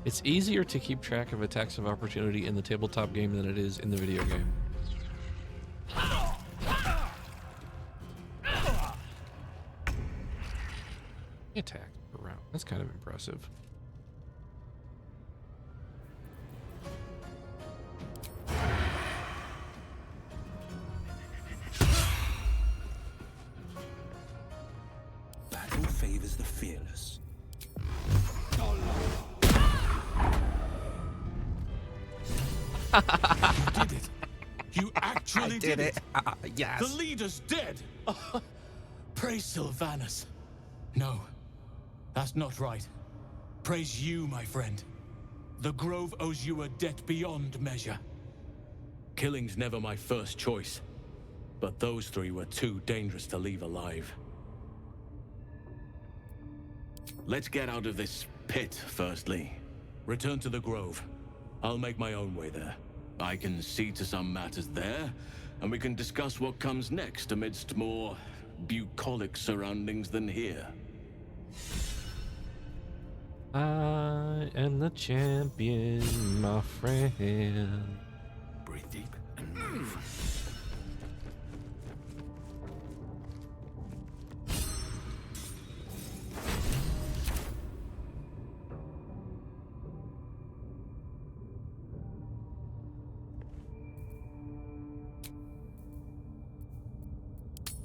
It's easier to keep track of attacks of opportunity in the tabletop game than it is in the video game. Attack per round. That's kind of impressive. Battle favors the fearless. You did it. You actually I did it. Yes. The leader's dead. Praise Sylvanus. No, that's not right. Praise you, my friend. The Grove owes you a debt beyond measure. Killing's never my first choice, but those three were too dangerous to leave alive. Let's get out of this pit, firstly. Return to the Grove. I'll make my own way there. I can see to some matters there, and we can discuss what comes next amidst more bucolic surroundings than here. I am the champion, my friend. Breathe deep and move.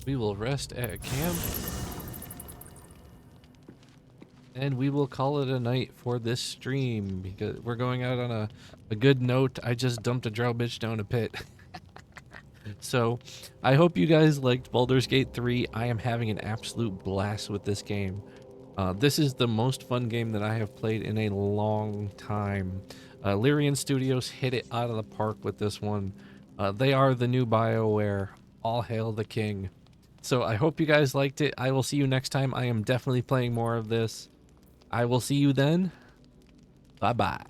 We will rest at camp. And we will call it a night for this stream because we're going out on a good note. I just dumped a drow bitch down a pit. So I hope you guys liked Baldur's Gate 3. I am having an absolute blast with this game. This is the most fun game that I have played in a long time. Larian Studios hit it out of the park with this one. They are the new BioWare. All hail the king. So I hope you guys liked it. I will see you next time. I am definitely playing more of this. I will see you then. Bye-bye.